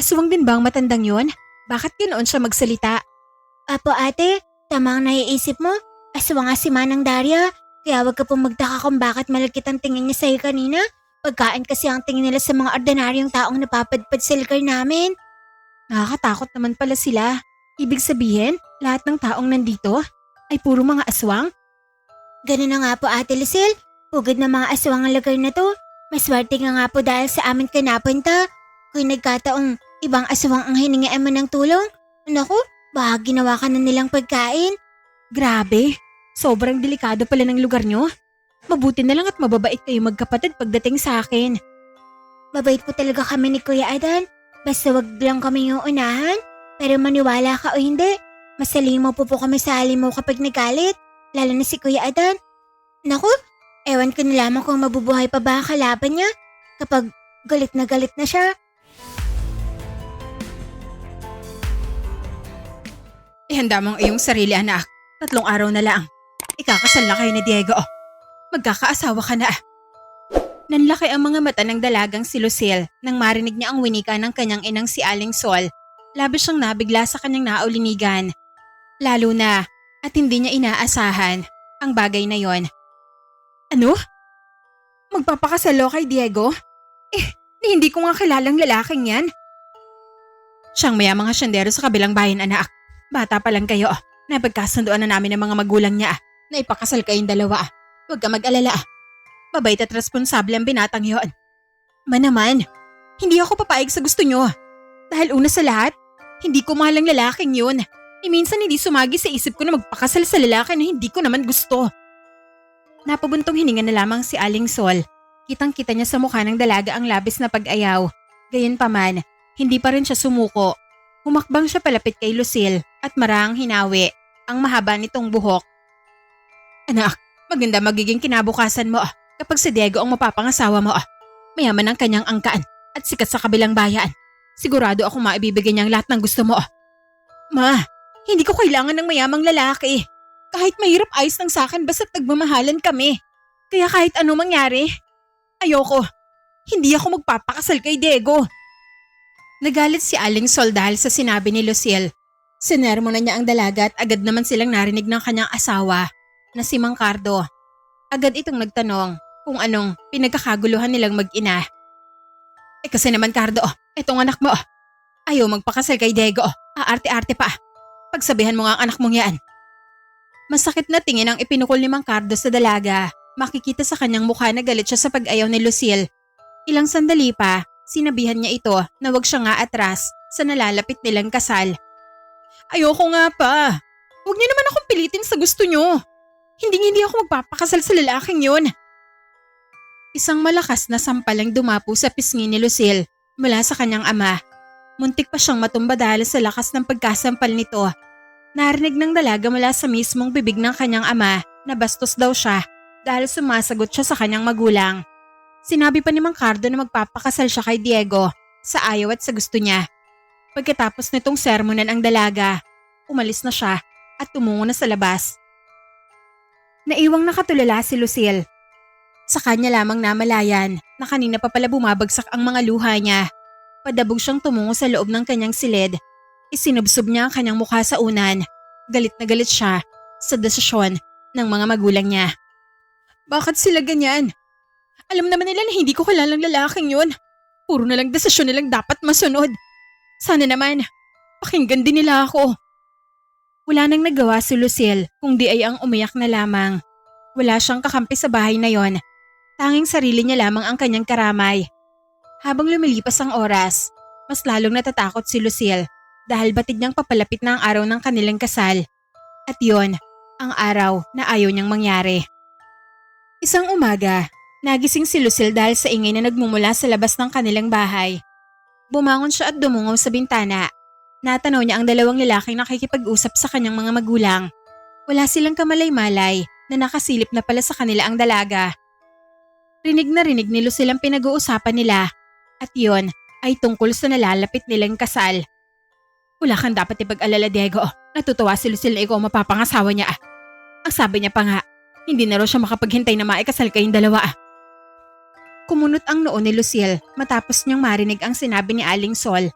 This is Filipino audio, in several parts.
Aswang din ba ang matandang yon? Bakit ganoon siya magsalita? Apo ate, tama ang naiisip mo. Aswang nga si Manang Daria. Kaya wag ka pong magtaka kung bakit malagkit ang tingin niya sa'yo kanina. Pagkain kasi ang tingin nila sa mga ordinaryong taong napapadpad sa lugar namin. Nakakatakot naman pala sila. Ibig sabihin, lahat ng taong nandito ay puro mga aswang? Ganun na nga po ate Lucille. Pugad na mga aswang ang lugar na to. Maswerte nga po dahil sa amin ka napunta. Kung nagkataong ibang aswang ang hiningaan mo ng tulong, naku, baka ginawa ka na nilang pagkain. Grabe, sobrang delikado pala ng lugar nyo. Mabuti na lang at mababait kayo magkapatid pagdating sa akin. Mabait po talaga kami ni Kuya Adan. Basta wag lang kami yung unahan. Pero maniwala ka o hindi, masalimaw po kami sa halimaw kapag nagalit. Lalo na si Kuya Adan. Naku, ewan ko na lamang kung mabubuhay pa ba ang kalaban niya kapag galit na siya. Ihanda mo ang iyong sarili anak. 3 araw na lang. Ikakasal na kayo ni Diego. Magkakaasawa ka na. Nanlaki ang mga mata ng dalagang si Lucille nang marinig niya ang winika ng kanyang inang si Aling Sol. Labis siyang nabigla sa kanyang naulinigan. Lalo na at hindi niya inaasahan ang bagay na yon. Ano? Magpapakasalo kay Diego? Hindi ko nga kilalang lalaking yan. Siyang mayamang asyendero sa kabilang bayan anak. Bata pa lang kayo. Napagkasunduan na namin ng mga magulang niya na ipakasal kayong dalawa. Huwag ka mag-alala. Mabait at responsable ang binatang yon. Naman, hindi ako papayag sa gusto nyo. Dahil una sa lahat, hindi ko mahal ang lalaking yun. Minsan hindi sumagi sa isip ko na magpakasal sa lalaki na hindi ko naman gusto. Napabuntong hininga na lamang si Aling Sol. Kitang-kita niya sa mukha ng dalaga ang labis na pag-ayaw. Gayunpaman, hindi pa rin siya sumuko. Humakbang siya palapit kay Lucille at maraang hinawi ang mahaba nitong buhok. Anak, maganda magiging kinabukasan mo kapag si Diego ang mapapangasawa mo. Mayaman ang kanyang angkan at sikat sa kabilang bayan. Sigurado ako maibibigay niyang lahat ng gusto mo. Ma, hindi ko kailangan ng mayamang lalaki. Kahit mahirap ayos lang sa akin basta't nagmamahalan kami. Kaya kahit ano mangyari, ayoko. Hindi ako magpapakasal kay Diego. Nagalit si Aling Sol dahil sa sinabi ni Lucille. Sinermo na niya ang dalaga at agad naman silang narinig ng kanyang asawa na si Mang Cardo. Agad itong nagtanong kung anong pinagkakaguluhan nilang mag-ina. Kasi naman Cardo, etong anak mo. Ayaw magpakasal kay Diego. Aarte-arte pa. Pagsabihan mo nga ang anak mong yan. Masakit na tingin ang ipinukol ni Mang Cardo sa dalaga. Makikita sa kanyang mukha na galit siya sa pag-ayaw ni Lucille. Ilang sandali pa, sinabihan niya ito na wag siya nga atras sa nalalapit nilang kasal. Ayoko nga pa. Huwag niyo naman akong pilitin sa gusto niyo. Hindi ako magpapakasal sa lalaking yun. Isang malakas na sampal ang dumapo sa pisngi ni Lucille mula sa kanyang ama. Muntik pa siyang matumba dahil sa lakas ng pagkasampal nito. Narinig ng dalaga mula sa mismong bibig ng kanyang ama na bastos daw siya dahil sumasagot siya sa kanyang magulang. Sinabi pa ni Mang Cardo na magpapakasal siya kay Diego sa ayaw at sa gusto niya. Pagkatapos nitong sermonan ang dalaga, umalis na siya at tumungo na sa labas. Naiwang nakatulala si Lucille. Sa kanya lamang namalayan na kanina pa pala bumabagsak ang mga luha niya. Padabog siyang tumungo sa loob ng kanyang silid. Isinubsob niya ang kanyang mukha sa unan. Galit na galit siya sa desisyon ng mga magulang niya. Bakit sila ganyan? Alam naman nila na hindi ko kilalang lalaking yun. Puro na lang desisyon nilang dapat masunod. Sana naman, pakinggan din nila ako. Wala nang nagawa si Lucille kung di ay ang umiyak na lamang. Wala siyang kakampi sa bahay na yon. Tanging sarili niya lamang ang kanyang karamay. Habang lumilipas ang oras, mas lalong natatakot si Lucille dahil batid niyang papalapit na ang araw ng kanilang kasal. At yon, ang araw na ayaw niyang mangyari. Isang umaga, nagising si Lucille dahil sa ingay na nagmumula sa labas ng kanilang bahay. Bumangon siya at dumungaw sa bintana. Natanaw niya ang dalawang lalaking nakikipag-usap sa kanyang mga magulang. Wala silang kamalay-malay na nakasilip na pala sa kanila ang dalaga. Rinig na rinig ni Lucille ang pinag-uusapan nila at yon ay tungkol sa nalalapit nilang kasal. Wala kang dapat ipag-alala, Diego. Natutuwa si Lucille na ikaw ang mapapangasawa niya. Ang sabi niya pa nga, hindi na raw siya makapaghintay na maikasal kayong dalawa. Kumunot ang noo ni Lucille matapos niyang marinig ang sinabi ni Aling Sol.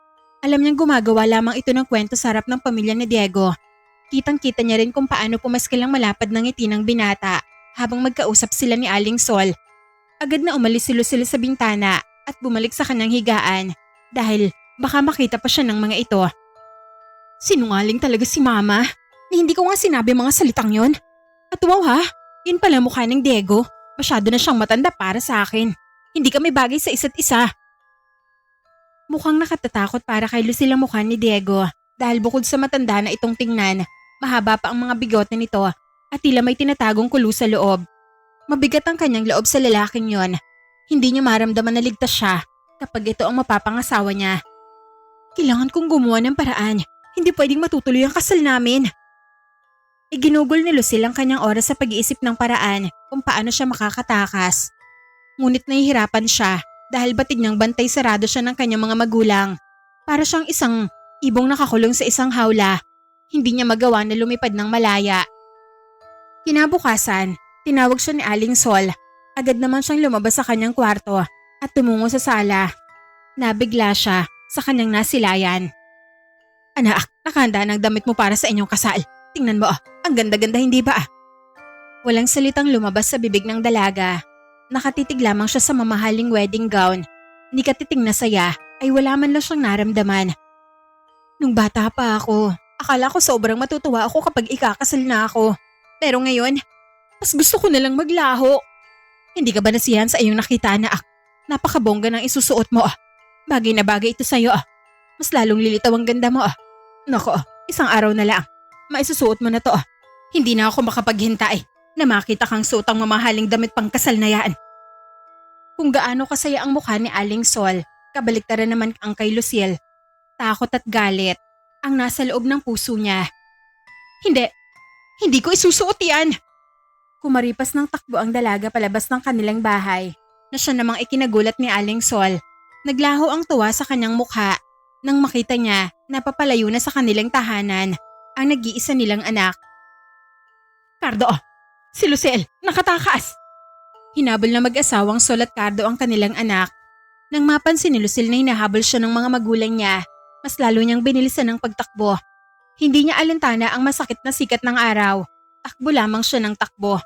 Alam niyang gumagawa lamang ito ng kwento sa harap ng pamilya ni Diego. Kitang-kita niya rin kung paano pumaskil ang malapad ng ngiti ng binata habang magkausap sila ni Aling Sol. Agad na umalis si Lucille sa bintana at bumalik sa kanyang higaan dahil baka makita pa siya ng mga ito. Sinungaling talaga si Mama. Hindi ko nga sinabi mga salitang yon. At wow ha, yun pala mukha ng Diego. Masyado na siyang matanda para sa akin. Hindi kami bagay sa isa't isa. Mukhang nakatatakot para kay Lucille ang mukha ni Diego dahil bukod sa matanda na itong tingnan, mahaba pa ang mga bigote nito at tila may tinatagong kulo sa loob. Mabigat ang kanyang loob sa lalaking yon. Hindi niya maramdaman na ligtas siya kapag ito ang mapapangasawa niya. Kailangan kong gumawa ng paraan. Hindi pwedeng matutuloy ang kasal namin. Iginugol ni Lucille ang kanyang oras sa pag-iisip ng paraan kung paano siya makakatakas. Ngunit nahihirapan siya dahil batid niyang bantay sarado siya ng kanyang mga magulang. Para siyang isang ibong nakakulong sa isang hawla. Hindi niya magawa na lumipad ng malaya. Kinabukasan, tinawag siya ni Aling Sol. Agad naman siyang lumabas sa kanyang kwarto at tumungo sa sala. Nabigla siya sa kanyang nasilayan. Anak, nakahanda ng damit mo para sa inyong kasal. Tingnan mo, ang ganda-ganda hindi ba? Walang salitang lumabas sa bibig ng dalaga. Nakatitig lamang siya sa mamahaling wedding gown. Ni katiting na saya ay wala man lang siyang naramdaman. Nung bata pa ako, akala ko sobrang matutuwa ako kapag ikakasal na ako. Pero ngayon, mas gusto ko nalang maglaho. Hindi ka ba nasiyahan sa iyong nakita na napakabongga ng isusuot mo? Bagay na bagay ito sa'yo. Mas lalong lilitaw ang ganda mo. Nako, isang araw na lang. Maisusuot mo na to. Hindi na ako makapaghintay na makita kang suot ang mamahaling damit pang kasal na yan. Kung gaano kasaya ang mukha ni Aling Sol, kabaliktaran naman ang kay Lucille. Takot at galit ang nasa loob ng puso niya. Hindi ko isusuot yan. Kumaripas ng takbo ang dalaga palabas ng kanilang bahay na siya namang ikinagulat ni Aling Sol. Naglaho ang tuwa sa kanyang mukha nang makita niya na papalayo na sa kanilang tahanan ang nag-iisa nilang anak. Cardo, si Lucille, nakatakas! Hinabol na mag-asawang Sol at Cardo ang kanilang anak. Nang mapansin ni Lucille na hinahabol siya ng mga magulang niya, mas lalo niyang binilisan ng pagtakbo. Hindi niya alintana ang masakit na sikat ng araw. Takbo lamang siya ng takbo.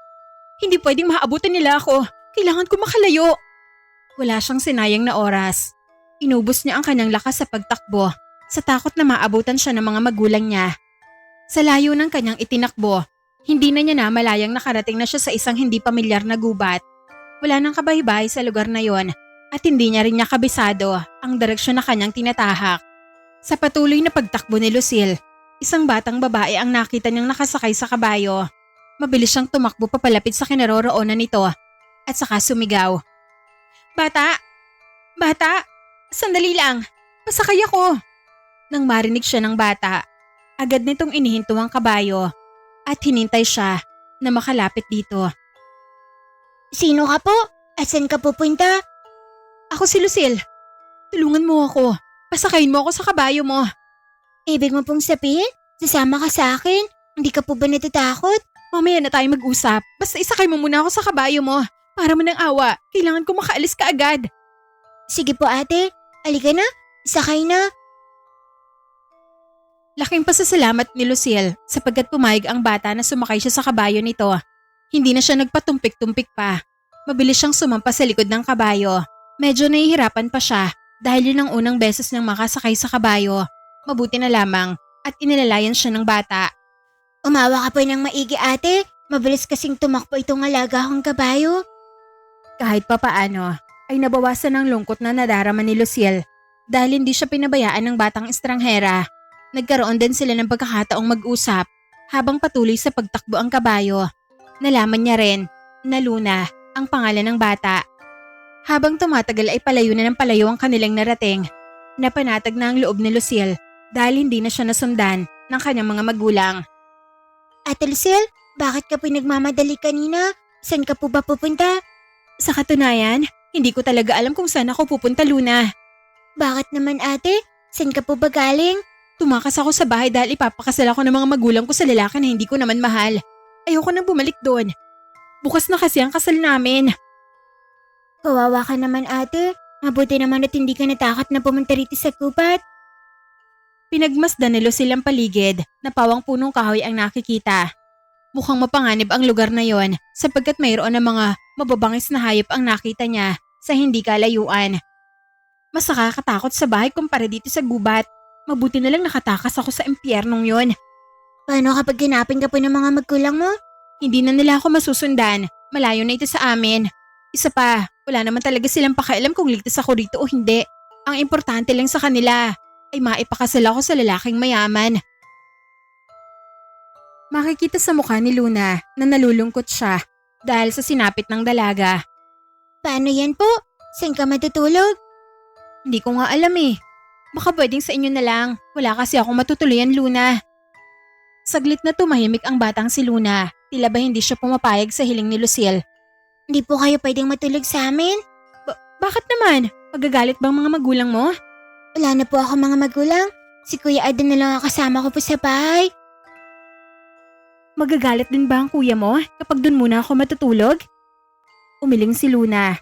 Hindi pwedeng maabutan nila ako. Kailangan ko makalayo. Wala siyang sinayang na oras. Inubos niya ang kanyang lakas sa pagtakbo sa takot na maabutan siya ng mga magulang niya. Sa layo ng kanyang itinakbo, hindi na niya namalayang nakarating na siya sa isang hindi pamilyar na gubat. Wala nang kabahay-bahay sa lugar na yon at hindi niya rin niya kabisado ang direksyon na kanyang tinatahak. Sa patuloy na pagtakbo ni Lucille, isang batang babae ang nakita niyang nakasakay sa kabayo. Mabilis siyang tumakbo papalapit sa kinaroroonan nito at saka sumigaw. Bata! Bata! Sandali lang! Pasakay ako! Nang marinig siya ng bata, agad nitong inihinto ang kabayo at hinintay siya na makalapit dito. Sino ka po? At saan ka pupunta? Ako si Lucille. Tulungan mo ako. Pasakayin mo ako sa kabayo mo. Ibig mo pong sabihin? Sasama ka sa akin? Hindi ka po ba natatakot? Mamaya na tayo mag-usap. Basta isakay mo muna ako sa kabayo mo. Para mo ng awa. Kailangan ko makaalis ka agad. Sige po ate. Halika na. Sakay na. Laking pasasalamat ni Lucille sapagkat pumayag ang bata na sumakay siya sa kabayo nito. Hindi na siya nagpatumpik-tumpik pa. Mabilis siyang sumampa sa likod ng kabayo. Medyo nahihirapan pa siya dahil yun ang unang beses niyang makasakay sa kabayo. Mabuti na lamang at inilalayan siya ng bata. Umawa ka po ng maigi ate. Mabilis kasing tumakbo itong alaga kong kabayo. Kahit papaano ay nabawasan ang lungkot na nadarama ni Lucille dahil hindi siya pinabayaan ng batang estranghera. Nagkaroon din sila ng pagkakataong mag-usap habang patuloy sa pagtakbo ang kabayo. Nalaman niya rin na Luna ang pangalan ng bata. Habang tumatagal ay palayo na ng palayo ang kanilang narating. Napanatag na ang loob ni Lucille dahil hindi na siya nasundan ng kanyang mga magulang. Ate Lucille, bakit ka pinagmamadali kanina? Saan ka po ba pupunta? Sa katunayan, hindi ko talaga alam kung saan ako pupunta, Luna. Bakit naman ate? Saan ka po ba galing? Tumakas ako sa bahay dahil ipapakasal ako ng mga magulang ko sa lalaki na hindi ko naman mahal. Ayoko nang bumalik doon. Bukas na kasi ang kasal namin. Kawawa ka naman ate. Mabuti naman at hindi ka natakot na pumunta rito sa gubat. Pinagmasdan ni Lucille ang paligid na pawang punong kahoy ang nakikita. Mukhang mapanganib ang lugar na yon sapagkat mayroon ng mga mababangis na hayop ang nakita niya sa hindi kalayuan. Mas nakakatakot sa bahay kumpara dito sa gubat. Mabuti na lang nakatakas ako sa impyernong yon. Paano kapag kinapin ka po ng mga magulang mo? Hindi na nila ako masusundan. Malayo na ito sa amin. Isa pa, wala naman talaga silang pakialam kung ligtas ako rito o hindi. Ang importante lang sa kanila ay maipakasal ako sa lalaking mayaman. Makikita sa mukha ni Luna na nalulungkot siya dahil sa sinapit ng dalaga. Paano yan po? Saan ka matutulog? Hindi ko nga alam eh. Baka pwedeng sa inyo na lang. Wala kasi akong matutuluyan, Luna. Saglit na tumahimik ang batang si Luna. Tila ba hindi siya pumapayag sa hiling ni Lucille. Hindi po kayo pwedeng matulog sa amin? Bakit naman? Magagalit bang mga magulang mo? Wala na po ako mga magulang. Si Kuya Adan na lang ang kasama ko po sa bahay. Magagalit din ba ang kuya mo kapag dun muna ako matutulog? Umiling si Luna.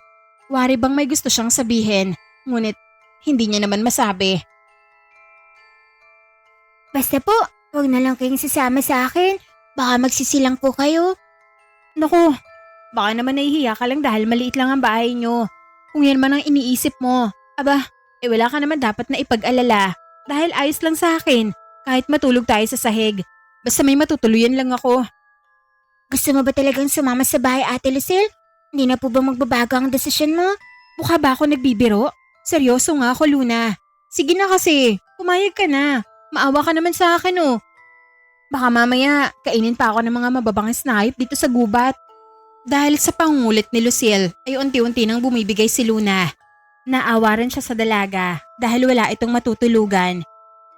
Wari bang may gusto siyang sabihin, ngunit hindi niya naman masabi. Basta po, huwag na lang kayong sasama sa akin. Baka magsisilang po kayo. Naku, baka naman nahihiya ka lang dahil maliit lang ang bahay niyo. Kung yan man ang iniisip mo, aba, wala ka naman dapat na ipag-alala. Dahil ayos lang sa akin, kahit matulog tayo sa sahig. Basta may matutuluyan lang ako. Gusto mo ba talagang sumama sa bahay, Ate Lucille? Hindi na po ba magbabago ang desisyon mo? Mukha ba ako nagbibiro? Seryoso nga ako, Luna. Sige na kasi, pumayag ka na. Maawa ka naman sa akin oh. Baka mamaya, kainin pa ako ng mga mababangis na hayop dito sa gubat. Dahil sa pangungulit ni Lucille, ay unti-unti nang bumibigay si Luna. Naawa rin siya sa dalaga dahil wala itong matutulugan.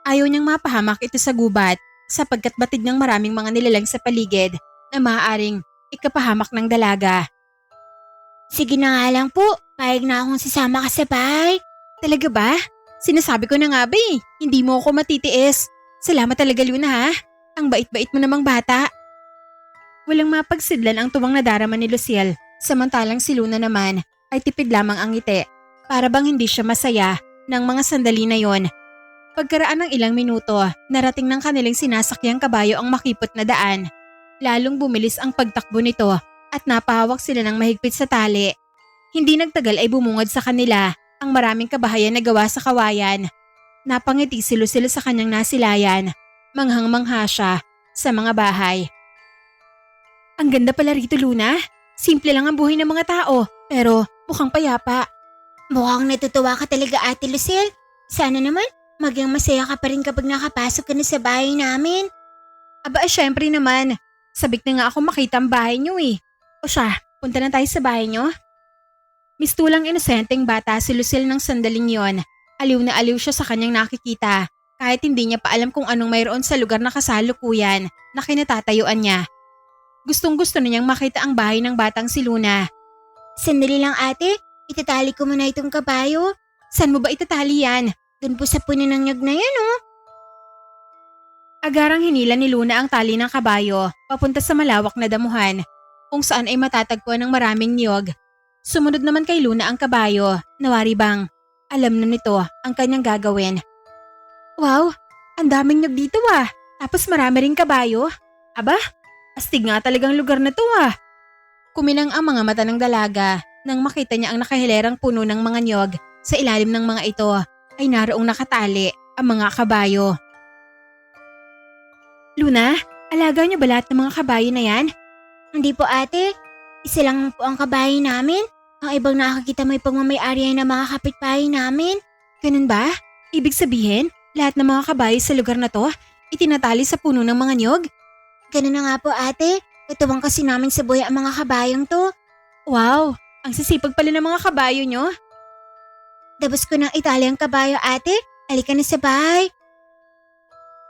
Ayaw niyang mapahamak ito sa gubat sapagkat batid ng maraming mga nilalang sa paligid na maaaring ikapahamak ng dalaga. Sige na nga lang po, payag na akong sasama ka sa bahay. Talaga ba? Sinasabi ko na nga ba eh, hindi mo ako matitiis. Salamat talaga, Luna ha. Ang bait-bait mo namang bata. Walang mapagsidlan ang tuwang nadarama ni Lucille, samantalang si Luna naman ay tipid lamang ang ngiti. Para bang hindi siya masaya ng mga sandali na yon. Pagkaraan ng ilang minuto, narating ng kanilang sinasakyang kabayo ang makipot na daan. Lalong bumilis ang pagtakbo nito at napahawak sila ng mahigpit sa tali. Hindi nagtagal ay bumungad sa kanila ang maraming kabahayan na gawa sa kawayan. Napangiti si Lucille sa kanyang nasilayan. Manghang-mangha siya sa mga bahay. Ang ganda pala rito, Luna. Simple lang ang buhay ng mga tao, pero mukhang payapa. Mukhang natutuwa ka talaga, Ate Lucille. Sana naman maging masaya ka pa rin kapag nakapasok ka na sa bahay namin. Aba, syempre naman. Sabik na nga ako makita ang bahay niyo eh. O siya, punta na tayo sa bahay niyo. Mistulang inosenteng bata si Lucille ng sandaling yon. Aliw na aliw siya sa kanyang nakikita. Kahit hindi niya pa alam kung anong mayroon sa lugar na kasalukuyan na kinatatayuan niya. Gustong-gusto na niyang makita ang bahay ng batang si Luna. Sandali lang, ate. Itatali ko muna itong kabayo. Saan mo ba itatali yan? Doon po sa puno ng nyug na yan, oh. Agarang hinila ni Luna ang tali ng kabayo papunta sa malawak na damuhan kung saan ay matatagpuan ng maraming niyog. Sumunod naman kay Luna ang kabayo. Nawari bang alam na nito ang kanyang gagawin. Wow, ang daming nyog dito ah. Tapos marami ring kabayo. Aba, astig nga talagang lugar na to ah. Kuminang ang mga mata ng dalaga nang makita niya ang nakahilerang puno ng mga niyog. Sa ilalim ng mga ito ay naroong nakatali ang mga kabayo. Luna, alaga niyo ba lahat ng mga kabayo na yan? Hindi po, ate. Isa lang po ang kabayo namin. Ang ibang nakakita may pagmamayari ay ng mga kapitbahay namin. Ganun ba? Ibig sabihin, lahat ng mga kabayo sa lugar na to itinatali sa puno ng mga niyog? Ganun na nga po, ate. Katuwang kasi namin sa buhay ang mga kabayong to. Wow, ang sisipag pala ng mga kabayo nyo. Dabos ko ng itali ang kabayo, ate. Halika na sa bahay.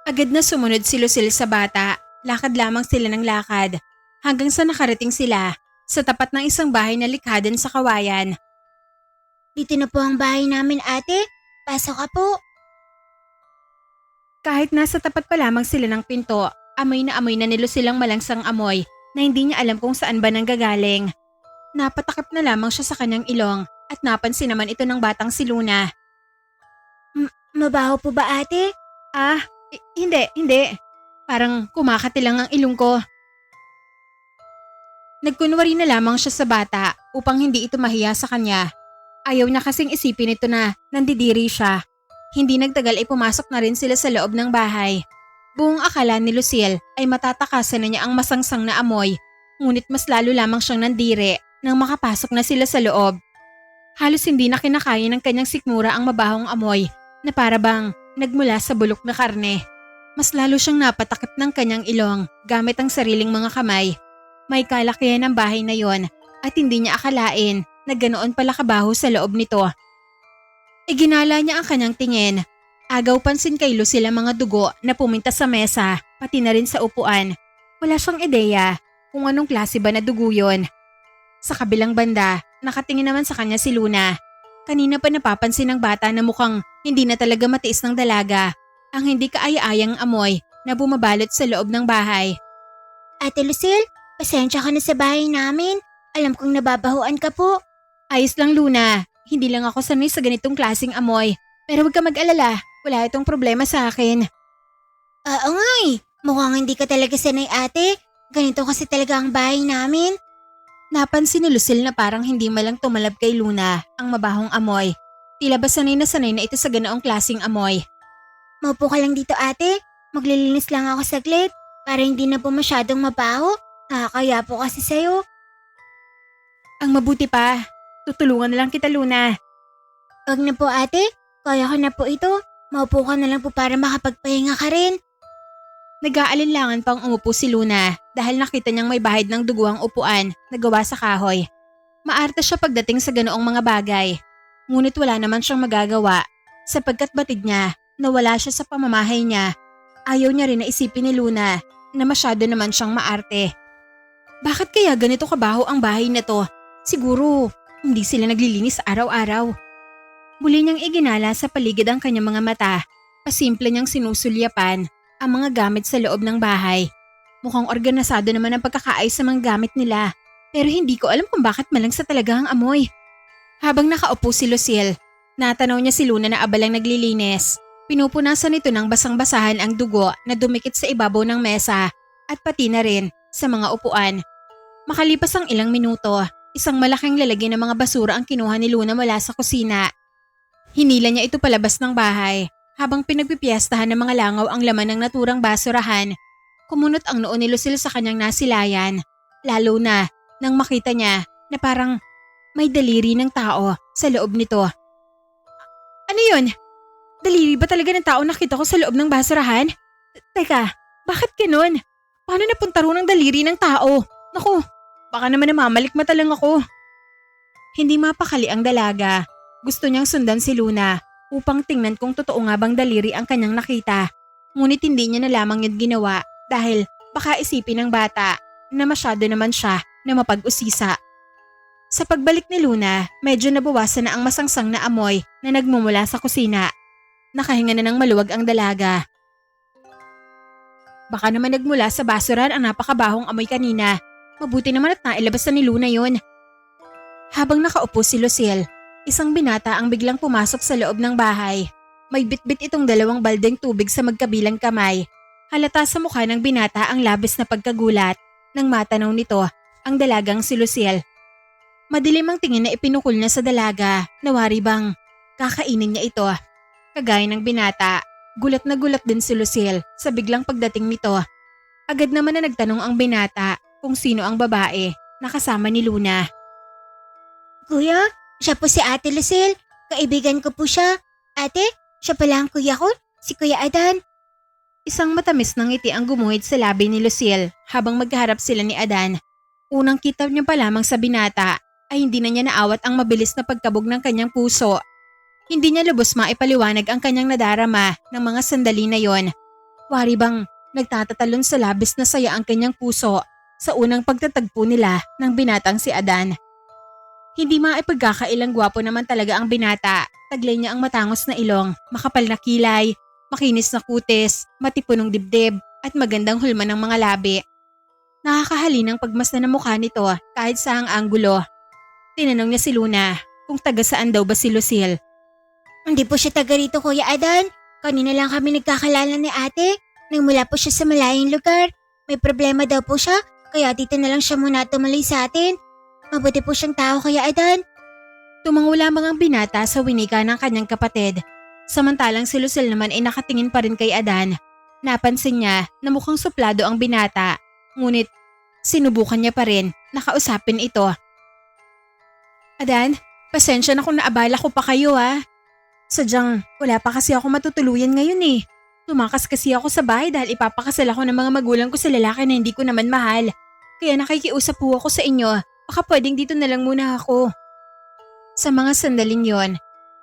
Agad na sumunod si Lucille sa bata. Lakad lamang sila ng lakad. Hanggang sa nakarating sila sa tapat ng isang bahay na likha din sa kawayan. Dito na po ang bahay namin, ate. Pasok ka po. Kahit nasa tapat pa lamang sila ng pinto, amoy na ni Lucille ang malangsang amoy na hindi niya alam kung saan ba nanggagaling. Napatakip na lamang siya sa kanyang ilong at napansin naman ito ng batang si Luna. Mabaho po ba, ate? Hindi. Parang kumakati lang ang ilong ko. Nagkunwari na lamang siya sa bata upang hindi ito mahiya sa kanya. Ayaw niya kasing isipin ito na nandidiri siya. Hindi nagtagal ay pumasok na rin sila sa loob ng bahay. Buong akala ni Lucille ay matatakasan na niya ang masangsang na amoy, ngunit mas lalo lamang siyang nandiri nang makapasok na sila sa loob. Halos hindi na kinakaya ng kanyang sikmura ang mabahong amoy na para bang nagmula sa bulok na karne. Mas lalo siyang napatakip ng kanyang ilong gamit ang sariling mga kamay. May kalakihan ang bahay na yon at hindi niya akalain na ganoon pala kabaho sa loob nito. Iginala niya ang kanyang tingin. Agaw pansin kay Lucille ang mga dugo na puminta sa mesa, pati na rin sa upuan. Wala siyang ideya kung anong klase ba na dugo yun. Sa kabilang banda, nakatingin naman sa kanya si Luna. Kanina pa napapansin ng bata na mukhang hindi na talaga matiis ng dalaga ang hindi kaaya-ayang amoy na bumabalot sa loob ng bahay. Ate Lucille, pasensya ka na sa bahay namin. Alam kong nababahuan ka po. Ayos lang Luna, hindi lang ako sanay sa ganitong klaseng amoy. Pero huwag ka mag-alala, wala itong problema sa akin. Oo nga mukhang hindi ka talaga sanay ate. Ganito kasi talaga ang bahay namin. Napansin ni Lucille na parang hindi malang tumalab kay Luna ang mabahong amoy. Tila ba sanay na ito sa ganoong klaseng amoy. Maupo ka lang dito ate. Maglilinis lang ako saglit para hindi na po masyadong mabaho. Nakakaya po kasi sa'yo. Ang mabuti pa, tutulungan na lang kita Luna. Wag na po ate, kaya ko na po ito. Maupo ka na lang po para makapagpahinga ka rin. Nag-aalinlangan pang umupo si Luna dahil nakita niyang may bahid ng dugo ang upuan na gawa sa kahoy. Maarte siya pagdating sa ganoong mga bagay. Ngunit wala naman siyang magagawa sapagkat batid niya na wala siya sa pamamahay niya. Ayaw niya rin na isipin ni Luna na masyado naman siyang maarte. Bakit kaya ganito kabaho ang bahay na to? Siguro hindi sila naglilinis araw-araw. Muli niyang iginala sa paligid ang kanyang mga mata. Pasimple niyang sinusulyapan ang mga gamit sa loob ng bahay. Mukhang organisado naman ang pagkakaayos sa mga gamit nila. Pero hindi ko alam kung bakit malangsa talaga ang amoy. Habang nakaupo si Lucille, natanaw niya si Luna na abalang naglilinis. Pinupunasan nito ng basang-basahan ang dugo na dumikit sa ibabaw ng mesa at pati na rin sa mga upuan. Makalipas ang ilang minuto, isang malaking lalagyan ng mga basura ang kinuha ni Luna mula sa kusina. Hinila niya ito palabas ng bahay. Habang pinagpipiyastahan ng mga langaw ang laman ng naturang basurahan, kumunot ang noo ni Lucille sa kanyang nasilayan. Lalo na nang makita niya na parang may daliri ng tao sa loob nito. Ano yun? Daliri ba talaga ng tao nakita ko sa loob ng basurahan? Teka, bakit ganun? Paano napunta roon ang daliri ng tao? Naku, baka naman namamalikmata lang ako. Hindi mapakali ang dalaga. Gusto niyang sundan si Luna upang tingnan kung totoo nga bang daliri ang kanyang nakita. Ngunit hindi niya na lamang yun ginawa dahil baka isipin ng bata na masyado naman siya na mapag-usisa. Sa pagbalik ni Luna, medyo nabawasan na ang masangsang na amoy na nagmumula sa kusina. Nakahinga na ng maluwag ang dalaga. Baka naman nagmula sa basuran ang napakabahong amoy kanina. Mabuti naman at nailabas na ni Luna yun. Habang nakaupo si Lucille, isang binata ang biglang pumasok sa loob ng bahay. May bitbit itong dalawang baldeng tubig sa magkabilang kamay. Halata sa mukha ng binata ang labis na pagkagulat nang matanaw nito ang dalagang si Lucille. Madilim ang tingin na ipinukol niya sa dalaga na wari bang kakainin niya ito. Kagaya ng binata, gulat na gulat din si Lucille sa biglang pagdating nito. Agad naman na nagtanong ang binata kung sino ang babae na kasama ni Luna. Kuya, siya po si Ate Lucille. Kaibigan ko po siya. Ate, siya pala ang kuya ko, si Kuya Adan. Isang matamis na ngiti ang gumuhit sa labi ni Lucille habang magkaharap sila ni Adan. Unang kita niya pa lamang sa binata ay hindi na niya naawat ang mabilis na pagkabog ng kanyang puso. Hindi niya lubos maipaliwanag ang kanyang nadarama ng mga sandali na yon. Wari bang nagtatatalon sa labis na saya ang kanyang puso sa unang pagtatagpo nila ng binatang si Adan. Hindi maipagkakailang gwapo naman talaga ang binata. Taglay niya ang matangos na ilong, makapal na kilay, makinis na kutis, matipunong dibdib at magandang hulma ng mga labi. Nakakahalinang pagmasdan ng mukha nito kahit sa ang anggulo. Tinanong niya si Luna kung taga saan daw ba si Lucille. Hindi po siya taga rito Kuya Adan. Kanina lang kami nagkakalala ni ate. Nang mula po siya sa malayong lugar. May problema daw po siya, kaya dito na lang siya muna tumuloy sa atin. Mabuti po siyang tao, Kuya Adan. Tumango lamang ang binata sa winika ng kanyang kapatid. Samantalang si Lucille naman ay nakatingin pa rin kay Adan. Napansin niya na mukhang suplado ang binata, ngunit sinubukan niya pa rin na kausapin ito. Adan, pasensya na kung naabala ko pa kayo ha. Sadyang wala pa kasi ako matutuluyan ngayon eh. Tumakas kasi ako sa bahay dahil ipapakasal ako ng mga magulang ko sa lalaki na hindi ko naman mahal. Kaya nakikiusap po ako sa inyo, baka pwedeng dito na lang muna ako. Sa mga sandaling yon,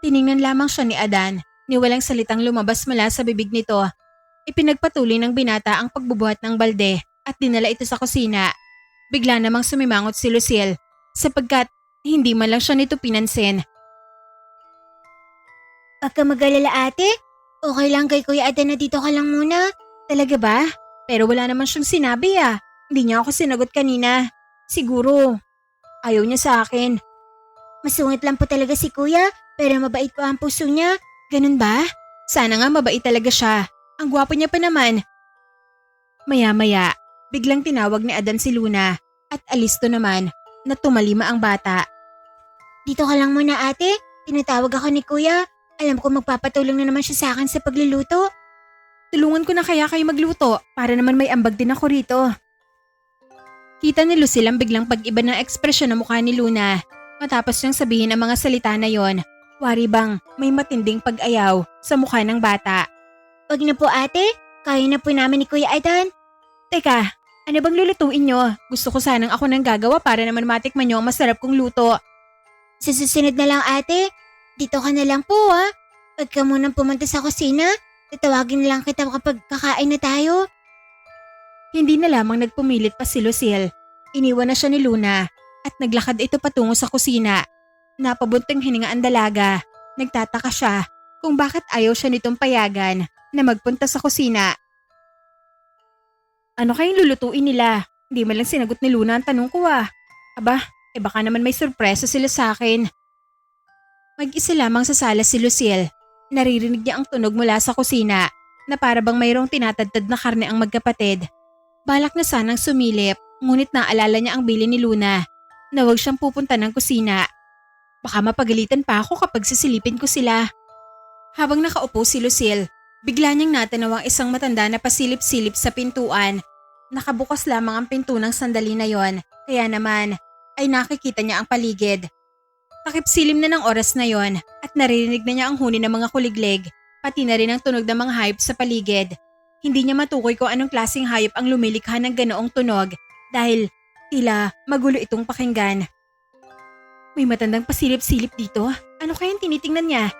tiningnan lamang siya ni Adan, ni walang salitang lumabas mula sa bibig nito. Ipinagpatuloy ng binata ang pagbubuhat ng balde at dinala ito sa kusina. Bigla namang sumimangot si Lucille sapagkat hindi man lang siya nito pinansin. Huwag ka mag-alala ate. Okay lang kay Kuya Adan na dito ka lang muna. Talaga ba? Pero wala naman siyang sinabi ah. Hindi niya ako sinagot kanina. Siguro, ayaw niya sa akin. Masungit lang po talaga si Kuya, pero mabait po ang puso niya. Ganun ba? Sana nga mabait talaga siya. Ang gwapo niya pa naman. Maya-maya, biglang tinawag ni Adan si Luna at alisto naman na tumalima ang bata. Dito ka lang muna ate. Tinatawag ako ni Kuya. Alam ko magpapatulong na naman siya sa akin sa pagluluto. Tulungan ko na kaya kayo magluto para naman may ambag din ako rito. Kita ni Lucille ang biglang pag-iba ng ekspresyon ng mukha ni Luna. Matapos niyang sabihin ang mga salita na yon, wari bang may matinding pag-ayaw sa mukha ng bata. Wag na po ate. Kaya na po namin ni Kuya Adan. Teka, ano bang lulutuin niyo? Gusto ko sanang ako nang gagawa para naman matikman niyo ang masarap kong luto. Sa susunod na lang ate. Dito ka na lang po ha. Huwag ka munang pumunta sa kusina. Tatawagin na lang kita kapag kakain na tayo. Hindi na lamang nagpumilit pa si Lucille. Iniwan na siya ni Luna at naglakad ito patungo sa kusina. Napabunting hininga ang dalaga. Nagtataka siya kung bakit ayaw siya nitong payagan na magpunta sa kusina. Ano kayong lulutuin nila? Hindi man lang sinagot ni Luna ang tanong ko ah. Aba, baka naman may sorpresa sila sa akin. Mag-isa lamang sa sala si Lucille. Naririnig niya ang tunog mula sa kusina na para bang mayroong tinatadtad na karne ang magkapatid. Balak na sanang sumilip, ngunit naalala niya ang bili ni Luna na huwag siyang pupunta ng kusina. Baka mapagalitan pa ako kapag sisilipin ko sila. Habang nakaupo si Lucille, bigla niyang natanaw ang isang matanda na pasilip-silip sa pintuan. Nakabukas lamang ang pinto ng sandali na yon, kaya naman ay nakikita niya ang paligid. Takip-silim na ng oras na yon at naririnig na niya ang huni ng mga kuliglig, pati na rin ang tunog ng mga hayop sa paligid. Hindi niya matukoy kung anong klaseng hayop ang lumilikha ng ganoong tunog dahil tila magulo itong pakinggan. May matandang pasilip-silip dito. Ano kayang tinitingnan niya?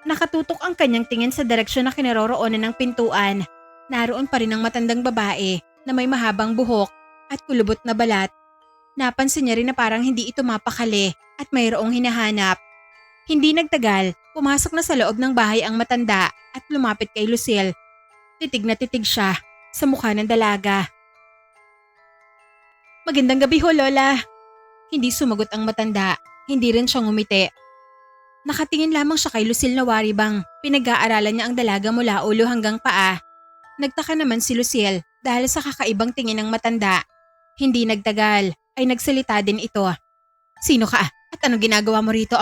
Nakatutok ang kanyang tingin sa direksyon na kinaroroonan ng pintuan. Naroon pa rin ang matandang babae na may mahabang buhok at kulubot na balat. Napansin niya rin na parang hindi ito mapakali at mayroong hinahanap. Hindi nagtagal, pumasok na sa loob ng bahay ang matanda at lumapit kay Lucille. Titig na titig siya sa mukha ng dalaga. Magandang gabi ho, Lola. Hindi sumagot ang matanda, hindi rin siya ngumiti. Nakatingin lamang siya kay Lucille na wari bang pinag-aaralan niya ang dalaga mula ulo hanggang paa. Nagtaka naman si Lucille dahil sa kakaibang tingin ng matanda. Hindi nagtagal ay nagsalita din ito. Sino ka at anong ginagawa mo rito?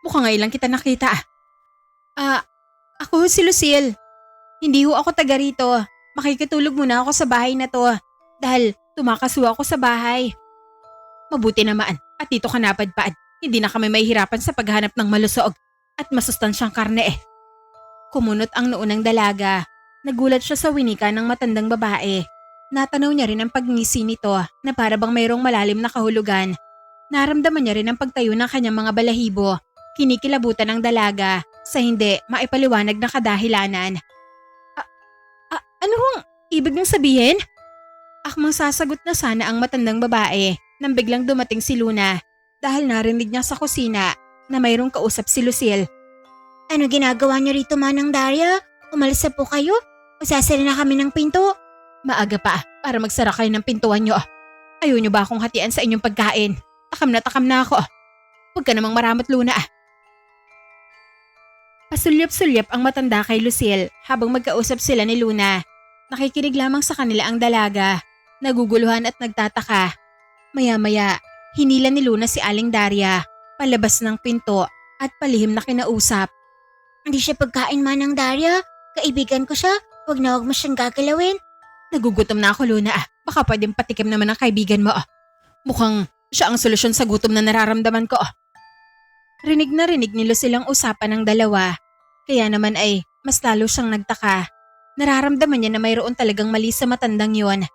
Mukhang ngayon lang kita nakita. Ako si Lucille. Hindi ho ako taga rito. Makikitulog muna ako sa bahay na to dahil tumakas ho ako sa bahay. Mabuti naman at dito ka napadpad. Hindi na kami mahihirapan sa paghanap ng malusog at masustansyang karne eh. Kumunot ang noo ng dalaga. Nagulat siya sa winika ng matandang babae. Natanaw niya rin ang pagngisi nito na para bang mayroong malalim na kahulugan. Naramdaman niya rin ang pagtayo ng kanyang mga balahibo. Kinikilabutan ng dalaga sa hindi maipaliwanag na kadahilanan. Ano hong ibig niyong sabihin? Akmang sasagot na sana ang matandang babae nang biglang dumating si Luna dahil narinig niya sa kusina na mayroong kausap si Lucille. Ano ginagawa niyo rito, Manang Daria? Umalis na po kayo? O sasara na kami ng pinto? Maaga pa para magsara kayo ng pintuan niyo. Ayaw niyo ba akong hatian sa inyong pagkain? Takam na ako. Huwag ka namang maramat, Luna. Pasulyap-sulyap ang matanda kay Lucille habang magkausap sila ni Luna. Nakikinig lamang sa kanila ang dalaga. Naguguluhan at nagtataka. Maya-maya, hinila ni Luna si Aling Daria palabas ng pinto at palihim na kinausap. Hindi siya pagkain manang Daria. Kaibigan ko siya. Huwag na huwag mo siyang gagalawin. Nagugutom na ako, Luna. Baka pwedeng patikim naman ang kaibigan mo. Mukhang siya ang solusyon sa gutom na nararamdaman ko. Rinig na rinig ni Lucille ang usapan ng dalawa. Kaya naman ay mas lalo siyang nagtaka. Nararamdaman niya na mayroon talagang mali sa matandang yon.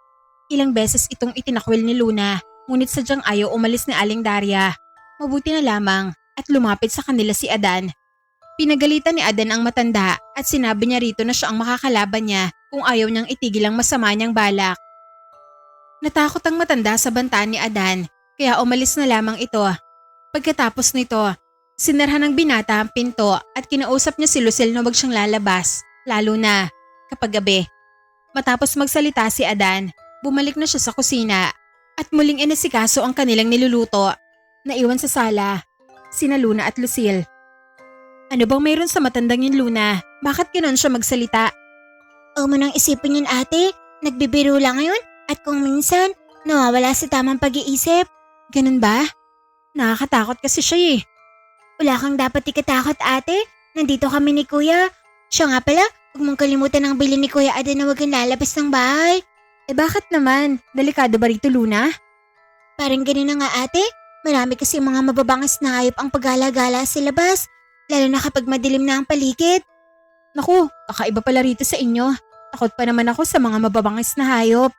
Ilang beses itong itinakwil ni Luna, ngunit sadyang ayaw umalis ni Aling Daria. Mabuti na lamang at lumapit sa kanila si Adan. Pinagalitan ni Adan ang matanda at sinabi niya rito na siya ang makakalaban niya kung ayaw niyang itigil ang masama niyang balak. Natakot ang matanda sa banta ni Adan, kaya umalis na lamang ito. Pagkatapos nito, sinarhan ng binata ang pinto at kinausap niya si Lucille na huwag siyang lalabas, lalo na kapag gabi. Matapos magsalita si Adan, bumalik na siya sa kusina at muling inasikaso ang kanilang niluluto. Naiwan sa sala, sina Luna at Lucille. Ano bang mayroon sa matandang yun, Luna? Bakit ganoon siya magsalita? Huwag mo nang isipin yun ate. Nagbibiro lang ngayon. At kung minsan, nawawala sa tamang pag-iisip. Ganun ba? Nakakatakot kasi siya eh. Wala kang dapat ikatakot ate. Nandito kami ni Kuya. Siya nga pala, huwag mong kalimutan ang bilin ni Kuya Adan na huwag kang lalabas ng bahay. Eh bakit naman? Delikado ba rito, Luna? Parang ganun na nga ate. Marami kasi mga mababangis na hayop ang pagala-gala sa labas. Lalo na kapag madilim na ang paligid. Naku, kakaiba pala rito sa inyo. Takot pa naman ako sa mga mababangis na hayop.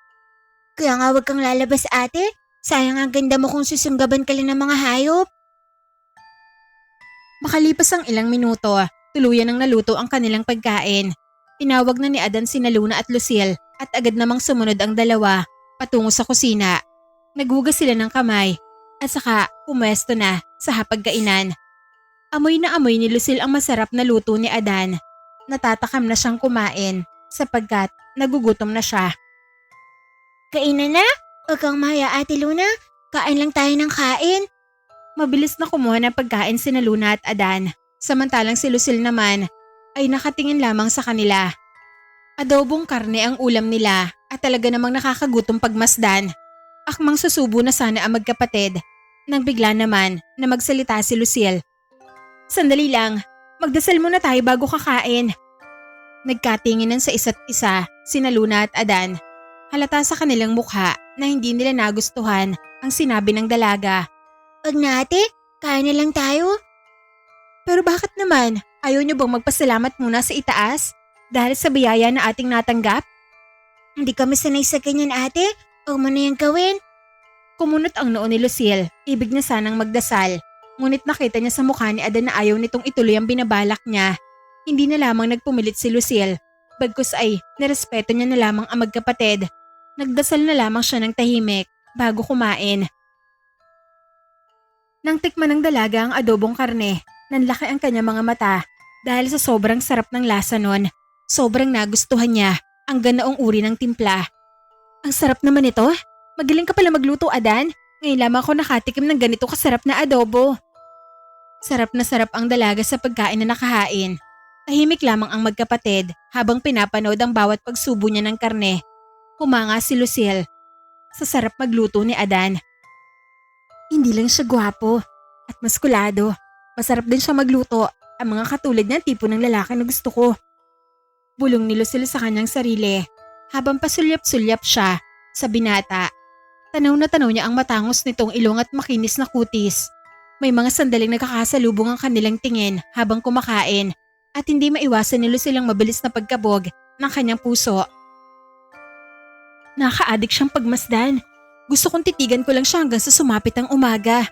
Kaya nga huwag kang lalabas ate. Sayang ang ganda mo kung susunggaban ka lang ng mga hayop. Makalipas ang ilang minuto, tuluyan ang naluto ang kanilang pagkain. Tinawag na ni Adan sina Luna at Lucille at agad namang sumunod ang dalawa patungo sa kusina. Naghugas sila ng kamay at saka pumwesto na sa hapagkainan. Amoy na amoy ni Lucille ang masarap na luto ni Adan. Natatakam na siyang kumain sapagkat nagugutom na siya. Kainan na? Huwag kang mahaya ate Luna. Kain lang tayo ng kain. Mabilis na kumuha ng pagkain sina Luna at Adan. Samantalang si Lucille naman ay nakatingin lamang sa kanila. Adobong karne ang ulam nila at talaga namang nakakagutom pagmasdan. Akmang susubo na sana ang magkapatid nang bigla naman na magsalita si Lucille. Sandali lang, magdasal muna tayo bago kakain. Nagkatinginan sa isa't isa sina Luna at Adan. Halata sa kanilang mukha na hindi nila nagustuhan ang sinabi ng dalaga. Wag na ate, kain na lang tayo. Pero bakit naman? Ayaw niyo bang magpasalamat muna sa itaas dahil sa biyaya na ating natanggap? Hindi kami sanay sa ganyan ate. Huwag mo na yung gawin. Kumunot ang noo ni Lucille, ibig na sanang magdasal. Ngunit nakita niya sa mukha ni Adan na ayaw nitong ituloy ang binabalak niya. Hindi na lamang nagpumilit si Lucille, bagkus ay nirespeto niya na lamang ang magkapatid. Nagdasal na lamang siya ng tahimik bago kumain. Nang tikman ng dalaga ang adobong karne, nanlaki ang kanyang mga mata dahil sa sobrang sarap ng lasa nun. Sobrang nagustuhan niya ang ganaong uri ng timpla. Ang sarap naman ito. Magaling ka pala magluto, Adan. Ngayon lamang ako nakatikim ng ganito kasarap na adobo. Sarap na sarap ang dalaga sa pagkain na nakahain. Tahimik lamang ang magkapatid habang pinapanood ang bawat pagsubo niya ng karne. Humanga si Lucille sa sarap magluto ni Adan. Hindi lang siya gwapo at maskulado. Masarap din siya magluto. Ang mga katulad niya tipo ng lalaki na gusto ko. Bulong ni Lucille sa kanyang sarili habang pasulyap-sulyap siya sa binata. Tanaw na tanaw niya ang matangos nitong ilong at makinis na kutis. May mga sandaling nagkakasalubong ang kanilang tingin habang kumakain at hindi maiwasan ni Lucille ang mabilis na pagkabog ng kanyang puso. Nakaka-addict siyang pagmasdan. Gusto kong titigan ko lang siya hanggang sa sumapit ang umaga.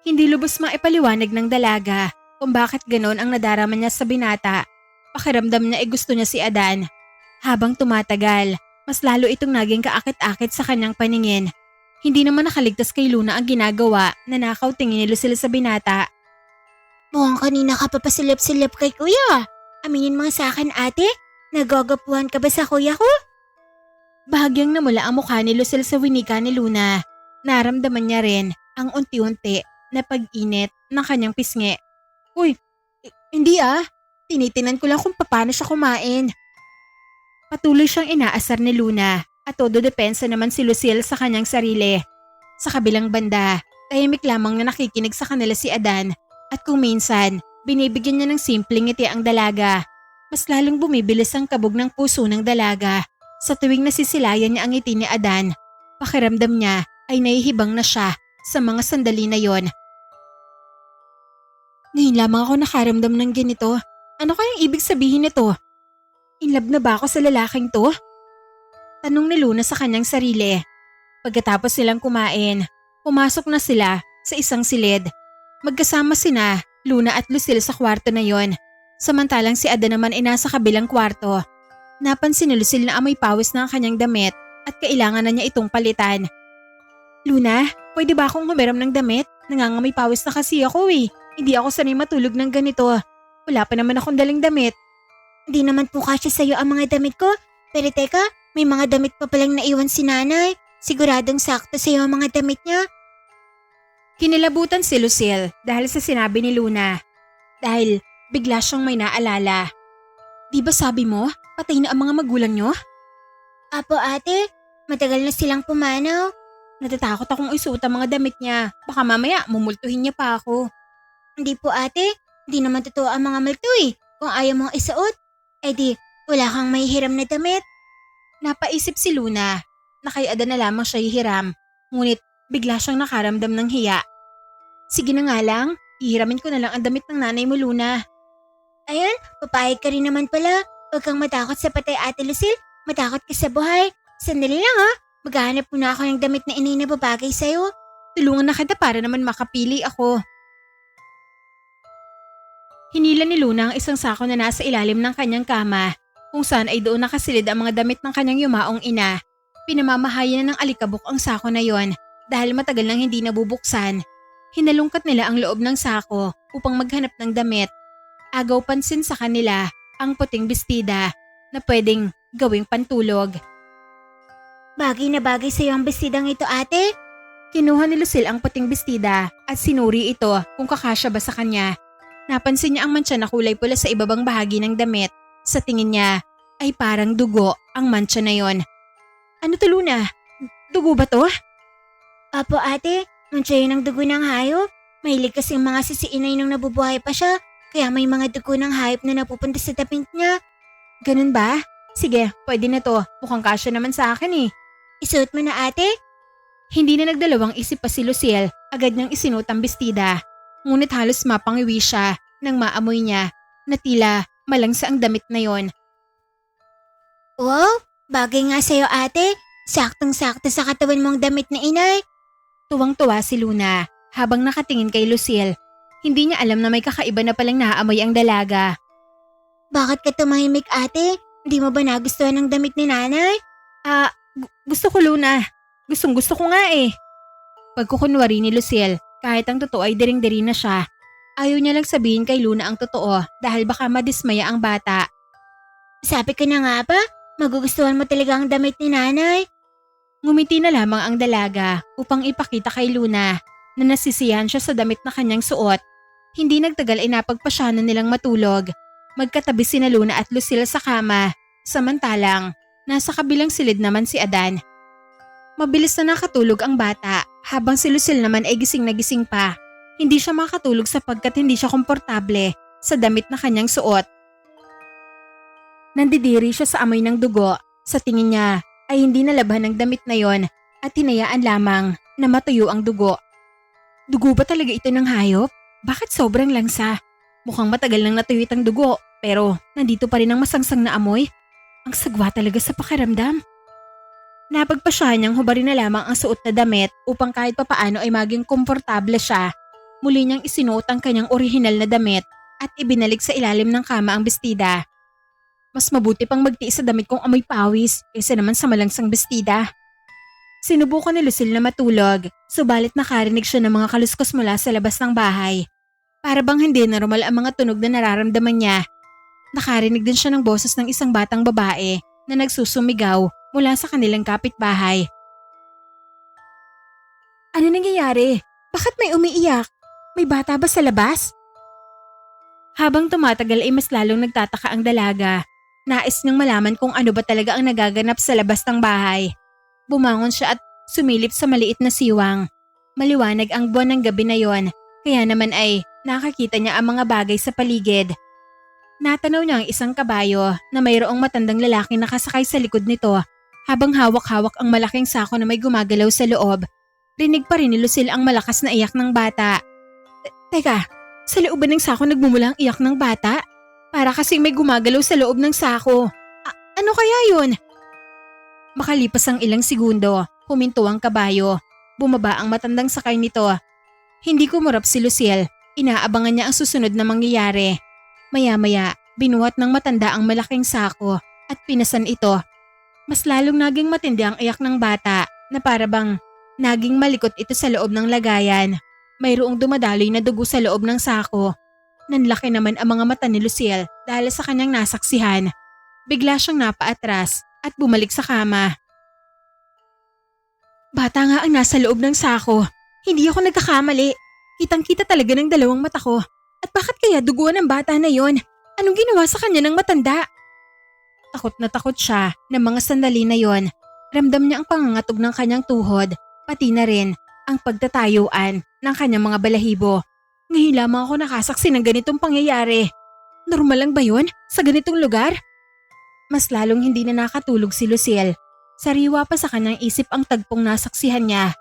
Hindi lubos maipaliwanag ng dalaga kung bakit ganoon ang nadarama niya sa binata. Pakiramdam niya ay gusto niya si Adan. Habang tumatagal, mas lalo itong naging kaakit-akit sa kanyang paningin. Hindi naman nakaligtas kay Luna ang ginagawa na nakaw tingin ni Lucille sa binata. Mukhang kanina ka papasilip-silip kay kuya. Aminin mo sa akin ate, nagagapuhan ka ba sa kuya ko? Bahagyang namula ang mukha ni Lucille sa winika ni Luna. Naramdaman niya rin ang unti-unti na pag-init ng kanyang pisngi. Uy, hindi Tinitinan ko lang kung paano siya kumain. Patuloy siyang inaasar ni Luna at todo depensa naman si Lucille sa kanyang sarili. Sa kabilang banda, tahimik lamang na nakikinig sa kanila si Adan at kung minsan, binibigyan niya ng simpleng ngiti ang dalaga. Mas lalong bumibilis ang kabog ng puso ng dalaga. Sa tuwing nasisilayan niya ang ngiti ni Adan, pakiramdam niya ay nahihibang na siya sa mga sandali na yon. Ngayon lamang ako nakaramdam ng ganito. Ano kayang ibig sabihin nito? In love na ba ako sa lalaking to? Tanong ni Luna sa kanyang sarili. Pagkatapos silang kumain, pumasok na sila sa isang silid. Magkasama sina Luna at Lucille sa kwarto na yon. Samantalang si Ada naman ay nasa kabilang kwarto. Napansin ni Lucille na amoy pawis na ang kanyang damit at kailangan na niya itong palitan. Luna, pwede ba akong humiram ng damit? Nangangamoy pawis na kasi ako eh. Hindi ako sanay matulog ng ganito. Wala pa naman akong daling damit. Hindi naman po kasya sa'yo ang mga damit ko. Pero teka, may mga damit pa palang naiwan si nanay. Siguradong sakto sa'yo ang mga damit niya. Kinilabutan si Lucille dahil sa sinabi ni Luna. Dahil bigla siyang may naalala. Di ba sabi mo, patay na ang mga magulang niyo? Apo ate, matagal na silang pumanaw. Natatakot akong isuot ang mga damit niya. Baka mamaya mumultuhin niya pa ako. Hindi po ate, hindi naman totoo ang mga multo eh. Kung ayaw mong isuot, di wala kang may hiram na damit. Napaisip si Luna na kay Ada na lamang siya hihiram. Ngunit bigla siyang nakaramdam ng hiya. Sige na nga lang, hihiramin ko na lang ang damit ng nanay mo, Luna. Ayan, papayag ka rin naman pala. Huwag kang matakot sa patay ate Lucille. Matakot ka sa buhay. Sandali lang ha, maghahanap muna ako ng damit na inay na babagay sa'yo. Tulungan na kita para naman makapili ako. Hinila ni Luna ang isang sako na nasa ilalim ng kanyang kama, kung saan ay doon nakasilid ang mga damit ng kanyang yumaong ina. Pinamamahayan na ng alikabok ang sako na yon dahil matagal nang hindi nabubuksan. Hinalungkat nila ang loob ng sako upang maghanap ng damit. Agaw pansin sa kanila ang puting bestida na pwedeng gawing pantulog. Bagay na bagay sa'yo ang bestidang ito ate. Kinuha ni Lucille ang puting bestida at sinuri ito kung kakasya ba sa kanya. Napansin niya ang mantsa na kulay pula sa ibabang bahagi ng damit. Sa tingin niya ay parang dugo ang mantsa na yon. Ano to, Luna? Dugo ba to? Apo ate, mantsa yun ang dugo ng hayop. Mahilig kasing mga sisiinay nung nabubuhay pa siya, kaya may mga dugo ng hayop na napupunta sa taping niya. Ganun ba? Sige, pwede na to. Mukhang kasya naman sa akin eh. Isuot mo na ate? Hindi na nagdalawang isip pa si Lucille, agad niyang isinuot ang bestida. Ngunit halos mapangiwi siya nang maamoy niya na tila malangsa ang damit na yon. Wow, bagay nga sa'yo ate. Saktong-sakto sa katawan mong damit na inay. Tuwang-tuwa si Luna habang nakatingin kay Lucille. Hindi niya alam na may kakaiba na palang naaamoy ang dalaga. Bakit ka tumahimik ate? Hindi mo ba nagustuhan ng damit ni nanay? Gusto ko, Luna. Gustong gusto ko nga eh. Pagkukunwari ni Lucille, kahit ang totoo ay dering-deri na siya. Ayaw niya lang sabihin kay Luna ang totoo dahil baka madismaya ang bata. Sabi ko na nga ba, magugustuhan mo talaga ang damit ni nanay. Ngumiti na lamang ang dalaga upang ipakita kay Luna na nasisiyahan siya sa damit na kanyang suot. Hindi nagtagal ay napagpasyanan nilang matulog. Magkatabi sina Luna at Lucille sa kama. Samantalang, nasa kabilang silid naman si Adan. Mabilis na nakatulog ang bata habang si Lucille naman ay gising na gising pa. Hindi siya makatulog sapagkat hindi siya komportable sa damit na kanyang suot. Nandidiri siya sa amoy ng dugo. Sa tingin niya ay hindi nalaban ng damit na yon at hinayaan lamang na matuyo ang dugo. Dugo ba talaga ito ng hayop? Bakit sobrang langsa? Mukhang matagal nang natuyot ang dugo pero nandito pa rin ang masangsang na amoy. Ang sagwa talaga sa pakiramdam. Napagpasyahan niyang hubarin na lamang ang suot na damit upang kahit papaano ay maging komportable siya. Muli niyang isinuot ang kanyang orihinal na damit at ibinalik sa ilalim ng kama ang bestida. Mas mabuti pang magtiis sa damit kong amoy pawis kaysa naman sa malangsang bestida. Sinubukan ni Lucille na matulog, subalit nakarinig siya ng mga kaluskos mula sa labas ng bahay. Para bang hindi normal ang mga tunog na nararamdaman niya. Nakarinig din siya ng boses ng isang batang babae na nagsusumigaw mula sa kanilang kapitbahay. Ano nangyayari? Bakit may umiiyak? May bata ba sa labas? Habang tumatagal ay mas lalong nagtataka ang dalaga. Nais niyang malaman kung ano ba talaga ang nagaganap sa labas ng bahay. Bumangon siya at sumilip sa maliit na siwang. Maliwanag ang buwan ng gabi na yon, kaya naman ay nakakita niya ang mga bagay sa paligid. Natanaw niya ang isang kabayo na mayroong matandang lalaki nakasakay sa likod nito habang hawak-hawak ang malaking sako na may gumagalaw sa loob. Rinig pa rin ni Lucille ang malakas na iyak ng bata. Teka, sa looban ng sako nagmumula ang iyak ng bata? Para kasing may gumagalaw sa loob ng sako. Ano kaya yun? Makalipas ang ilang segundo, huminto ang kabayo. Bumaba ang matandang sakay nito. Hindi kumurap si Lucille. Inaabangan niya ang susunod na mangyayari. Maya-maya, binuhat ng matanda ang malaking sako at pinasan ito. Mas lalong naging matindi ang iyak ng bata na para bang naging malikot ito sa loob ng lagayan. Mayroong dumadaloy na dugo sa loob ng sako. Nanlaki naman ang mga mata ni Lucille dahil sa kanyang nasaksihan. Bigla siyang napaatras at bumalik sa kama. Bata nga ang nasa loob ng sako. Hindi ako nagkakamali. Kitang-kita talaga ng dalawang mata ko. At bakit kaya duguan ng bata na yon? Anong ginawa sa kanya ng matanda? Takot na takot siya ng mga sandali na yon. Ramdam niya ang pangangatog ng kanyang tuhod, pati na rin ang pagtatayuan ng kanyang mga balahibo. Ngayon lamang ako nakasaksi ng ganitong pangyayari. Normal lang ba yun sa ganitong lugar? Mas lalong hindi na nakatulog si Lucille. Sariwa pa sa kanyang isip ang tagpong nasaksihan niya.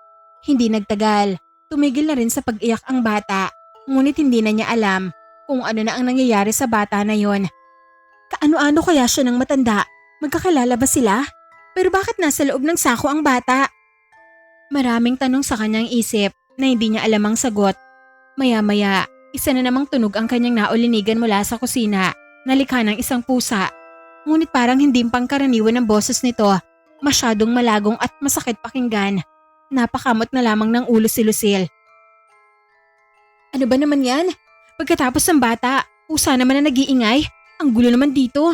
Hindi nagtagal, tumigil na rin sa pag-iyak ang bata. Ngunit hindi na niya alam kung ano na ang nangyayari sa bata na yon. Kaano-ano kaya siya ng matanda? Magkakilala ba sila? Pero bakit nasa loob ng sako ang bata? Maraming tanong sa kanyang isip na hindi niya alam ang sagot. Maya-maya, isa na namang tunog ang kanyang naulinigan mula sa kusina, nalikha ng isang pusa. Ngunit parang hindi pangkaraniwan ang boses nito, masyadong malagong at masakit pakinggan. Napakamot na lamang ng ulo si Lucille. Ano ba naman yan? Pagkatapos ng bata, pusa naman na nag-iingay. Ang gulo naman dito.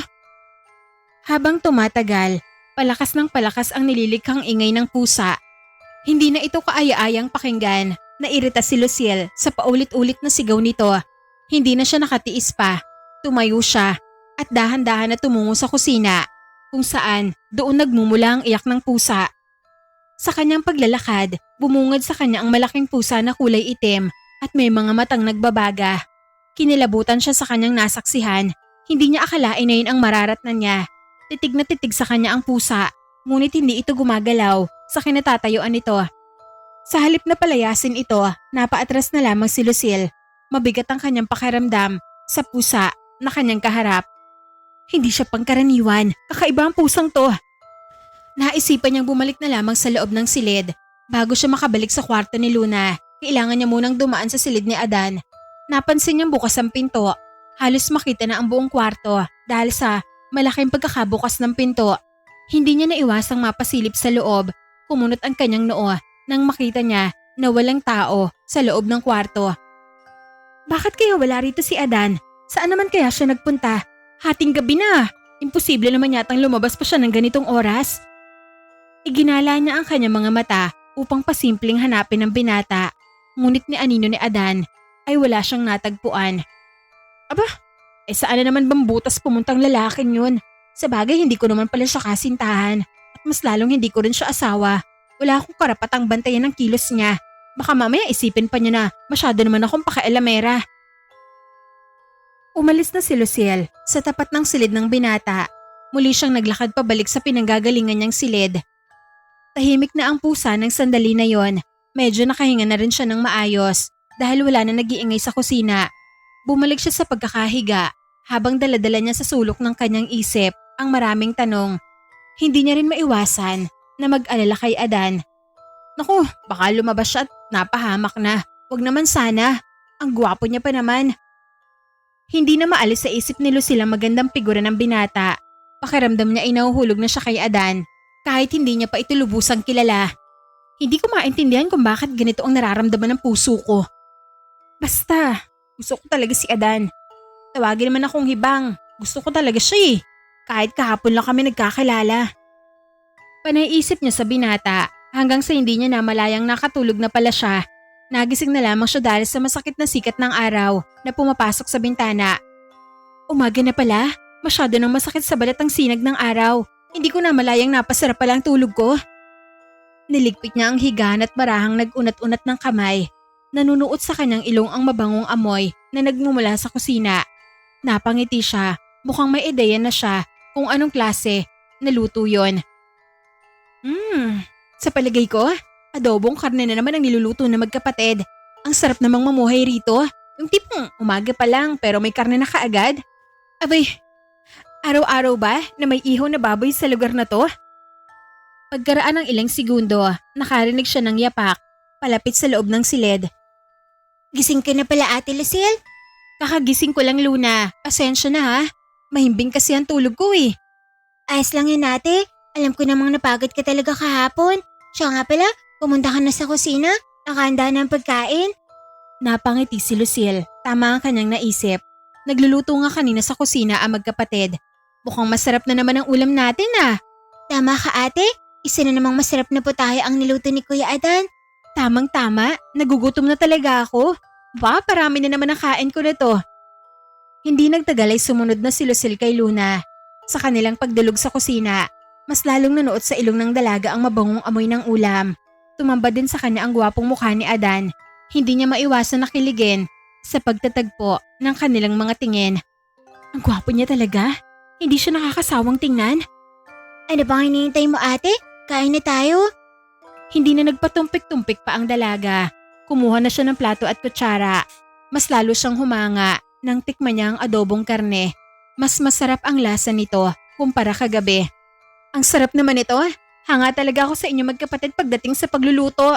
Habang tumatagal, palakas ng palakas ang nililikhang ingay ng pusa. Hindi na ito kaaya-ayang pakinggan. Nairita si Lucille sa paulit-ulit na sigaw nito. Hindi na siya nakatiis pa. Tumayo siya at dahan-dahan na tumungo sa kusina kung saan doon nagmumula ang iyak ng pusa. Sa kanyang paglalakad, bumungad sa kanya ang malaking pusa na kulay itim at may mga matang nagbabaga. Kinilabutan siya sa kanyang nasaksihan. Hindi niya akalain na yun ang mararatnan niya. Titig na titig sa kanya ang pusa, ngunit hindi ito gumagalaw sa kinatatayuan nito. Sa halip na palayasin ito, napaatras na lamang si Lucille. Mabigat ang kanyang pakiramdam sa pusa na kanyang kaharap. Hindi siya pangkaraniwan, kakaiba ang pusang to. Naisipan niyang bumalik na lamang sa loob ng silid. Bago siya makabalik sa kwarto ni Luna, kailangan niya munang dumaan sa silid ni Adan. Napansin niyang bukas ang pinto. Halos makita na ang buong kwarto dahil sa malaking pagkakabukas ng pinto. Hindi niya naiwasang mapasilip sa loob. Kumunot ang kanyang noo nang makita niya na walang tao sa loob ng kwarto. Bakit kaya wala rito si Adan? Saan naman kaya siya nagpunta? Hating gabi na. Imposible naman yatang lumabas pa siya ng ganitong oras. Iginala niya ang kanyang mga mata upang pasimpleng hanapin ang binata. Ngunit ni anino ni Adan ay wala siyang natagpuan. Aba, saan na naman bang butas pumuntang lalaking yun? Sa bagay hindi ko naman pala siya kasintahan at mas lalong hindi ko rin siya asawa. Wala akong karapatang bantayan ng kilos niya. Baka mamaya isipin pa niya na masyado naman akong pakailamera. Umalis na si Lucille sa tapat ng silid ng binata. Muli siyang naglakad pabalik sa pinanggagalingan niyang silid. Tahimik na ang pusa ng sandali na yon. Medyo nakahinga na rin siya ng maayos dahil wala na nag-iingay sa kusina. Bumalik siya sa pagkakahiga habang daladala niya sa sulok ng kanyang isip ang maraming tanong. Hindi niya rin maiwasan na mag-alala kay Adan. Naku, baka lumabas siya at napahamak na. Wag naman sana. Ang gwapo niya pa naman. Hindi na maalis sa isip ni Lucille ang magandang figura ng binata. Pakiramdam niya ay nahuhulog na siya kay Adan kahit hindi niya pa ito lubusang kilala. Hindi ko maintindihan kung bakit ganito ang nararamdaman ng puso ko. Basta, gusto ko talaga si Adan. Tawagin naman akong hibang. Gusto ko talaga siya eh. Kahit kahapon lang kami nagkakilala. Panaiisip niya sa binata hanggang sa hindi niya namalayang nakatulog na pala siya. Nagising na lamang siya dahil sa masakit na sikat ng araw na pumapasok sa bintana Umaga na pala. Masyado nang masakit sa balat ang sinag ng araw. Hindi ko na malayang napasarap pala ang tulog ko. Niligpit niya ang higaan at marahang nag-unat-unat ng kamay. Nanunuot sa kanyang ilong ang mabangong amoy na nagmumula sa kusina. Napangiti siya, mukhang may ideya na siya kung anong klase na luto yon. Sa palagay ko, adobong karne na naman ang niluluto na magkapatid. Ang sarap namang mamuhay rito. Yung tipong umaga pa lang pero may karne na kaagad. Abay, araw-araw ba na may ihaw na baboy sa lugar na to? Pagkaraan ng ilang segundo, nakarinig siya ng yapak, palapit sa loob ng silid. Gising ka na pala, Ate Lucille? Kakagising ko lang, Luna. Pasensya na ha. Mahimbing kasi ang tulog ko eh. Ayos lang yun, ate. Alam ko namang napagod ka talaga kahapon. Siya nga pala, pumunta ka na sa kusina. Nakahanda na ang pagkain. Napangiti si Lucille. Tama ang kanyang naisip. Nagluluto nga kanina sa kusina ang magkapatid. Mukhang masarap na naman ang ulam natin ah. Tama ka, ate. Isa na namang masarap na putahe ang niluto ni Kuya Adan. Tamang-tama. Nagugutom na talaga ako. Ba, parami na naman ang kain ko na to. Hindi nagtagal ay sumunod na si Lucille kay Luna. Sa kanilang pagdulog sa kusina, mas lalong nanuot sa ilong ng dalaga ang mabangong amoy ng ulam. Tumamba din sa kanya ang gwapong mukha ni Adan. Hindi niya maiwasan na kiligin sa pagtatagpo ng kanilang mga tingin. Ang gwapo niya talaga. Hindi siya nakakasawang tingnan. Ano bang hinihintay mo, ate? Kain na tayo. Hindi na nagpatumpik-tumpik pa ang dalaga. Kumuha na siya ng plato at kutsara. Mas lalo siyang humanga nang tikman niya ang adobong karne. Mas masarap ang lasa nito kumpara kagabi. Ang sarap naman ito. Hanga talaga ako sa inyo magkapatid pagdating sa pagluluto.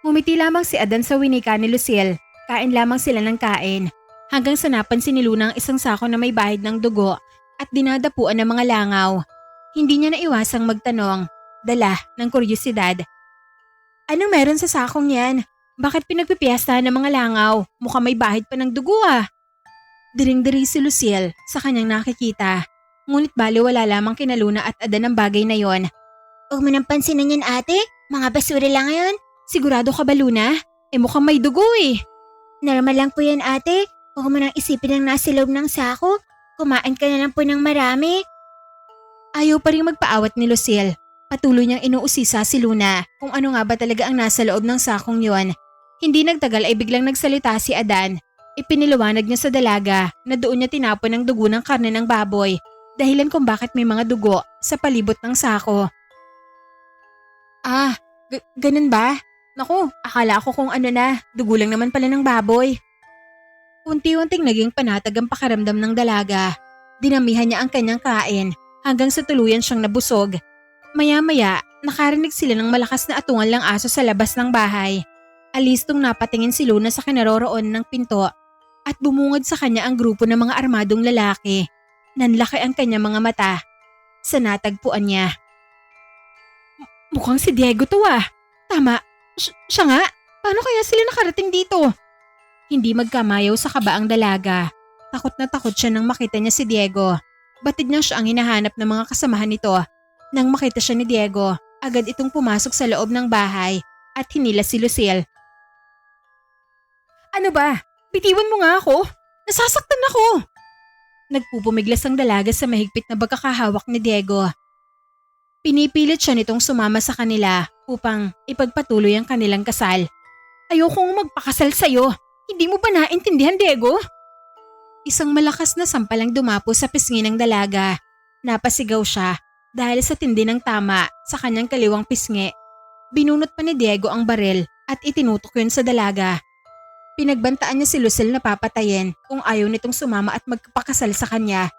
Ngumiti lamang si Adan sa winika ni Lucille. Kain lamang sila ng kain. Hanggang sa napansin ni Luna ang isang sako na may bahid ng dugo at dinadapuan ng mga langaw. Hindi niya naiwasang magtanong, dala ng kuryosidad. Anong meron sa sakong yan? Bakit pinagpipiyastahan ng mga langaw? Mukhang may bahid pa ng dugo ah. Diring-diri si Lucille sa kanyang nakikita. Ngunit baliwala lamang kina Luna at Adan ang bagay na yon. Huwag mo nang pansinin yan, ate. Mga basura lang yan. Sigurado ka ba, Luna? Mukhang may dugo eh. Normal lang po yan, ate. Huwag mo nang isipin ang nasa loob ng sako. Kumain ka na lang po ng marami. Ayaw pa rin magpaawat ni Lucille. Patuloy niyang inuusisa si Luna kung ano nga ba talaga ang nasa loob ng sakong yon. Hindi nagtagal ay biglang nagsalita si Adan. Ipiniliwanag niya sa dalaga na doon niya tinapon ang dugo ng karne ng baboy, dahilan kung bakit may mga dugo sa palibot ng sako. Ah, ganun ba? Naku, akala ko kung ano na, dugo lang naman pala ng baboy. Unti-unting naging panatag ang pakaramdam ng dalaga. Dinamihan niya ang kanyang kain hanggang sa tuluyan siyang nabusog. Maya-maya, nakarinig sila ng malakas na atungal ng aso sa labas ng bahay. Alistong napatingin si Luna sa kinaroroon ng pinto at bumungad sa kanya ang grupo ng mga armadong lalaki. Nanlaki ang kanyang mga mata sa natagpuan niya. Mukhang si Diego to ah. Tama, siya nga. Paano kaya sila nakarating dito? Hindi magkamayaw sa kaba ang dalaga. Takot na takot siya nang makita niya si Diego. Batid niya siya ang hinahanap ng mga kasamahan nito. Nang makita siya ni Diego, agad itong pumasok sa loob ng bahay at hinila si Lucille. Ano ba? Bitiwan mo nga ako. Nasasaktan ako. Nagpupumiglas ang dalaga sa mahigpit na pagkakahawak ni Diego. Pinipilit siya nitong sumama sa kanila upang ipagpatuloy ang kanilang kasal. Ayokong magpakasal sa'yo. Hindi mo ba naintindihan, Diego? Isang malakas na sampalang dumapo sa pisngi ng dalaga. Napasigaw siya dahil sa tindi ng tama sa kanyang kaliwang pisngi. Binunot pa ni Diego ang baril at itinutok yun sa dalaga. Pinagbantaan niya si Lucille na papatayin kung ayaw nitong sumama at magpakasal sa kanya.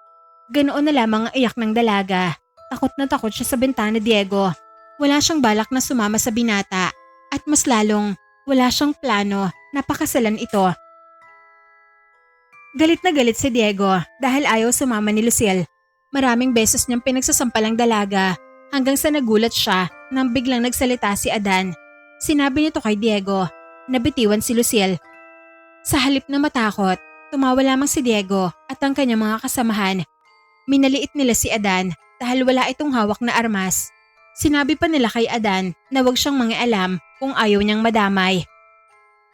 Ganoon na lamang ang iyak ng dalaga. Takot na takot siya sa bintana ni Diego. Wala siyang balak na sumama sa binata at mas lalong wala siyang plano na pakasalan ito. Galit na galit si Diego dahil ayaw sumama ni Lucille. Maraming beses niyang pinagsasampalang dalaga hanggang sa nagulat siya nang biglang nagsalita si Adan. Sinabi nito kay Diego na bitiwan si Lucille. Sa halip na matakot, tumawa lamang si Diego at ang kanyang mga kasamahan. Minaliit nila si Adan dahil wala itong hawak na armas. Sinabi pa nila kay Adan na huwag siyang mangialam kung ayaw niyang madamay.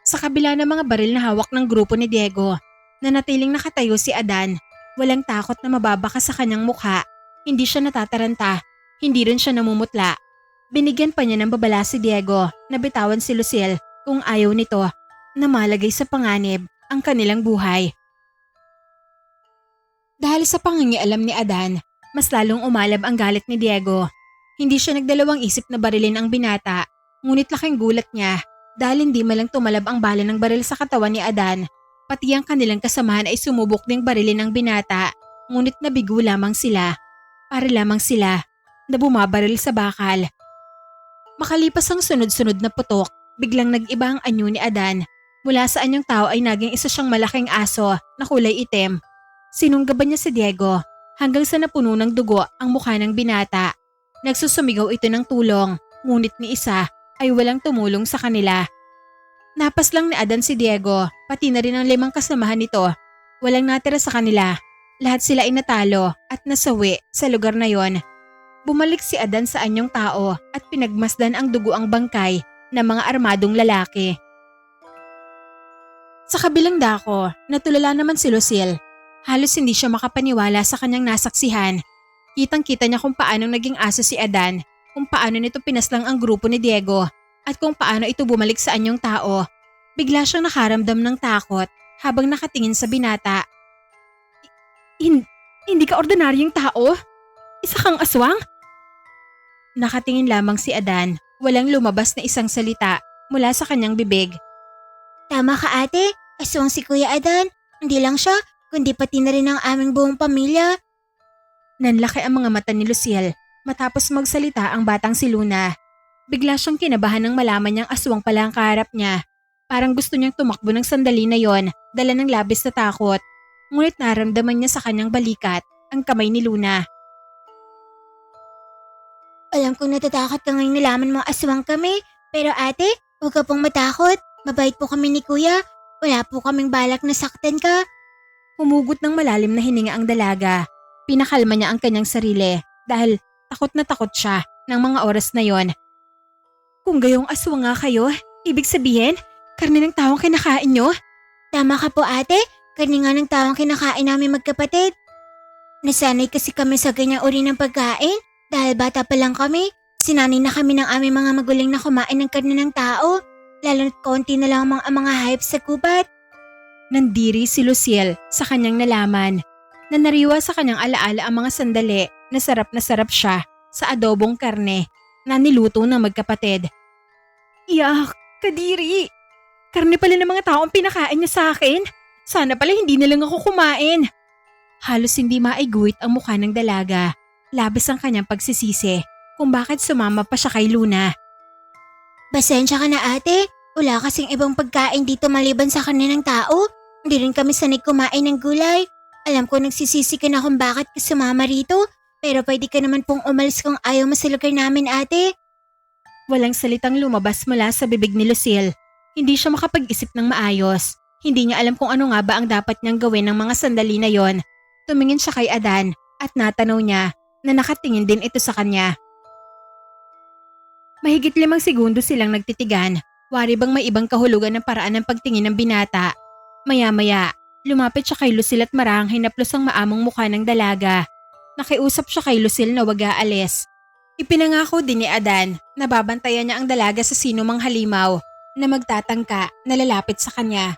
Sa kabila ng mga baril na hawak ng grupo ni Diego, Nanatiling nakatayo si Adan. Walang takot na mababaka sa kanyang mukha. Hindi siya natataranta. Hindi rin siya namumutla. Binigyan pa niya ng babala si Diego na bitawan si Lucille kung ayaw nito na malagay sa panganib ang kanilang buhay. Dahil sa pangingialam ni Adan, mas lalong umalab ang galit ni Diego. Hindi siya nagdalawang isip na barilin ang binata, ngunit laking gulat niya dahil hindi malang tumalab ang bala ng baril sa katawan ni Adan. Pati ang kanilang kasamahan ay sumubok ding barilin ang binata, ngunit nabigo lamang sila. Para lamang sila na bumabaril sa bakal. Makalipas ang sunod-sunod na putok, biglang nag-iba ang anyo ni Adan. Mula sa anyong tao ay naging isa siyang malaking aso na kulay itim. Sinunggaban niya si Diego hanggang sa napuno ng dugo ang mukha ng binata. Nagsusumigaw ito ng tulong, ngunit ni isa ay walang tumulong sa kanila. Napas lang ni Adan si Diego, pati na rin ang 5 kasamahan nito. Walang natira sa kanila. Lahat sila ay natalo at nasawi sa lugar na yon. Bumalik si Adan sa anyong tao at pinagmasdan ang dugo ang bangkay ng mga armadong lalaki. Sa kabilang dako, natulala naman si Lucille. Halos hindi siya makapaniwala sa kanyang nasaksihan. Kitang-kita niya kung paano naging aso si Adan, kung paano nito pinaslang ang grupo ni Diego, at kung paano ito bumalik sa anyong tao. Bigla siyang nakaramdam ng takot habang nakatingin sa binata. Hindi ka ordinaryong tao? Isa kang aswang? Nakatingin lamang si Adan, walang lumabas na isang salita mula sa kanyang bibig. Tama ka ate, aswang si Kuya Adan. Hindi lang siya, kundi pati na rin ang aming buong pamilya. Nanlaki ang mga mata ni Lucille matapos magsalita ang batang si Luna. Bigla siyang kinabahan nang malaman niyang aswang pala ang kaharap niya. Parang gusto niyang tumakbo ng sandali na yon, dala ng labis na takot. Ngunit naramdaman niya sa kanyang balikat ang kamay ni Luna. Alam kong natatakot ka ngayong nalaman mong aswang kami, pero ate, huwag ka pong matakot. Mabait po kami ni Kuya. Wala po kaming balak na saktan ka. Humugot ng malalim na hininga ang dalaga. Pinakalma niya ang kanyang sarili dahil takot na takot siya ng mga oras na yon. Kung gayong aswang nga kayo, ibig sabihin, karne ng taong kinakain nyo? Tama ka po ate, karne nga ng taong kinakain namin magkapatid. Nasanay kasi kami sa ganyang uri ng pagkain dahil bata pa lang kami. Sinanay na kami ng aming mga magulang na kumain ng karne ng tao, lalo na't konti na lang ang mga hype sa gubat. Nandiri si Lucille sa kanyang nalaman. Nanariwa sa kanyang alaala ang mga sandali na sarap siya sa adobong karne na niluto ng magkapatid. Iyak, Kadiri! Karne pala ng mga taong pinakain niya sa akin. Sana pala hindi na lang ako kumain. Halos hindi maiguhit ang mukha ng dalaga. Labis ang kanyang pagsisisi kung bakit sumama pa siya kay Luna. Pasensya ka na ate, wala kasing ibang pagkain dito maliban sa karne ng tao. Hindi rin kami sanay kumain ng gulay. Alam ko nagsisisi ka na kung bakit ka sumama rito, pero pwede ka naman pong umalis kung ayaw mo sa lugar namin ate. Walang salitang lumabas mula sa bibig ni Lucille. Hindi siya makapag-isip ng maayos. Hindi niya alam kung ano nga ba ang dapat niyang gawin ng mga sandali na yon. Tumingin siya kay Adan at natanaw niya na nakatingin din ito sa kanya. Mahigit 5 segundo silang nagtitigan. Wari bang may ibang kahulugan ng paraan ng pagtingin ng binata. Maya-maya, lumapit siya kay Lucille at marahang hinaplos ang maamong mukha ng dalaga. Nakiusap siya kay Lucille na wag aalis. Ipinangako din ni Adan na babantayan niya ang dalaga sa sino mang halimaw na magtatangka na lalapit sa kanya.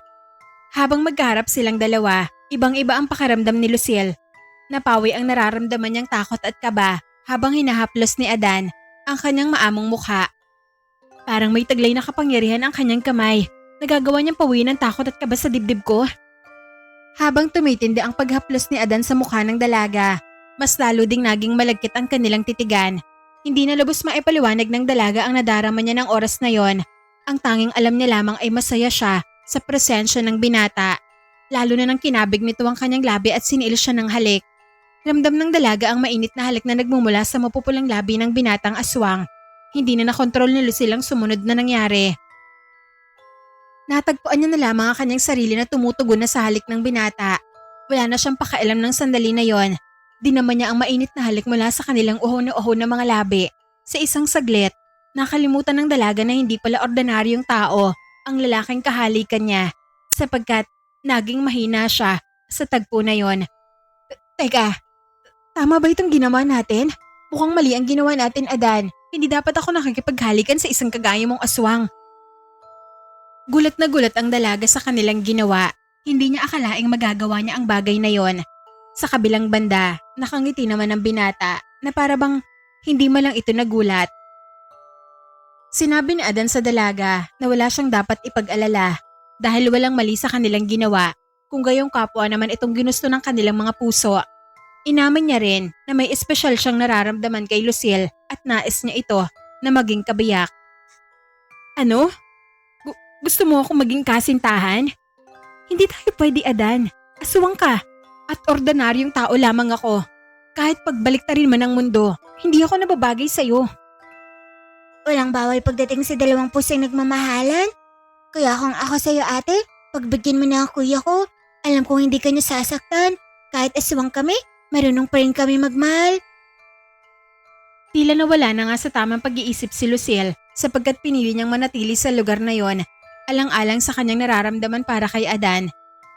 Habang magkaharap silang dalawa, ibang-iba ang pakiramdam ni Lucille. Napawi ang nararamdaman niyang takot at kaba habang hinahaplos ni Adan ang kanyang maamong mukha. Parang may taglay na kapangyarihan ang kanyang kamay. Nagagawa niyang pawiin ng takot at kaba sa dibdib ko. Habang tumitindi ang paghaplos ni Adan sa mukha ng dalaga, mas lalo ding naging malagkit ang kanilang titigan. Hindi na lubos maipaliwanag ng dalaga ang nadarama niya ng oras na yon. Ang tanging alam niya lamang ay masaya siya sa presensya ng binata. Lalo na nang kinabig nito ang kanyang labi at siniil siya ng halik. Ramdam ng dalaga ang mainit na halik na nagmumula sa mapupulang labi ng binatang aswang. Hindi na nakontrol ni Lucille ang sumunod na nangyari. Natagpuan niya na lamang ang kanyang sarili na tumutugon na sa halik ng binata. Wala na siyang pakailam ng sandali na yon. Dinaman niya ang mainit na halik mula sa kanilang uho na mga labi. Sa isang saglit, nakalimutan ng dalaga na hindi pala ordinaryong tao ang lalaking kahalikan niya sapagkat naging mahina siya sa tagpo na yon. Teka, tama ba itong ginawa natin? Mukhang mali ang ginawa natin, Adan. Hindi dapat ako nakikipaghalikan sa isang kagaya mong aswang. Gulat na gulat ang dalaga sa kanilang ginawa. Hindi niya akalaing magagawa niya ang bagay na yon. Sa kabilang banda, nakangiti naman ang binata na para bang hindi man lang ito nagulat. Sinabi ni Adan sa dalaga na wala siyang dapat ipag-alala dahil walang mali sa kanilang ginawa kung gayong kapwa naman itong ginusto ng kanilang mga puso. Inamin niya rin na may espesyal siyang nararamdaman kay Lucille at nais niya ito na maging kabiyak. Ano? Gusto mo akong maging kasintahan? Hindi tayo pwede, Adan. Aswang ka. At ordinaryong tao lamang ako. Kahit pagbaliktarin man ang mundo, hindi ako nababagay sa'yo. Walang bawal pagdating sa dalawang pusong nagmamahalan. Kaya kung ako sa'yo ate, pagbigyan mo na ang kuya ko. Alam kong hindi ka niya sasaktan. Kahit aswang kami, marunong pa rin kami magmahal. Tila nawala na nga sa tamang pag-iisip si Lucille sapagkat pinili niyang manatili sa lugar na yon. Alang-alang sa kanyang nararamdaman para kay Adan.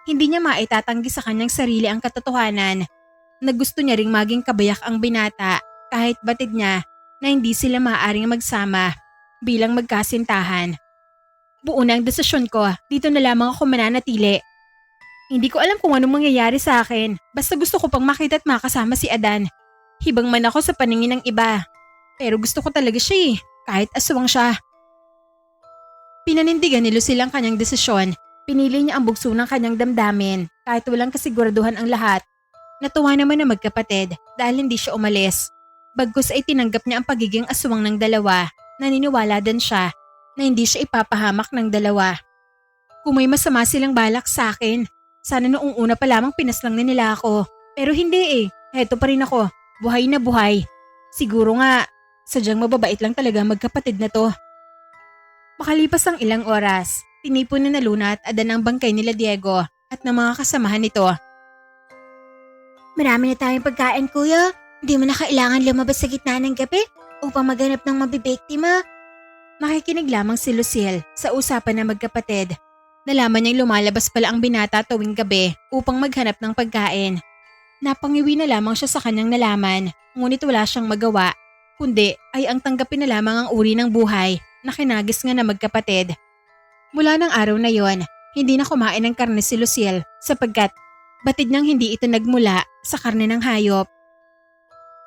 Hindi niya maitatanggi sa kanyang sarili ang katotohanan na gusto niya ring maging kabayak ang binata kahit batid niya na hindi sila maaaring magsama bilang magkasintahan. Buo na ang desisyon ko, dito na lamang ako mananatili. Hindi ko alam kung anong mangyayari sa akin, basta gusto ko pang makita at makasama si Adan. Hibang man ako sa paningin ng iba, pero gusto ko talaga siya kahit aswang siya. Pinanindigan ni Lucille ang kanyang desisyon. Pinili niya ang bugso ng kanyang damdamin kahit walang kasiguraduhan ang lahat. Natuwa naman na magkapatid dahil hindi siya umalis. Bagkus ay tinanggap niya ang pagiging aswang ng dalawa. Naniniwala din siya na hindi siya ipapahamak ng dalawa. Kung may masama silang balak sa akin, sana noong una pa lamang pinaslang na nila ako. Pero hindi heto pa rin ako, buhay na buhay. Siguro nga, sadyang mababait lang talaga magkapatid na to. Makalipas ang ilang oras, tinipon na Luna at Adan ang bangkay nila Diego at ng mga kasamahan nito. Marami na tayong pagkain kuya. Hindi mo na kailangan lumabas sa gitna ng gabi upang maghanap ng mabibiktima. Nakikinig lamang si Lucille sa usapan ng magkapatid. Nalaman niyang lumalabas pala ang binata tuwing gabi upang maghanap ng pagkain. Napangiwi na lamang siya sa kanyang nalaman, ngunit wala siyang magawa, kundi ay ang tanggapin na lamang ang uri ng buhay na kinagis nga na magkapatid. Mula ng araw na yon, hindi na kumain ng karne si Lucille sapagkat batid niyang hindi ito nagmula sa karne ng hayop.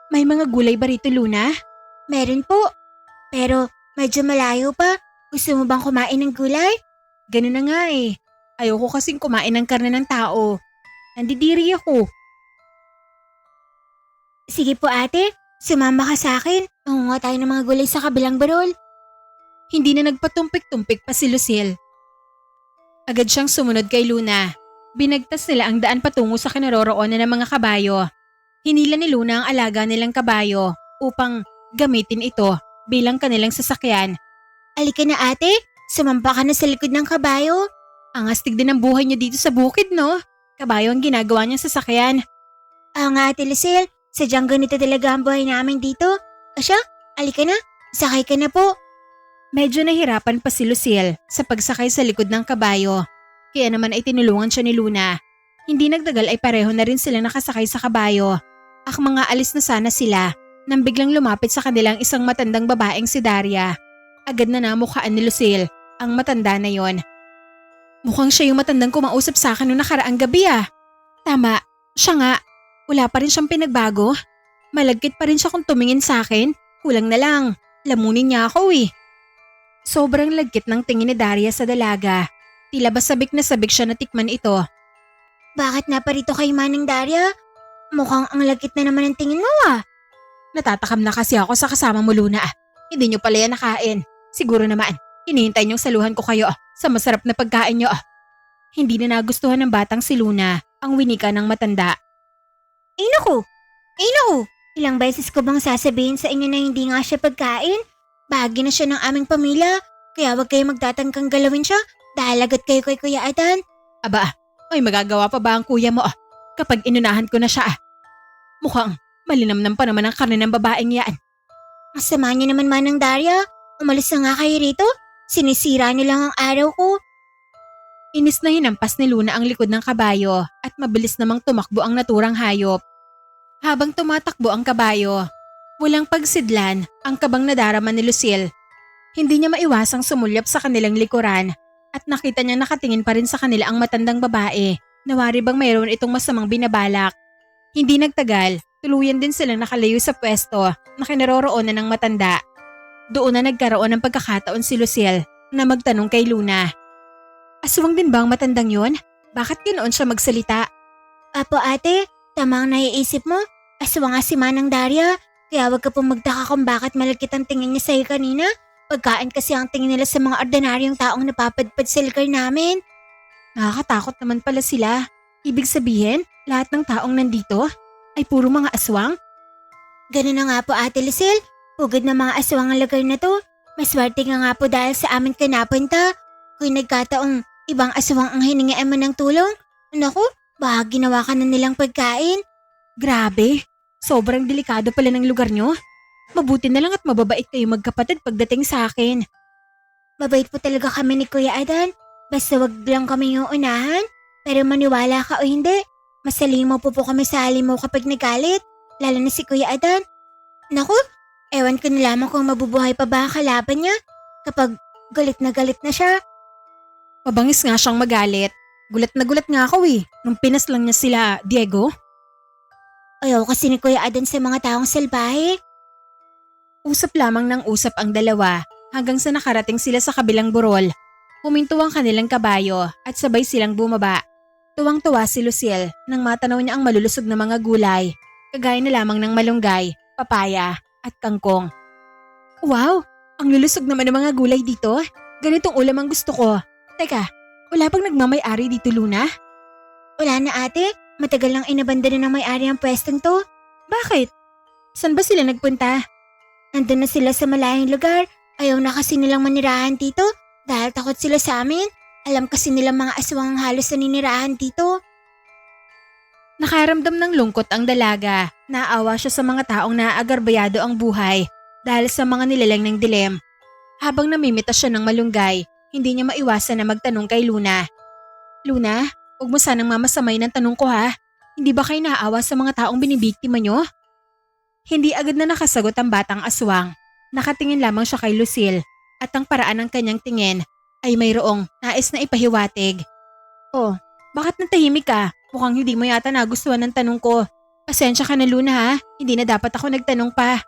May mga gulay ba rito, Luna? Meron po. Pero medyo malayo pa. Gusto mo bang kumain ng gulay? Ganun na nga Ayoko kasing kumain ng karne ng tao. Nandidiri ako. Sige po ate, sumama ka sa akin. Mangunga tayo ng mga gulay sa kabilang barol. Hindi na nagpatumpik-tumpik pa si Lucille. Agad siyang sumunod kay Luna. Binagtas nila ang daan patungo sa kinaroroonan ng mga kabayo. Hinila ni Luna ang alaga nilang kabayo upang gamitin ito bilang kanilang sasakyan. Alika na ate, sumampa ka na sa likod ng kabayo. Ang astig din ng buhay niyo dito sa bukid, no? Kabayo ang ginagawa niyang sasakyan. Nga ate Lucille, sadyang ganito talaga ang buhay namin dito. Asya, alika na, sakay ka na po. Medyo nahirapan pa si Lucille sa pagsakay sa likod ng kabayo. Kaya naman ay tinulungan siya ni Luna. Hindi nagtagal ay pareho na rin sila nakasakay sa kabayo. Mga alis na sana sila nang biglang lumapit sa kanilang isang matandang babaeng si Daria. Agad na namukhaan ni Lucille ang matanda na yon. Mukhang siya yung matandang kumausap sa akin noong nakaraang gabi Tama, siya nga. Wala pa rin siyang pinagbago. Malagkit pa rin siya kung tumingin sa akin. Kulang na lang. Lamunin niya ako Sobrang lagkit ng tingin ni Daria sa dalaga. Tila ba sabik na sabik siya na tikman ito. Bakit na parito kay Manang Daria? Mukhang ang lagkit na naman ang tingin mo Natatakam na kasi ako sa kasama mo, Luna. Hindi niyo pala yan nakain. Siguro naman, hinihintay niyong saluhan ko kayo sa masarap na pagkain niyo. Hindi na nagustuhan ng batang si Luna ang winika ng matanda. Naku! Ilang beses ko bang sasabihin sa inyo na hindi nga siya pagkain? Bahagi na siya ng aming pamilya, kaya wag kayo magtatangkang galawin siya dahil lagot kayo kay Kuya Adan. Aba, may magagawa pa ba ang kuya mo kapag inunahan ko na siya Mukhang malinamnam pa naman ang karne ng babaeng yan. Ang sama niyo naman Manang Daria, umalis na nga kayo rito. Sinisira niyo lang ang araw ko. Inis na hinampas ni Luna ang likod ng kabayo at mabilis namang tumakbo ang naturang hayop. Habang tumatakbo ang kabayo, walang pagsidlan ang kabang nadarama ni Lucille. Hindi niya maiwasang sumulyap sa kanilang likuran at nakita niya nakatingin pa rin sa kanila ang matandang babae na wari bang mayroon itong masamang binabalak. Hindi nagtagal, tuluyan din silang nakalayo sa pwesto na kinaroroonan ng matanda. Doon na nagkaroon ng pagkakataon si Lucille na magtanong kay Luna. Aswang din ba ang matandang yon? Bakit ganoon siya magsalita? Apo ate, tama ang naiisip mo. Aswang nga si Manang Daria, kaya wag ka pong magtaka kung bakit malagkit ang tingin niya sa'yo kanina. Pagkaan kasi ang tingin nila sa mga ordinaryong taong napapadpad sa lugar namin. Nakakatakot naman pala sila. Ibig sabihin, lahat ng taong nandito ay puro mga aswang? Ganun na nga po ate Lucille, pugod na mga aswang ang lugar na to. Maswerte nga po dahil sa amin ka napunta. Kung nagkataong ibang aswang ang hiningaan mo ng tulong, naku, baka ginawa ka na nilang pagkain. Grabe, sobrang delikado pala ng lugar nyo. Mabuti na lang at mababait kayo magkapatid pagdating sa akin. Mabait po talaga kami ni Kuya Adan. Basta wag lang kami yung unahan. Pero maniwala ka o hindi, masalimaw po kami sa halimaw kapag nagalit. Lalo na si Kuya Adan. Naku, ewan ko na lamang kung mabubuhay pa ba ang kalaban niya kapag galit na siya. Mabangis nga siyang magalit. Gulat na gulat nga ako nung pinas lang niya sila, Diego. Ayaw kasi ni Kuya Adan sa mga taong salbahe. Usap lamang ng usap ang dalawa hanggang sa nakarating sila sa kabilang burol. Huminto ang kanilang kabayo at sabay silang bumaba. Tuwang-tuwa si Lucille nang matanaw niya ang malulusog na mga gulay, kagaya na lamang ng malunggay, papaya at kangkong. Wow! Ang lulusog naman ng mga gulay dito. Ganitong ulam ang gusto ko. Teka, wala bang nagmamay-ari dito, Luna? Wala na ate, matagal lang inabanda na ng may-ari ang pwestong to. Bakit? Saan ba sila nagpunta? Nandun na sila sa malayong lugar. Ayaw na kasi nilang manirahan dito dahil takot sila sa amin. Alam kasi nilang mga aswang ang halos naninirahan dito. Nakaramdam ng lungkot ang dalaga. Naawa siya sa mga taong naaagarbayado ang buhay dahil sa mga nilalang ng dilem. Habang namimita siya ng malunggay, hindi niya maiwasan na magtanong kay Luna. Luna, huwag mo sanang mamasamay ng tanong ko ha. Hindi ba kayo naawa sa mga taong binibiktima nyo? Hindi agad na nakasagot ang batang aswang. Nakatingin lamang siya kay Lucille at ang paraan ng kanyang tingin ay mayroong nais na ipahiwatig. Oh, bakit natahimik ka? Mukhang hindi mo yata nagustuhan ng tanong ko. Pasensya ka na Luna ha, hindi na dapat ako nagtanong pa.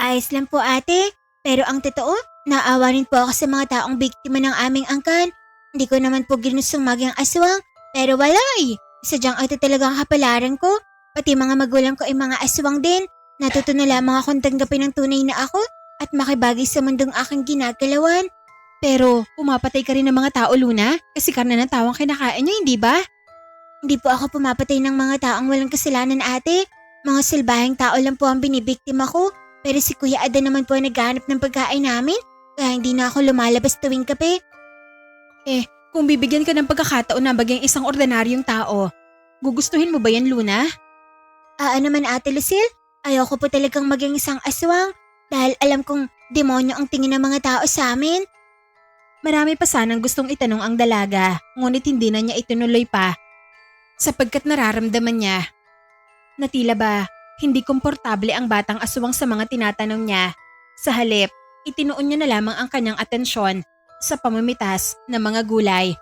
Ayos lang po ate, pero ang totoo, naawa rin po ako sa mga taong biktima ng aming angkan. Hindi ko naman po ginustong maging aswang, pero wala Sadyang ito talagang kapalaran ko. Pati mga magulang ko ay mga aswang din. Natuto na lamang akong tanggapin ng tunay na ako at makibagay sa mundong aking ginagalawan. Pero pumapatay ka rin ng mga tao Luna kasi karne ng tawang kinakain niyo, hindi ba? Hindi po ako pumapatay ng mga taong walang kasalanan ate. Mga salbaheng tao lang po ang binibiktima ko. Pero si Kuya Adan naman po ang naghahanap ng pagkain namin. Kaya hindi na ako lumalabas tuwing gabi. Kung bibigyan ka ng pagkakataon na maging isang ordinaryong tao, gugustuhin mo ba yan Luna? Naman ate Lucille, ayoko po talagang maging isang aswang dahil alam kong demonyo ang tingin ng mga tao sa amin. Marami pa sanang gustong itanong ang dalaga, ngunit hindi na niya itinuloy pa. Sapagkat nararamdaman niya na tila ba hindi komportable ang batang aswang sa mga tinatanong niya. Sa halip, itinuon niya na lamang ang kanyang atensyon sa pamamitas ng mga gulay.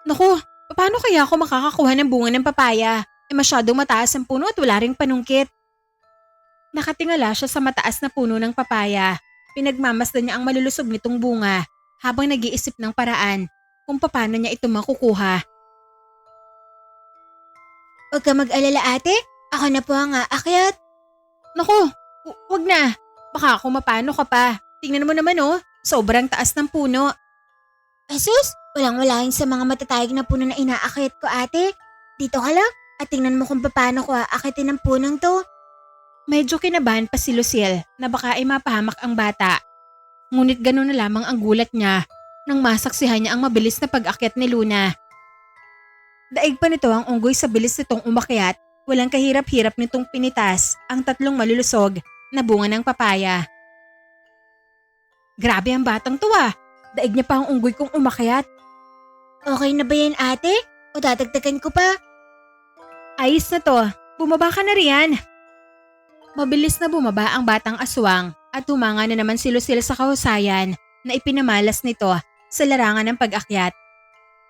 Naku, paano kaya ako makakakuha ng bunga ng papaya? Masyadong mataas ang puno at wala ring panungkit. Nakatingala siya sa mataas na puno ng papaya. Pinagmamasdan niya ang malulusog nitong bunga habang nag-iisip ng paraan kung paano niya ito makukuha. Huwag ka mag-alala ate, ako na po ang aakyat. Naku, wag na. Baka ako mapano ka pa. Tingnan mo naman sobrang taas ng puno. Asus, walang-wala yun sa mga matatayag na puno na inaakyat ko ate. Dito ka lang at tingnan mo kung paano ko aakyatin ang punong to. Medyo kinabahan pa si Lucille na baka ay mapahamak ang bata. Ngunit gano'n na lamang ang gulat niya nang masaksihan niya ang mabilis na pag-akyat ni Luna. Daig pa nito ang unggoy sa bilis nitong umakyat. Walang kahirap-hirap nitong pinitas ang 3 malulusog na bunga ng papaya. Grabe ang batang to Daig niya pa ang unggoy kong umakyat. Okay na ba yan ate? O dadagdagan ko pa? Ayos na to, bumaba ka na riyan. Mabilis na bumaba ang batang aswang at humanga na naman si Lucille sa kahusayan na ipinamalas nito sa larangan ng pag-akyat.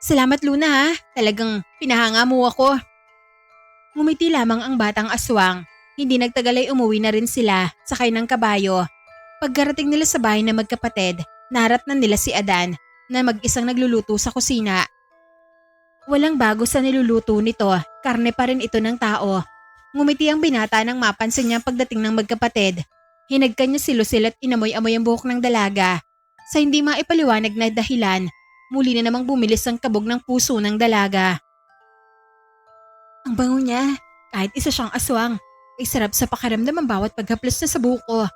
Salamat Luna ha, talagang pinahanga mo ako. Ngumiti lamang ang batang aswang, hindi nagtagal ay umuwi na rin sila sakay ng kabayo. Pagkarating nila sa bahay na magkapatid, naratnan nila si Adan na mag-isang nagluluto sa kusina. Walang bago sa niluluto nito, karne pa rin ito ng tao. Ngumiti ang binata nang mapansin niya pagdating ng magkapatid. Hinagkan niya si Lucille at inamoy-amoy ang buhok ng dalaga. Sa hindi maipaliwanag na dahilan, muli na namang bumilis ang kabog ng puso ng dalaga. Ang bango niya, kahit isa siyang aswang. Ay sarap sa pakiramdam ang bawat paghaplos niya sa buko.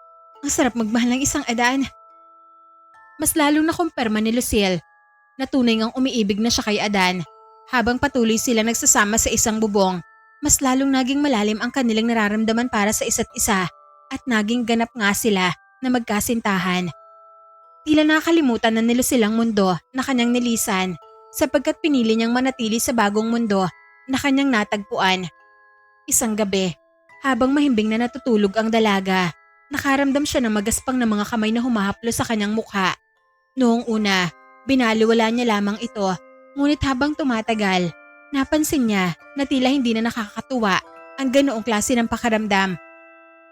Ang sarap magmahal ng isang Adan. Mas lalong nakumpirma ni Lucille na tunay ngang umiibig na siya kay Adan. Habang patuloy sila nagsasama sa isang bubong, mas lalong naging malalim ang kanilang nararamdaman para sa isa't isa at naging ganap nga sila na magkasintahan. Tila nakalimutan na ni Lucille ang mundo na kanyang nilisan sapagkat pinili niyang manatili sa bagong mundo na kanyang natagpuan. Isang gabi, habang mahimbing na natutulog ang dalaga, nakaramdam siya ng magaspang na mga kamay na humahaplo sa kanyang mukha. Noong una, binaliwala niya lamang ito, ngunit habang tumatagal, napansin niya na tila hindi na nakakatuwa ang ganoong klase ng pakaramdam.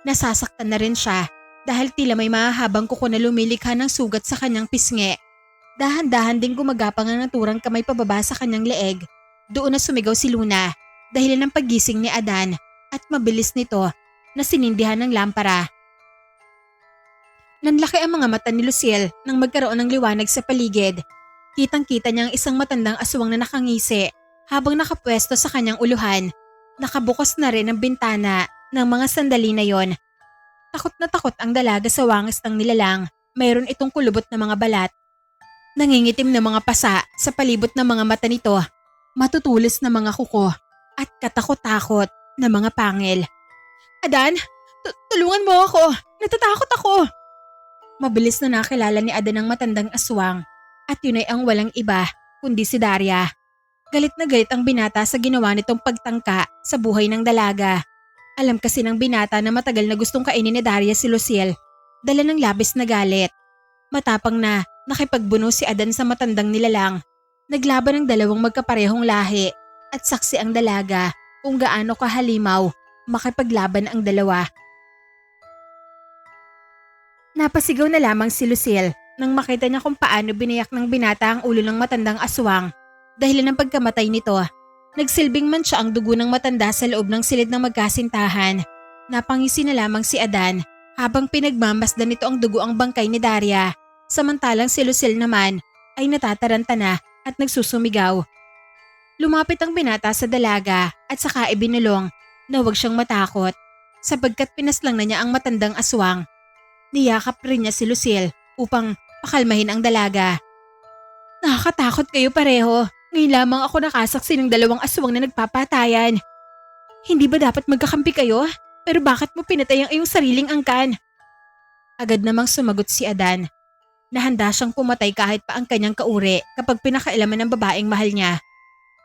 Nasasaktan na rin siya dahil tila may mahahabang kuko na lumilikha ng sugat sa kanyang pisngi. Dahan-dahan din gumagapang ang naturang kamay pababa sa kanyang leeg. Doon na sumigaw si Luna dahilan ng paggising ni Adan at mabilis nito na sinindihan ng lampara. Nanlaki ang mga mata ni Lucille nang magkaroon ng liwanag sa paligid. Kitang-kita niya ang isang matandang aswang na nakangisi habang nakapwesto sa kanyang uluhan. Nakabukas na rin ang bintana ng mga sandali na yon. Takot na takot ang dalaga sa wangis ng nilalang. Mayroon itong kulubot na mga balat. Nangingitim na mga pasa sa palibot ng mga mata nito. Matutulis na mga kuko at katakot-takot na mga pangil. Adan, tulungan mo ako. Natatakot ako. Mabilis na nakilala ni Adan ang matandang aswang at yun ay ang walang iba kundi si Daria. Galit na galit ang binata sa ginawa nitong pagtangka sa buhay ng dalaga. Alam kasi ng binata na matagal na gustong kainin ni Daria si Lucille. Dala ng labis na galit. Matapang na nakipagbuno si Adan sa matandang nilalang. Naglaban ng dalawang magkaparehong lahi at saksi ang dalaga kung gaano kahalimaw makipaglaban ang dalawa. Napasigaw na lamang si Lucille nang makita niya kung paano binayak ng binata ang ulo ng matandang aswang. Dahilan ng pagkamatay nito, nagsilbing man siya ang dugo ng matanda sa loob ng silid ng magkasintahan. Napangisi na lamang si Adan habang pinagmamasdan nito ang dugo ang bangkay ni Daria. Samantalang si Lucille naman ay natataranta na at nagsusumigaw. Lumapit ang binata sa dalaga at saka ibinulong na huwag siyang matakot sapagkat pinaslang na niya ang matandang aswang. Niyakap rin niya si Lucille upang pakalmahin ang dalaga. Nakakatakot kayo pareho. Ngayon lamang ako nakasaksi ng dalawang aswang na nagpapatayan. Hindi ba dapat magkakampi kayo? Pero bakit mo pinatay ang iyong sariling angkan? Agad namang sumagot si Adan. Nahanda siyang pumatay kahit pa ang kanyang kauri kapag pinakailaman ng babaeng mahal niya.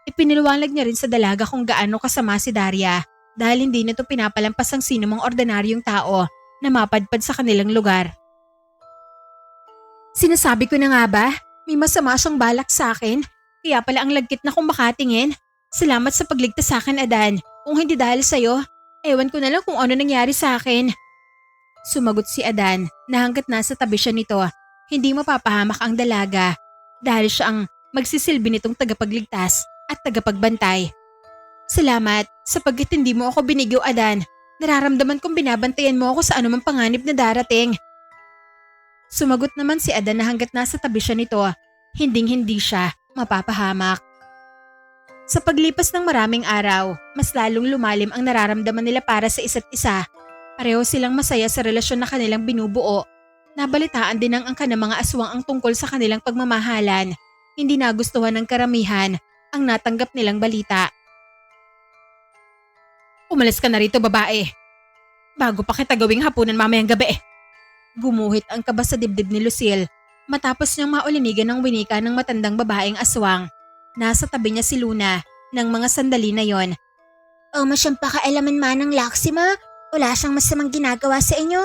Ipiniliwanag niya rin sa dalaga kung gaano kasama si Daria dahil hindi nito pinapalampas ang sinumang ordinaryong tao na mapadpad sa kanilang lugar. Sinasabi ko na nga ba? May masama siyang balak sa akin. Kaya pala ang lagkit na kong makatingin. Salamat sa pagligtas sa akin, Adan. Kung hindi dahil sa'yo, ewan ko na lang kung ano nangyari sa akin. Sumagot si Adan na hanggat nasa tabi siya nito, hindi mapapahamak ang dalaga dahil siya ang magsisilbi nitong tagapagligtas at tagapagbantay. Salamat sapagkat hindi mo ako binigyo, Adan. Nararamdaman kong binabantayan mo ako sa anumang panganib na darating. Sumagot naman si Adan na hanggat nasa tabi siya nito, hinding-hindi siya mapapahamak. Sa paglipas ng maraming araw, mas lalong lumalim ang nararamdaman nila para sa isa't isa. Pareho silang masaya sa relasyon na kanilang binubuo. Nabalitaan din ng angka ng mga aswang ang tungkol sa kanilang pagmamahalan. Hindi nagustuhan ng karamihan ang natanggap nilang balita. Umalis ka na rito, babae. Bago pa kita gawing hapunan mamayang gabi. Gumuhit ang kaba sa dibdib ni Lucille Matapos niyang maulinigan ng winika ng matandang babaeng aswang, nasa tabi niya si Luna ng mga sandali na yon. O masyang pakialaman manang Laksima, wala siyang masamang ginagawa sa inyo.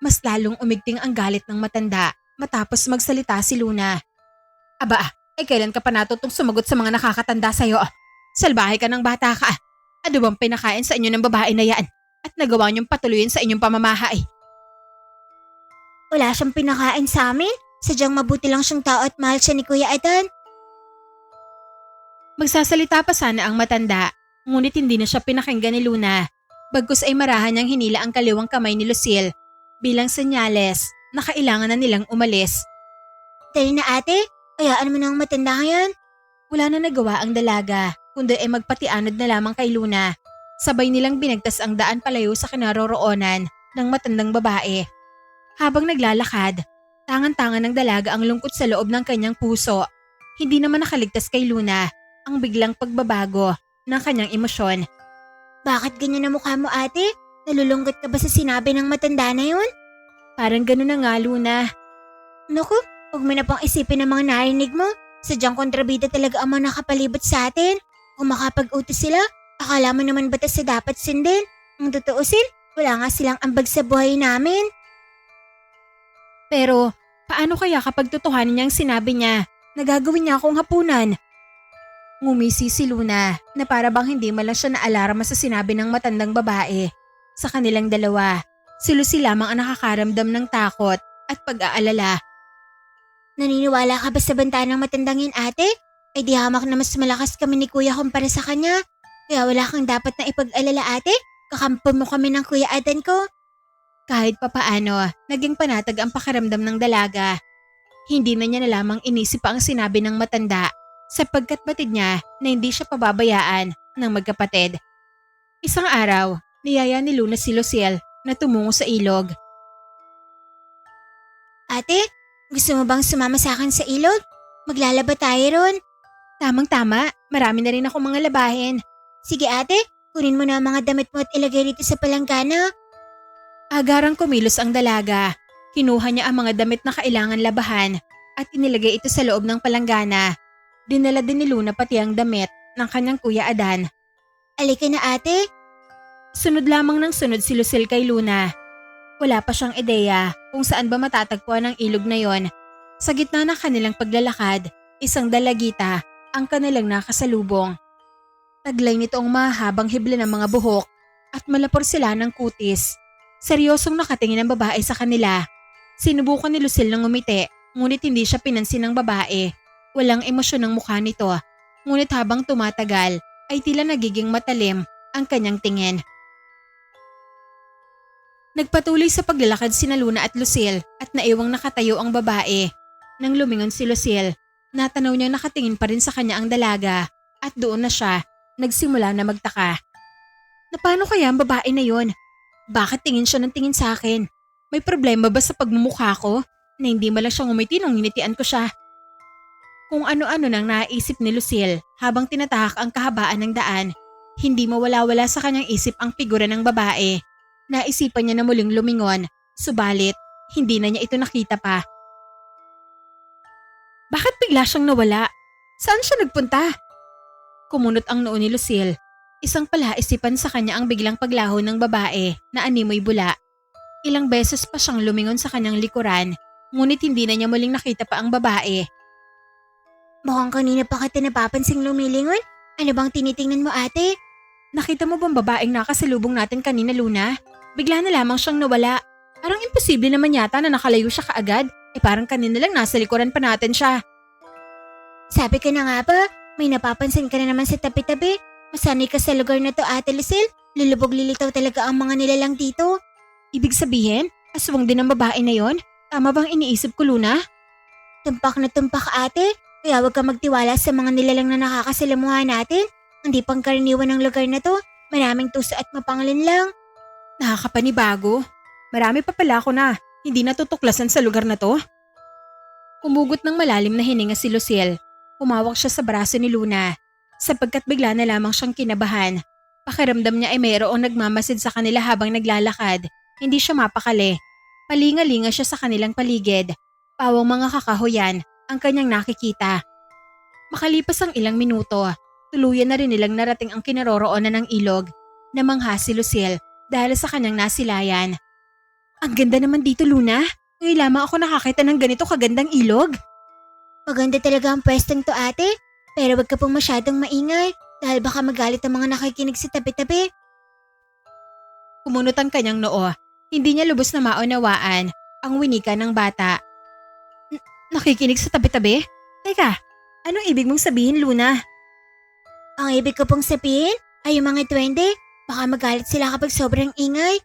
Mas lalong umigting ang galit ng matanda matapos magsalita si Luna. Aba, kailan ka pa natutong sumagot sa mga nakakatanda sa'yo? Salbahe ka ng bata ka. Ano bang pinakain sa inyo ng babae na yan? At nagawa niyong patuloyin sa inyong pamamahay? Wala siyang pinakain sa amin. Sadyang mabuti lang siyang tao at mahal siya ni Kuya Adan. Magsasalita pa sana ang matanda, ngunit hindi na siya pinakinggan ni Luna. Bagkus ay marahan niyang hinila ang kaliwang kamay ni Lucille bilang senyales na kailangan na nilang umalis. Dali na ate, kayaan mo na ang matanda ngayon. Wala na nagawa ang dalaga, kundi ay magpatianod na lamang kay Luna. Sabay nilang binagtas ang daan palayo sa kinaroroonan ng matandang babae. Habang naglalakad, tangan-tangan ng dalaga ang lungkot sa loob ng kanyang puso. Hindi naman nakaligtas kay Luna ang biglang pagbabago ng kanyang emosyon. Bakit ganyan ang mukha mo ate? Nalulungkot ka ba sa sinabi ng matanda na yun? Parang gano'n na nga, Luna. Naku, huwag mo na pang isipin ang mga narinig mo. Sadyang kontrabida talaga ang mga nakapalibot sa atin. Kung makapag-utos sila, akala mo naman batas sa dapat sundin. Ang tutuusin, wala nga silang ambag sa buhay namin. Pero, paano kaya kapag totohanin niyang sinabi niya na gagawin niya akong hapunan? Ngumisi si Luna na para bang hindi man lang siya naalarma sa sinabi ng matandang babae. Sa kanilang dalawa, si Lucy lamang ang nakakaramdam ng takot at pag-aalala. Naniniwala ka ba sa banta ng matandang yun ate? Ay di hamak na mas malakas kami ni Kuya kumpara sa kanya. Kaya wala kang dapat na ipag-alala ate. Kakampo mo kami ng Kuya Adan ko. Kahit papaano, naging panatag ang pakiramdam ng dalaga. Hindi na niya na lamang inisip pa ang sinabi ng matanda sapagkat batid niya na hindi siya pababayaan ng magkapatid. Isang araw, niyaya ni Luna si Lucille na tumungo sa ilog. Ate, gusto mo bang sumama sa akin sa ilog? Maglalaba tayo ron. Tamang-tama, marami na rin ako mga labahin. Sige ate, kunin mo na ang mga damit mo at ilagay dito sa palanggana. Agarang kumilos ang dalaga. Kinuha niya ang mga damit na kailangan labahan at inilagay ito sa loob ng palanggana. Dinala din ni Luna pati ang damit ng kanyang Kuya Adan. Alika na ate. Sunod lamang ng sunod si Lucille kay Luna. Wala pa siyang ideya kung saan ba matatagpuan ang ilog na yon. Sa gitna ng kanilang paglalakad, isang dalagita ang kanilang nakasalubong. Taglay nito ang mahabang hibla ng mga buhok at malapor sila ng kutis. Seryosong nakatingin ang babae sa kanila. Sinubukan ni Lucille ng ngumiti, ngunit hindi siya pinansin ng babae. Walang emosyon ang mukha nito, ngunit habang tumatagal ay tila nagiging matalim ang kanyang tingin. Nagpatuloy sa paglalakad sina Luna at Lucille at naiwang nakatayo ang babae. Nang lumingon si Lucille, natanaw niyang nakatingin pa rin sa kanya ang dalaga at doon na siya nagsimula na magtaka. Na paano kaya ang babae na yon? Bakit tingin siya ng tingin sa akin? May problema ba sa pagmumukha ko na hindi malang siyang umiti nung hinitian ko siya? Kung ano-ano nang naisip ni Lucille habang tinatahak ang kahabaan ng daan, hindi mawala-wala sa kanyang isip ang figura ng babae. Naisipan niya na muling lumingon, subalit hindi na niya ito nakita pa. Bakit bigla siyang nawala? Saan siya nagpunta? Kumunot ang noo ni Lucille. Isang palaisipan sa kanya ang biglang paglaho ng babae na animoy bula. Ilang beses pa siyang lumingon sa kanyang likuran, ngunit hindi na niya muling nakita pa ang babae. Mukhang kanina pa kita napapansing lumilingon. Ano bang tinitingnan mo ate? Nakita mo bang babaeng nakasalubong natin kanina, Luna? Bigla na lamang siyang nawala. Parang imposible naman yata na nakalayo siya kaagad. Parang kanina lang nasa likuran pa natin siya. Sabi ka na nga ba, may napapansin ka na naman sa tabi-tabi. Masanay ka sa lugar na to ate Lucille. Lulubog-lilitaw talaga ang mga nilalang dito. Ibig sabihin, aswang din ang babae na yon? Tama bang iniisip ko, Luna? Tumpak na tumpak ate. Kaya huwag ka magtiwala sa mga nilalang na nakakasalamuha natin. Hindi pangkaraniwan ng lugar na to. Maraming tuso at mapanglin lang. Nakakapanibago. Marami pa pala ako na hindi natutuklasan sa lugar na to. Umugot ng malalim na hininga si Lucille. Humawak siya sa braso ni Luna sapagkat bigla na lamang siyang kinabahan. Pakiramdam niya ay mayroong nagmamasid sa kanila habang naglalakad. Hindi siya mapakali. Palinga-linga siya sa kanilang paligid. Pawang mga kakahuyan ang kanyang nakikita. Makalipas ang ilang minuto, tuluyan na rin nilang narating ang kinaroroonan ng ilog. Namangha si Lucille dahil sa kanyang nasilayan. Ang ganda naman dito, Luna. Ngayon lamang ako nakakita ng ganito kagandang ilog. Maganda talaga ang pwestong to, ate. Pero wag ka pong masyadong maingay dahil baka magalit ang mga nakikinig sa tabi-tabi. Kumunot ang kanyang noo. Hindi niya lubos na maunawaan ang winika ng bata. Nakikinig sa tabi-tabi? Teka, anong ibig mong sabihin, Luna? Ang ibig ko pong sabihin ay yung mga duwende. Baka magalit sila kapag sobrang ingay.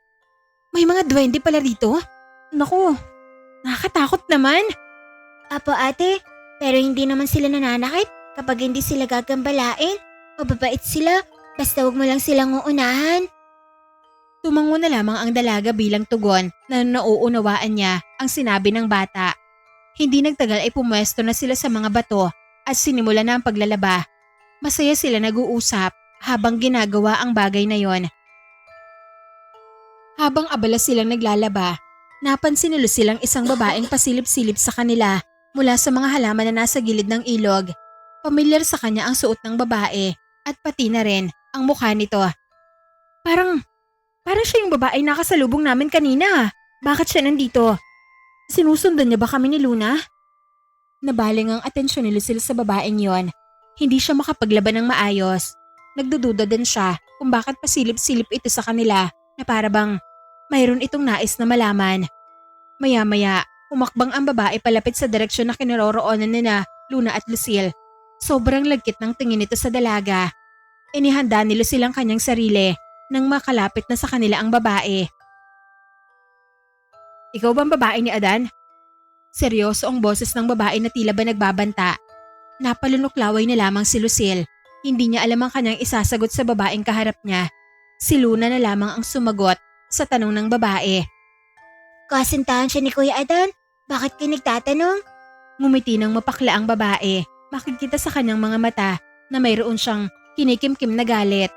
May mga duwende pala rito? Naku, nakakatakot naman. Apo, ate, pero hindi naman sila nananakit kapag hindi sila gagambalain. Mababait sila, basta huwag mo lang silang uunahan. Tumango na lamang ang dalaga bilang tugon na nauunawaan niya ang sinabi ng bata. Hindi nagtagal ay pumwesto na sila sa mga bato at sinimula na ang paglalaba. Masaya sila nag-uusap habang ginagawa ang bagay na yon. Habang abala silang naglalaba, napansin nila silang isang babaeng pasilip-silip sa kanila mula sa mga halaman na nasa gilid ng ilog. Pamilyar sa kanya ang suot ng babae at pati na rin ang mukha nito. Parang siya yung babae nakasalubong namin kanina. Bakit siya nandito? Sinusundan niya ba kami ni Luna? Nabaling ang atensyon ni Lucille sa babaeng yon. Hindi siya makapaglaban ng maayos. Nagdududa din siya kung bakit pasilip-silip ito sa kanila na para bang mayroon itong nais na malaman. Maya-maya, umakbang ang babae palapit sa direksyon na kinaroroonan nila Luna at Lucille. Sobrang lagkit ng tingin nito sa dalaga. Inihanda ni Lucille ang kanyang sarili nang makalapit na sa kanila ang babae. Ikaw ba ang babae ni Adan? Seryoso ang boses ng babae na tila ba nagbabanta. Napalunuklaway na lamang si Lucille. Hindi niya alam ang kanyang isasagot sa babaeng kaharap niya. Si Luna na lamang ang sumagot sa tanong ng babae. Kasintahan siya ni Kuya Adan. Bakit kayo nagtatanong? Ngumiti ng mapakla ang babae. Makikita sa kanyang mga mata na mayroon siyang kinikimkim na galit.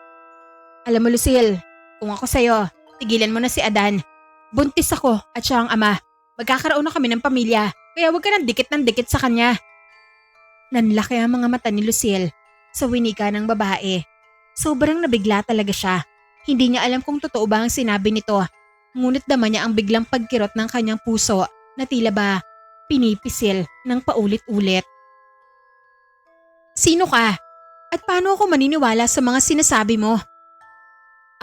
Alam mo, Lucille, kung ako sa'yo, tigilan mo na si Adan. Buntis ako at siya ang ama. Magkakaroon na kami ng pamilya, kaya huwag ka ng dikit sa kanya. Nanlaki ang mga mata ni Lucille sa winika ng babae. Sobrang nabigla talaga siya. Hindi niya alam kung totoo ba ang sinabi nito. Ngunit dama niya ang biglang pagkirot ng kanyang puso na tila ba pinipisil ng paulit-ulit. Sino ka? At paano ako maniniwala sa mga sinasabi mo?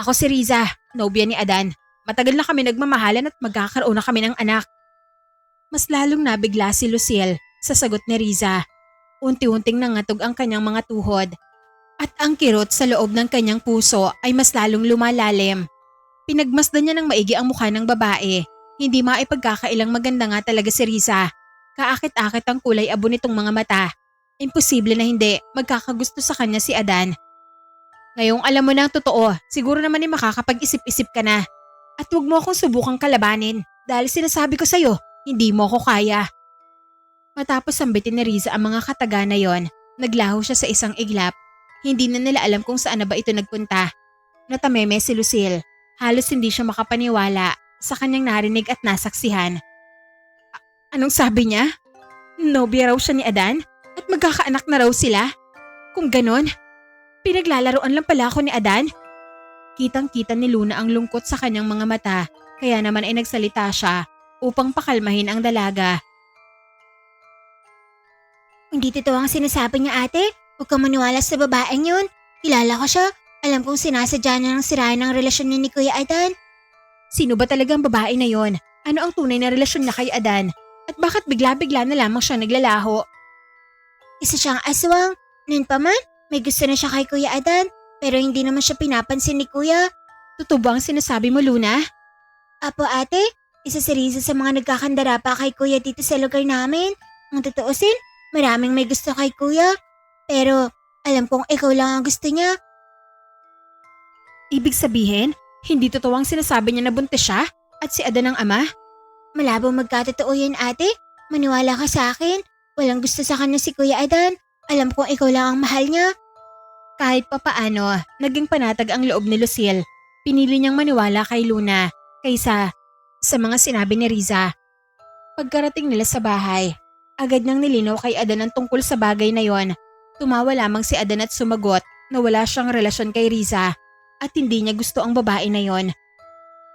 Ako si Riza, nobya ni Adan. Matagal na kami nagmamahalan at magkakaroon na kami ng anak. Mas lalong nabigla si Lucille sa sagot ni Riza. Unti-unting nangatog ang kanyang mga tuhod. At ang kirot sa loob ng kanyang puso ay mas lalong lumalalim. Pinagmasdan niya ng maigi ang mukha ng babae. Hindi maipagkakailang maganda nga talaga si Riza. Kaakit-akit ang kulay abo nitong mga mata. Imposible na hindi magkakagusto sa kanya si Adan. Ngayong alam mo na ang totoo, siguro naman ay makakapag-isip-isip ka na. At huwag mo akong subukang kalabanin dahil sinasabi ko sa'yo, hindi mo ako kaya. Matapos sambitin ni Riza ang mga kataga na yon, naglaho siya sa isang iglap. Hindi na nila alam kung saan na ba ito nagpunta. Natameme si Lucille. Halos hindi siya makapaniwala sa kanyang narinig at nasaksihan. Anong sabi niya? Nobya raw siya ni Adan at magkakaanak na raw sila? Kung ganon, pinaglalaroan lang pala ako ni Adan? Kitang-kita ni Luna ang lungkot sa kanyang mga mata, kaya naman ay nagsalita siya upang pakalmahin ang dalaga. Hindi totoo ang sinasabi niya, ate. Huwag kang maniwala sa babaeng yun. Kilala ko siya. Alam kong sinasadya niya ng sirayan ng relasyon niya ni Kuya Adan. Sino ba talagang babae na yon? Ano ang tunay na relasyon niya kay Adan? At bakit bigla-bigla na lamang siya naglalaho? Isa siyang aswang. Noon pa man, may gusto na siya kay Kuya Adan. Pero hindi naman siya pinapansin ni Kuya. Totoo ba ang sinasabi mo, Luna? Apo, ate. Isa si Riza sa mga nagkakandara pa kay Kuya dito sa lugar namin. Ang totoosin, maraming may gusto kay Kuya. Pero alam kong ikaw lang ang gusto niya. Ibig sabihin, hindi totoo ang sinasabi niya na buntis siya at si Adan ang ama? Malabo magkatotoo yan, ate. Maniwala ka sa akin. Walang gusto sa kanya si Kuya Adan. Alam kong ikaw lang ang mahal niya. Kahit papaano, naging panatag ang loob ni Lucille. Pinili niyang maniwala kay Luna kaysa sa mga sinabi ni Riza. Pagkarating nila sa bahay, agad niyang nilinaw kay Adan ang tungkol sa bagay na yon. Tumawa lamang si Adan at sumagot na wala siyang relasyon kay Riza at hindi niya gusto ang babae na yon.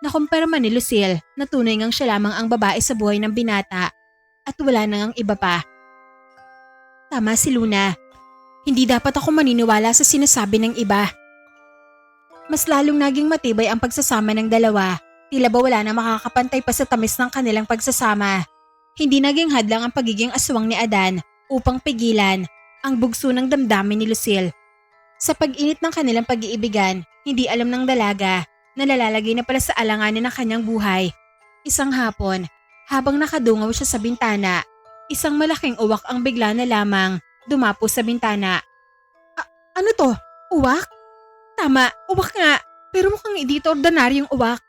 Nakumpirma ni Lucille na tunay ngang siya lamang ang babae sa buhay ng binata at wala nang ang iba pa. Tama si Luna. Hindi dapat ako maniniwala sa sinasabi ng iba. Mas lalong naging matibay ang pagsasama ng dalawa. Tila ba wala na makakapantay pa sa tamis ng kanilang pagsasama. Hindi naging hadlang ang pagiging aswang ni Adan upang pigilan ang bugso ng damdamin ni Lucille. Sa pag-init ng kanilang pag-iibigan, hindi alam ng dalaga na nalalagay na pala sa alanganin ng kanyang buhay. Isang hapon, habang nakadungaw siya sa bintana, isang malaking uwak ang bigla na lamang dumapo sa bintana. Ano to? Uwak? Tama, uwak nga. Pero mukhang hindi ito ordinaryong uwak.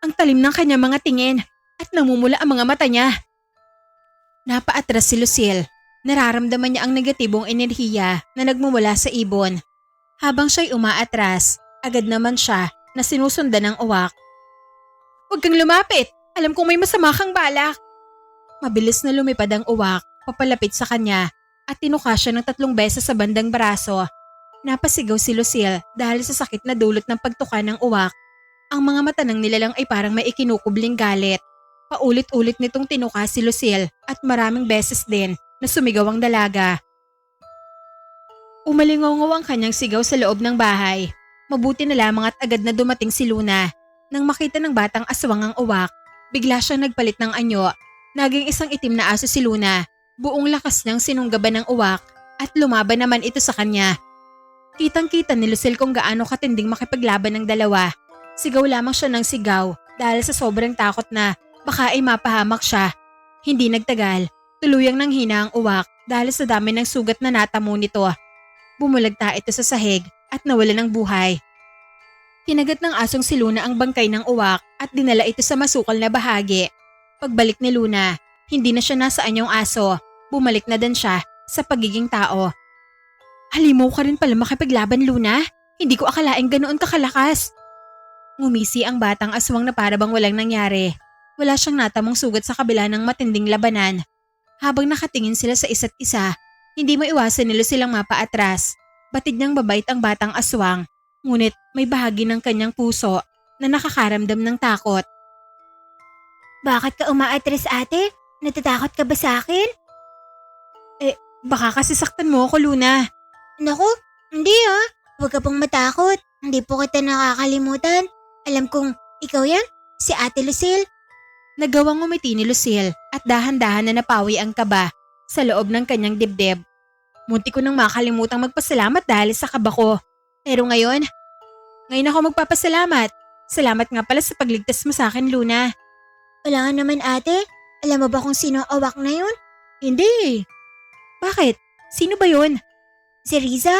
Ang talim ng kanyang mga tingin at namumula ang mga mata niya. Napaatras si Lucille. Nararamdaman niya ang negatibong enerhiya na nagmumula sa ibon. Habang siya'y umaatras, agad naman siya na sinusundan ng uwak. Huwag kang lumapit! Alam kong may masama kang balak! Mabilis na lumipad ang uwak, papalapit sa kanya at tinuka siya ng 3 beses sa bandang braso. Napasigaw si Lucille dahil sa sakit na dulot ng pagtuka ng uwak. Ang mga mata ng nilalang ay parang may ikinukubling galit. Paulit-ulit nitong tinuka si Lucille at maraming beses din na sumigaw ang dalaga. Umalingaw ang kanyang sigaw sa loob ng bahay. Mabuti na lamang at agad na dumating si Luna. Nang makita ng batang aswang ang uwak, bigla siyang nagpalit ng anyo. Naging isang itim na aso si Luna. Buong lakas niyang sinunggaban ng uwak at lumaban naman ito sa kanya. Kitang-kita ni Lucille kung gaano katinding makipaglaban ng dalawa. Sigaw lamang siya ng sigaw dahil sa sobrang takot na baka ay mapahamak siya. Hindi nagtagal, tuluyang nanghina ang uwak dahil sa dami ng sugat na natamo nito. Bumulagta ito sa sahig at nawala ng buhay. Kinagat ng asong si Luna ang bangkay ng uwak at dinala ito sa masukal na bahagi. Pagbalik ni Luna, hindi na siya nasaan yung aso. Bumalik na din siya sa pagiging tao. Halimaw ka rin pala makipaglaban, Luna. Hindi ko akalaing ganoon kakalakas. Ngumisi ang batang aswang na para bang walang nangyari. Wala siyang natamong sugat sa kabila ng matinding labanan. Habang nakatingin sila sa isa't isa, hindi maiwasan nila silang mapaatras. Batid niyang babait ang batang aswang, ngunit may bahagi ng kanyang puso na nakakaramdam ng takot. Bakit ka umaatras, ate? Natatakot ka ba sa akin? Baka kasi saktan mo ako, Luna. Naku, hindi ah. Huwag ka pong matakot. Hindi po kita nakakalimutan. Alam kong ikaw yan, si Ate Lucille. Nagawang ngumiti ni Lucille at dahan-dahan na napawi ang kaba sa loob ng kanyang dibdib. Munti ko nang makalimutang magpasalamat dahil sa kaba ko. Pero ngayon ako magpapasalamat. Salamat nga pala sa pagligtas mo sa akin, Luna. Wala nga naman, ate. Alam mo ba kung sino ang awak na yun? Hindi. Bakit? Sino ba yun? Si Riza.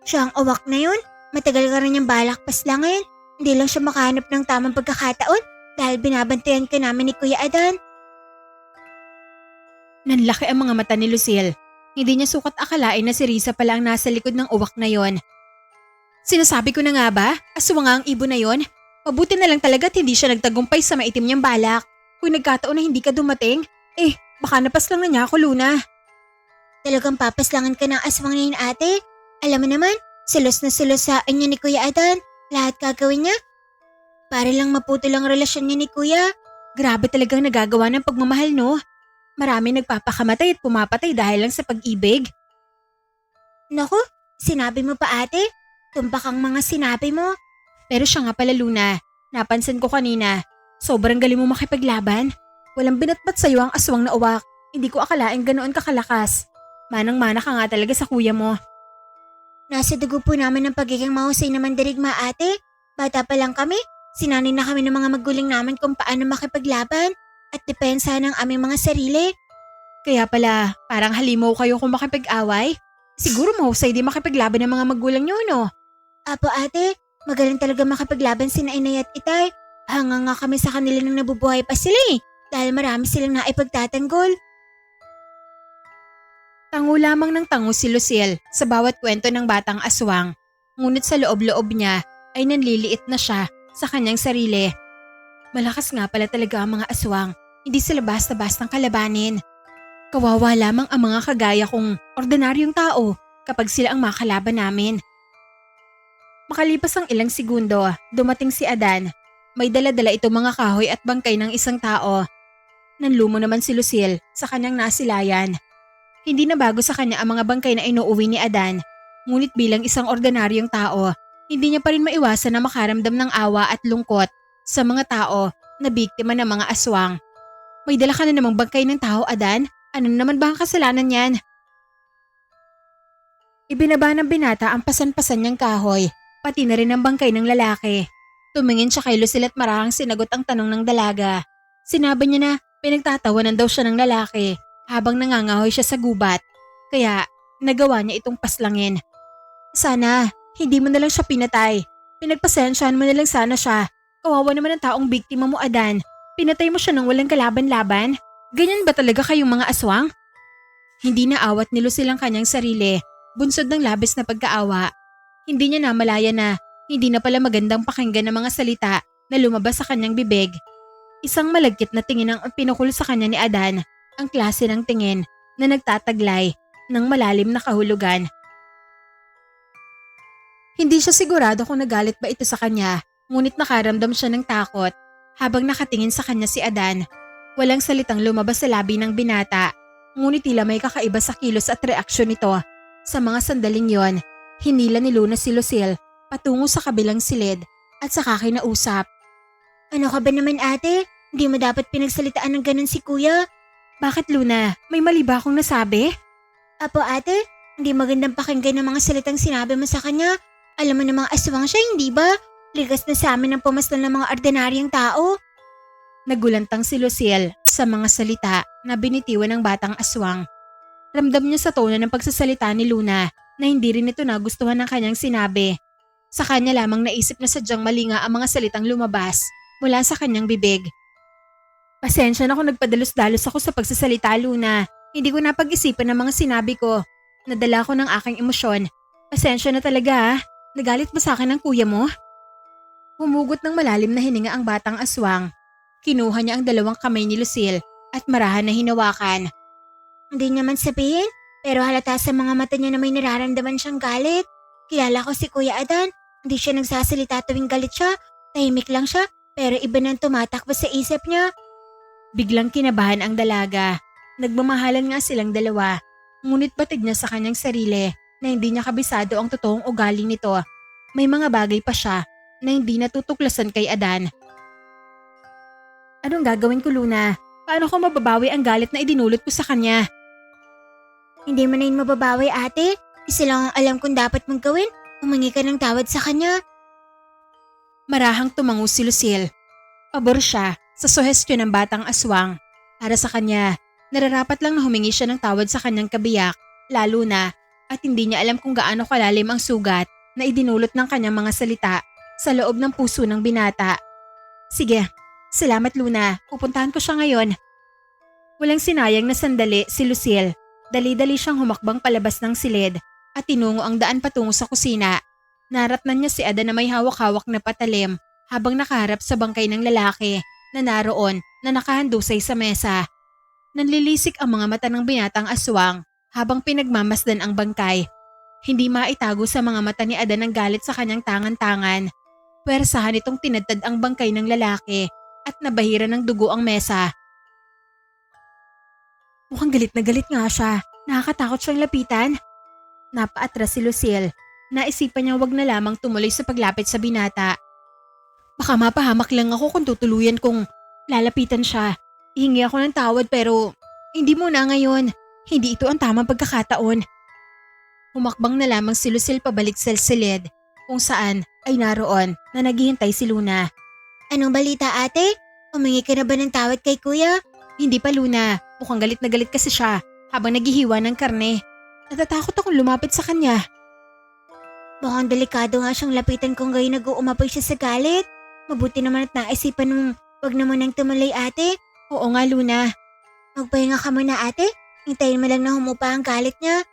Siya ang awak na yun. Matagal ka rin niyang balak paslangin. Hindi lang siya makahanap ng tamang pagkakataon dahil binabantayan ka namin ni Kuya Adan. Nanlaki ang mga mata ni Lucille. Hindi niya sukat akalain na si Riza pala ang nasa likod ng uwak na yon. Sinasabi ko na nga ba? Aswang nga ang ibon na yon. Mabuti na lang talaga at hindi siya nagtagumpay sa maitim niyang balak. Kung nagkataon na hindi ka dumating, baka napaslang na niya ako, Luna. Talagang papaslangan ka ng aswang na yun, ate. Alam mo naman, sulos na sulos sa inyo ni Kuya Adan. Lahat gagawin niya. Para lang maputol ang relasyon niya ni Kuya. Grabe talagang nagagawa ng pagmamahal, no? Marami nagpapakamatay at pumapatay dahil lang sa pag-ibig. Naku, sinabi mo pa, ate. Tumpak ang mga sinabi mo. Pero siya nga pala, Luna. Napansin ko kanina. Sobrang galing mo makipaglaban. Walang binatbat sa'yo ang aswang na uwak. Hindi ko akalaing ganoon kakalakas. Manang-mana ka nga talaga sa kuya mo. Nasa dugo po namin ang pagiging mahusay na mandirigma, ate. Bata pa lang kami. Sinanay na kami ng mga magulang namin kung paano makipaglaban at depensa ng aming mga sarili. Kaya pala, parang halimaw kayo kung makipag-away. Siguro mahusay di makipaglaban ng mga magulang niyo, no? Apo, ate. Magaling talaga makipaglaban sina inay at itay. Hanga nga kami sa kanila nang nabubuhay pa sila dahil marami silang naipagtatanggol. Tango lamang ng tango si Lucille sa bawat kwento ng batang aswang. Ngunit sa loob-loob niya ay nanliliit na siya sa kanyang sarili. Malakas nga pala talaga ang mga aswang. Hindi sila basta-bastang kalabanin. Kawawa lamang ang mga kagaya kong ordinaryong tao kapag sila ang makalaban namin. Makalipas ang ilang segundo, dumating si Adan. May dala-dala itong mga kahoy at bangkay ng isang tao. Nanlumo naman si Lucille sa kanyang nasilayan. Hindi na bago sa kanya ang mga bangkay na inuuwi ni Adan. Ngunit bilang isang ordinaryong tao, hindi niya pa rin maiwasan na makaramdam ng awa at lungkot sa mga tao na biktima ng mga aswang. May dala ka na namang bangkay ng tao, Adan? Ano naman ba ang kasalanan niyan? Ibinaba ng binata ang pasan-pasan niyang kahoy, pati na rin ang bangkay ng lalaki. Tumingin siya kay Lucille at marahang sinagot ang tanong ng dalaga. Sinabi niya na pinagtatawanan daw siya ng lalaki habang nangangahoy siya sa gubat. Kaya nagawa niya itong paslangin. Sana, hindi mo na lang siya pinatay. Pinagpasensyahan mo na lang sana siya. Kawawa naman ang taong biktima mo, Adan. Pinatay mo siya nang walang kalaban-laban. Ganyan ba talaga kayong mga aswang? Hindi na awat ni Lucille ang kanyang sarili, bunsod ng labis na pagkaawa. Hindi niya namalaya na hindi na pala magandang pakinggan ng mga salita na lumabas sa kanyang bibig. Isang malagkit na tingin ang pinukul sa kanya ni Adan, ang klase ng tingin na nagtataglay ng malalim na kahulugan. Hindi siya sigurado kung nagalit ba ito sa kanya, ngunit nakaramdam siya ng takot habang nakatingin sa kanya si Adan. Walang salitang lumabas sa labi ng binata, ngunit tila may kakaiba sa kilos at reaksyon nito. Sa mga sandaling yon, hinila ni Luna si Lucille patungo sa kabilang silid at saka kinausap. Ano ka ba naman ate? Hindi mo dapat pinagsalitaan ng ganun si kuya. Bakit Luna? May mali ba akong nasabi? Apo ate, hindi magandang pakinggan ng mga salitang sinabi mo sa kanya. Alam mo namang aswang siya, hindi ba? Ligas na sa amin ang pumastan ng mga ordinaryong tao. Nagulantang si Lucille sa mga salita na binitiwan ng batang aswang. Ramdam niya sa tono ng pagsasalita ni Luna na hindi rin ito nagustuhan ng kanyang sinabi. Sa kanya lamang naisip na sadyang mali nga ang mga salitang lumabas mula sa kanyang bibig. Pasensya na kung nagpadalos-dalos ako sa pagsasalita, Luna. Hindi ko napag-isipan ang mga sinabi ko. Nadala ko ng aking emosyon. Pasensya na talaga. Nagalit ba sa akin ang kuya mo? Humugot ng malalim na hininga ang batang aswang. Kinuha niya ang dalawang kamay ni Lucille at marahan na hinawakan. Hindi niya man sabihin, pero halata sa mga mata niya na may nararamdaman siyang galit. Kilala ko si Kuya Adan, hindi siya nagsasalita tuwing galit siya, tahimik lang siya, pero iba nang tumatakbo sa isip niya. Biglang kinabahan ang dalaga. Nagmamahalan nga silang dalawa, ngunit batid niya sa kanyang sarili na hindi niya kabisado ang totoong ugali nito. May mga bagay pa siya na hindi natutuklasan kay Adan. Anong gagawin ko, Luna? Paano ko mababawi ang galit na idinulot ko sa kanya? Hindi mo na yun mababawi ate. Isa lang ang alam kong dapat mong gawin. Humingi ka ng tawad sa kanya. Marahang tumango si Lucille. Pabor siya sa suhestyon ng batang aswang. Para sa kanya, nararapat lang na humingi siya ng tawad sa kanyang kabiyak, lalo na at hindi niya alam kung gaano kalalim ang sugat na idinulot ng kanyang mga salita sa loob ng puso ng binata. Sige, salamat Luna, pupuntahan ko siya ngayon. Walang sinayang na sandali si Lucille. Dali-dali siyang humakbang palabas ng silid at tinungo ang daan patungo sa kusina. Naratnan niya si Ada na may hawak-hawak na patalim habang nakaharap sa bangkay ng lalaki na naroon na nakahandusay sa mesa. Nanlilisik ang mga mata ng binatang aswang habang pinagmamasdan ang bangkay. Hindi maitago sa mga mata ni Ada ng galit sa kanyang tangan-tangan. Pwersahan itong tinadtad ang bangkay ng lalaki at nabahira ng dugo ang mesa. Mukhang galit na galit nga siya. Nakakatakot siyang lapitan. Napaatras si Lucille. Naisipan niya wag na lamang tumuloy sa paglapit sa binata. Baka mapahamak lang ako kung tutuluyan kong lalapitan siya. Ihingi ako ng tawad pero hindi muna ngayon. Hindi ito ang tamang pagkakataon. Humakbang na lamang si Lucille pabalik sa silid kung saan ay naroon na naghihintay si Luna. Anong balita ate? Humingi ka na ba ng tawad kay kuya? Hindi pa Luna. Mukhang galit na galit kasi siya habang naghihiwa ng karne. Natatakot akong lumapit sa kanya. Mukhang delikado nga siyang lapitan kung gayon nag-uumapoy siya sa galit. Mabuti naman at naisipan mong wag na munang tumuloy ate. Oo nga Luna. Magpahinga ka muna ate. Hintayin mo lang na humupa ang galit niya.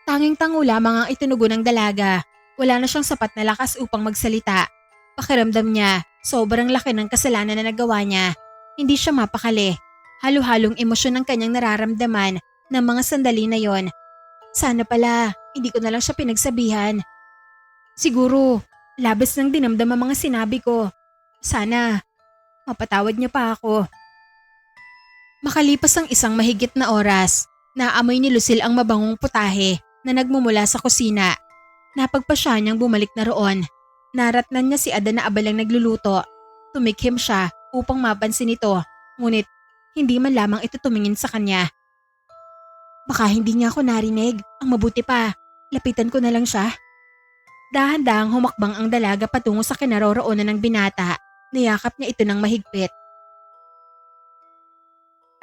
Tanging-tango lamang ang itunugo ng dalaga. Wala na siyang sapat na lakas upang magsalita. Pakiramdam niya, sobrang laki ng kasalanan na nagawa niya. Hindi siya mapakali. Halo-halong emosyon ang kanyang nararamdaman ng mga sandali na yon. Sana pala, hindi ko na lang siya pinagsabihan. Siguro, labis ng dinamdam ang mga sinabi ko. Sana, mapatawad niya pa ako. Makalipas ang isang mahigit na oras, naamoy ni Lucille ang mabangong putahe na nagmumula sa kusina. Napagpasya niyang bumalik na roon. Naratnan niya si Adan na abalang nagluluto. Tumikhim siya upang mapansin ito, ngunit hindi man lamang ito tumingin sa kanya. Baka hindi niya ako narinig. Ang mabuti pa, lapitan ko na lang siya. Dahan-dahang humakbang ang dalaga patungo sa kinaroroonan ng binata. Niyakap niya ito ng mahigpit.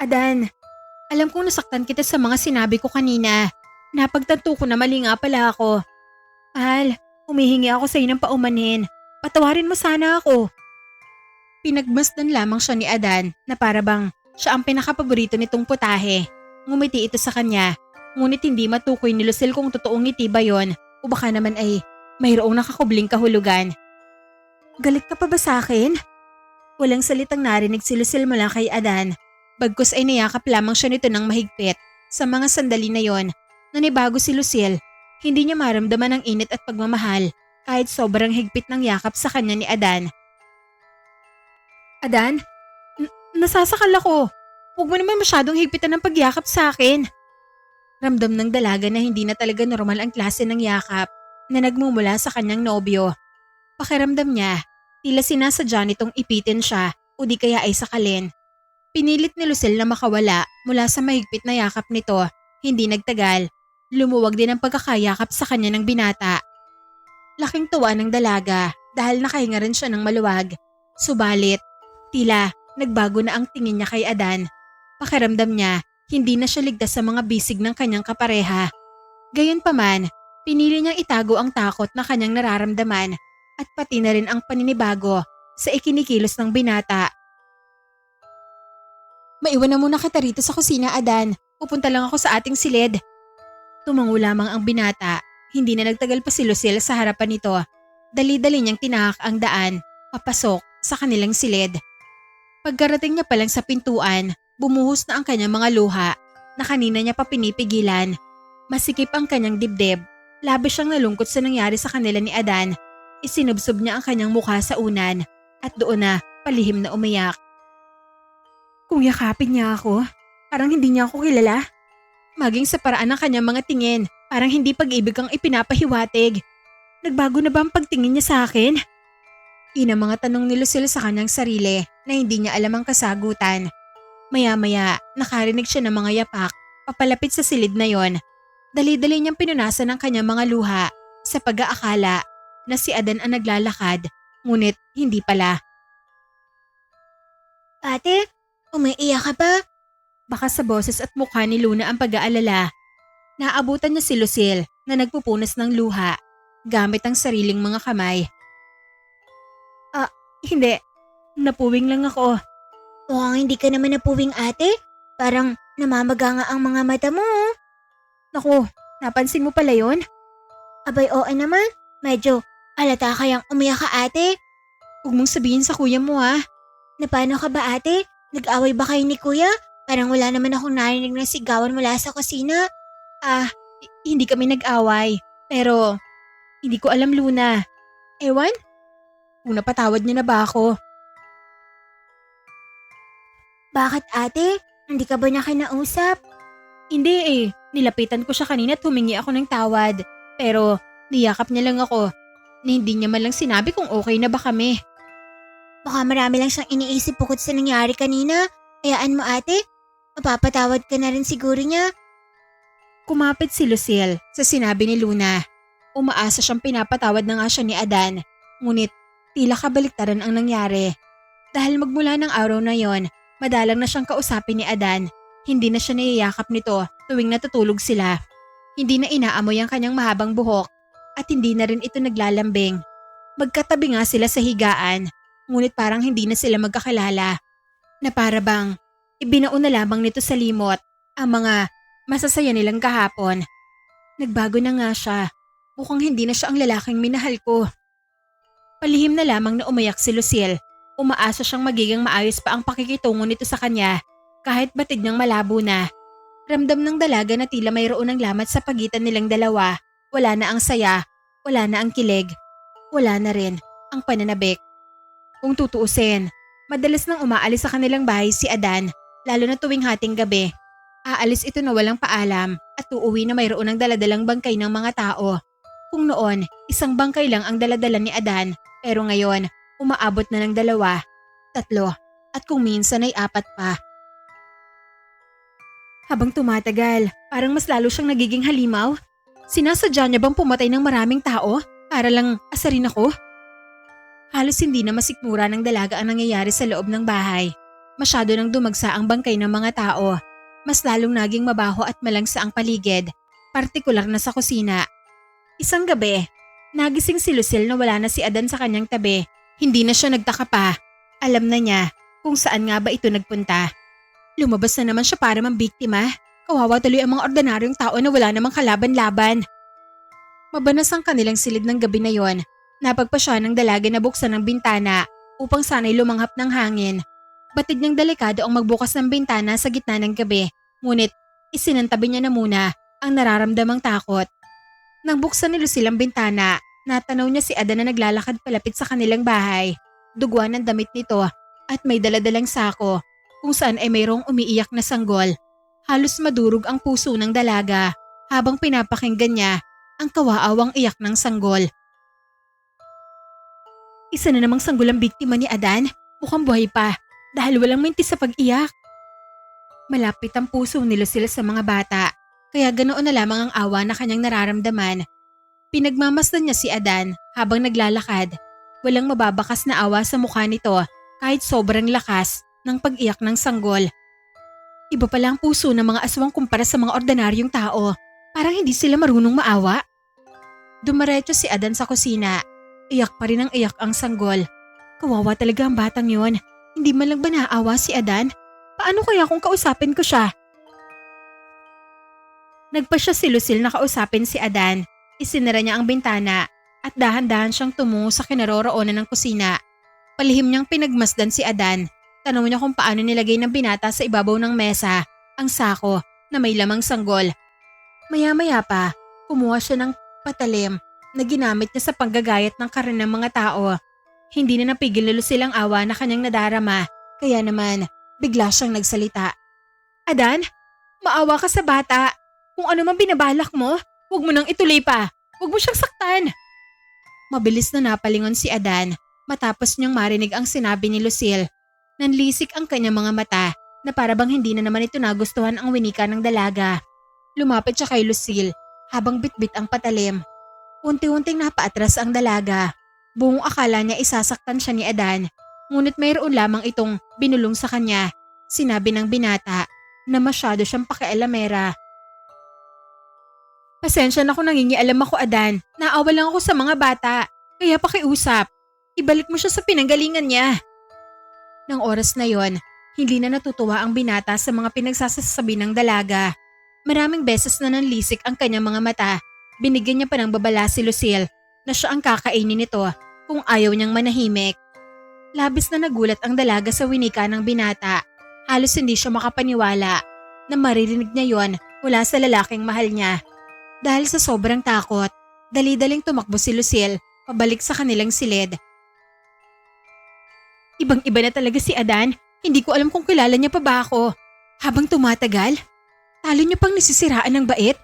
Adan, alam kong nasaktan kita sa mga sinabi ko kanina. Napagtanto ko na mali nga pala ako. Mahal, humihingi ako sa iyo ng paumanhin. Patawarin mo sana ako. Pinagmasdan lamang siya ni Adan na para bang siya ang pinakapaborito nitong putahe. Ngumiti ito sa kanya, ngunit hindi matukoy ni Lucille kung totoong ngiti ba yon o baka naman ay mayroong nakakubling kahulugan. Galit ka pa ba sa akin? Walang salitang narinig si Lucille mula kay Adan. Bagkus ay niyakap lamang siya nito ng mahigpit. Sa mga sandali na yon, nanibago si Lucille. Hindi niya maramdaman ang init at pagmamahal kahit sobrang higpit ng yakap sa kanya ni Adan. Adan, nasasakal ako. Huwag mo naman masyadong higpitan ng pagyakap sa akin. Ramdam ng dalaga na hindi na talaga normal ang klase ng yakap na nagmumula sa kanyang nobyo. Pakiramdam niya, tila sinasadya nitong ipitin siya o di kaya ay sakalin. Pinilit ni Lucille na makawala mula sa mahigpit na yakap nito. Hindi nagtagal, lumuwag din ang pagkakayakap sa kanya ng binata. Laking tuwa ng dalaga dahil nakahinga rin siya ng maluwag. Subalit, tila nagbago na ang tingin niya kay Adan. Pakiramdam niya, hindi na siya ligtas sa mga bisig ng kanyang kapareha. Gayunpaman, pinili niyang itago ang takot na kanyang nararamdaman at pati na rin ang paninibago sa ikinikilos ng binata. Maiwan na muna kita rito sa kusina, Adan. Pupunta lang ako sa ating silid. Tumango lamang ang binata. Hindi na nagtagal pa si Lucille sa harapan nito. Dali-dali niyang tinahak ang daan, papasok sa kanilang silid. Pagkarating niya pa lang sa pintuan, bumuhos na ang kanyang mga luha na kanina niya pa pinipigilan. Masikip ang kanyang dibdib. Labis siyang nalungkot sa nangyari sa kanila ni Adan. Isinubsob niya ang kanyang mukha sa unan at doon na palihim na umiyak. Kung yakapin niya ako, parang hindi niya ako kilala. Maging sa paraan ng kanyang mga tingin, parang hindi pag-ibig ang ipinapahiwatig. Nagbago na ba ang pagtingin niya sa akin? Yun ang mga tanong ni Lucille sa kanyang sarili na hindi niya alam ang kasagutan. Maya-maya, nakarinig siya ng mga yapak, papalapit sa silid na yon. Dali-dali niyang pinunasan ang kanyang mga luha sa pag-aakala na si Adan ang naglalakad, ngunit hindi pala. Ate, umiiyak ka ba? Baka sa boses at mukha ni Luna ang pag-aalala. Naabutan niya si Lucille na nagpupunas ng luha gamit ang sariling mga kamay. Hindi. Napuwing lang ako. Mukhang hindi ka naman napuwing ate. Parang namamaga nga ang mga mata mo. Naku, napansin mo pala yon? Abay oo naman. Medyo halata kayang umiyak ka ate. Huwag mong sabihin sa kuya mo ha. Na paano ka ba ate? Nag-away ba kayo ni kuya? Parang wala naman akong narinig na sigawan mula sa kusina. Hindi kami nag-away. Pero, hindi ko alam Luna. Ewan? Kung napatawad niya na ba ako? Bakit ate? Hindi ka ba niya kinausap? Hindi eh. Nilapitan ko siya kanina at humingi ako ng tawad. Pero, niyakap niya lang ako. Hindi niya man lang sinabi kung okay na ba kami. Baka marami lang siyang iniisip bukod sa nangyari kanina. Hayaan mo ate. Mapapatawad ka na rin siguro niya. Kumapit si Lucille sa sinabi ni Luna. Umaasa siyang pinapatawad na nga siya ni Adan. Ngunit, tila kabaliktaran ang nangyari. Dahil magmula ng araw na yon, madalang na siyang kausapin ni Adan. Hindi na siya niyayakap nito tuwing natutulog sila. Hindi na inaamoy ang kanyang mahabang buhok at hindi na rin ito naglalambing. Magkatabi nga sila sa higaan, ngunit parang hindi na sila magkakilala. Na para bang ibinaon na lamang nito sa limot ang mga masasaya nilang kahapon. Nagbago na nga siya. Mukhang hindi na siya ang lalaking minahal ko. Palihim na lamang na umayak si Lucille Umaasa siyang magiging maayos pa ang pakikitungo nito sa kanya kahit batid niyang malabo na. Ramdam ng dalaga na tila mayroon ng lamat sa pagitan nilang dalawa. Wala na ang saya, wala na ang kilig, wala na rin ang pananabik. Kung tutuusin, madalas nang umaalis sa kanilang bahay si Adan, lalo na tuwing hating gabi. Aalis ito na walang paalam at uuwi na mayroon ng daladalang bangkay ng mga tao. Kung noon, isang bangkay lang ang daladala ni Adan, pero ngayon, umaabot na ng 2, 3, at kung minsan ay 4 pa. Habang tumatagal, parang mas lalo siyang nagiging halimaw. Sinasadya niya bang pumatay ng maraming tao para lang asarin ako? Halos hindi na masikmura ng dalaga ang nangyayari sa loob ng bahay. Masyado nang dumagsa ang bangkay ng mga tao. Mas lalong naging mabaho at malangsa ang paligid, partikular na sa kusina. Isang gabi, nagising si Lucille na wala na si Adan sa kanyang tabi. Hindi na siya nagtaka pa. Alam na niya kung saan nga ba ito nagpunta. Lumabas na naman siya para mambiktima. Kawawa tuloy ang mga ordinaryong tao na wala namang kalaban-laban. Mabanas ang kanilang silid ng gabi na yon. Napagpa siya ng dalaga na buksan ng bintana upang sana'y lumanghap ng hangin. Batid niyang delikado ang magbukas ng bintana sa gitna ng gabi. Ngunit isinantabi niya na muna ang nararamdamang takot. Nang buksan ni Lucille ang bintana, natanaw niya si Adan na naglalakad palapit sa kanilang bahay. Dugwan ang damit nito at may daladalang sako kung saan ay mayroong umiiyak na sanggol. Halos madurog ang puso ng dalaga habang pinapakinggan niya ang kawaawang iyak ng sanggol. Isa na namang sanggol ang biktima ni Adan, mukhang buhay pa dahil walang mintis sa pag-iyak. Malapit ang puso ni Lucille sa mga bata, kaya ganoon na lamang ang awa na kanyang nararamdaman. Pinagmamasdan niya si Adan habang naglalakad. Walang mababakas na awa sa mukha nito kahit sobrang lakas ng pag-iyak ng sanggol. Iba pala ang puso ng mga aswang kumpara sa mga ordinaryong tao. Parang hindi sila marunong maawa. Dumaretso si Adan sa kusina. Iyak pa rin ang iyak ang sanggol. Kawawa talaga ang batang yon. Hindi man lang ba naawa si Adan? Paano kaya kung kausapin ko siya? Nagpa siya si Lucille na kausapin si Adan. Isinara niya ang bintana at dahan-dahan siyang tumungo sa kinaroroonan ng kusina. Palihim niyang pinagmasdan si Adan. Tanong niya kung paano nilagay ng binata sa ibabaw ng mesa ang sako na may lamang sanggol. Maya-maya pa, kumuha siya ng patalim na ginamit niya sa panggagayat ng karin ng mga tao. Hindi na napigil ni Lucille ang awa na kanyang nadarama, kaya naman bigla siyang nagsalita. Adan, maawa ka sa bata. Kung ano man binabalak mo, huwag mo nang ituloy pa. Huwag mo siyang saktan. Mabilis na napalingon si Adan matapos niyang marinig ang sinabi ni Lucille. Nanlisik ang kanyang mga mata na para bang hindi na naman ito nagustuhan ang winika ng dalaga. Lumapit siya kay Lucille habang bitbit ang patalim. Unti-unting napaatras ang dalaga. Buong akala niya isasaktan siya ni Adan, ngunit mayroon lamang itong binulong sa kanya. Sinabi ng binata na masyado siyang pakialamera. Pasensya na kung nangingialam ako, Adan. Naawa lang ako sa mga bata, kaya pakiusap. Ibalik mo siya sa pinanggalingan niya. Nang oras na yon, hindi na natutuwa ang binata sa mga pinagsasasabi ng dalaga. Maraming beses na nanlisik ang kanyang mga mata. Binigyan niya pa ng babala si Lucille na siya ang kakainin nito kung ayaw niyang manahimik. Labis na nagulat ang dalaga sa winika ng binata. Halos hindi siya makapaniwala na maririnig niya yon mula sa lalaking mahal niya. Dahil sa sobrang takot, dali-daling tumakbo si Lucille pabalik sa kanilang silid. Ibang-iba na talaga si Adan. Hindi ko alam kung kilala niya pa ba ako. Habang tumatagal, talo niya pang nasisiraan ng bait.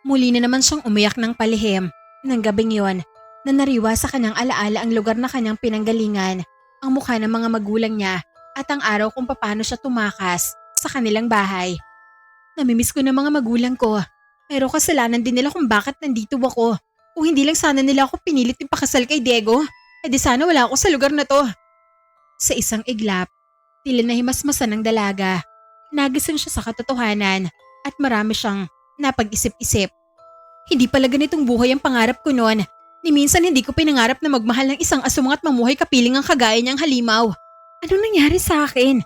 Muli na naman siyang umiyak ng palihim. Nang gabing yon, nanariwa sa kanyang alaala ang lugar na kanyang pinanggalingan, ang mukha ng mga magulang niya at ang araw kung paano siya tumakas sa kanilang bahay. Namimiss ko ng mga magulang ko. Pero kasalanan din nila kung bakit nandito ako. Kung hindi lang sana nila ako pinilit ipakasal kay Diego, di sana wala ako sa lugar na to. Sa isang iglap, tila nahimasmasan ng dalaga. Nagising siya sa katotohanan at marami siyang napag-isip-isip. Hindi pala ganitong buhay ang pangarap ko noon. Ni minsan hindi ko pinangarap na magmahal ng isang aswang at mamuhay kapiling ang kagaya niyang halimaw. Anong nangyari sa akin?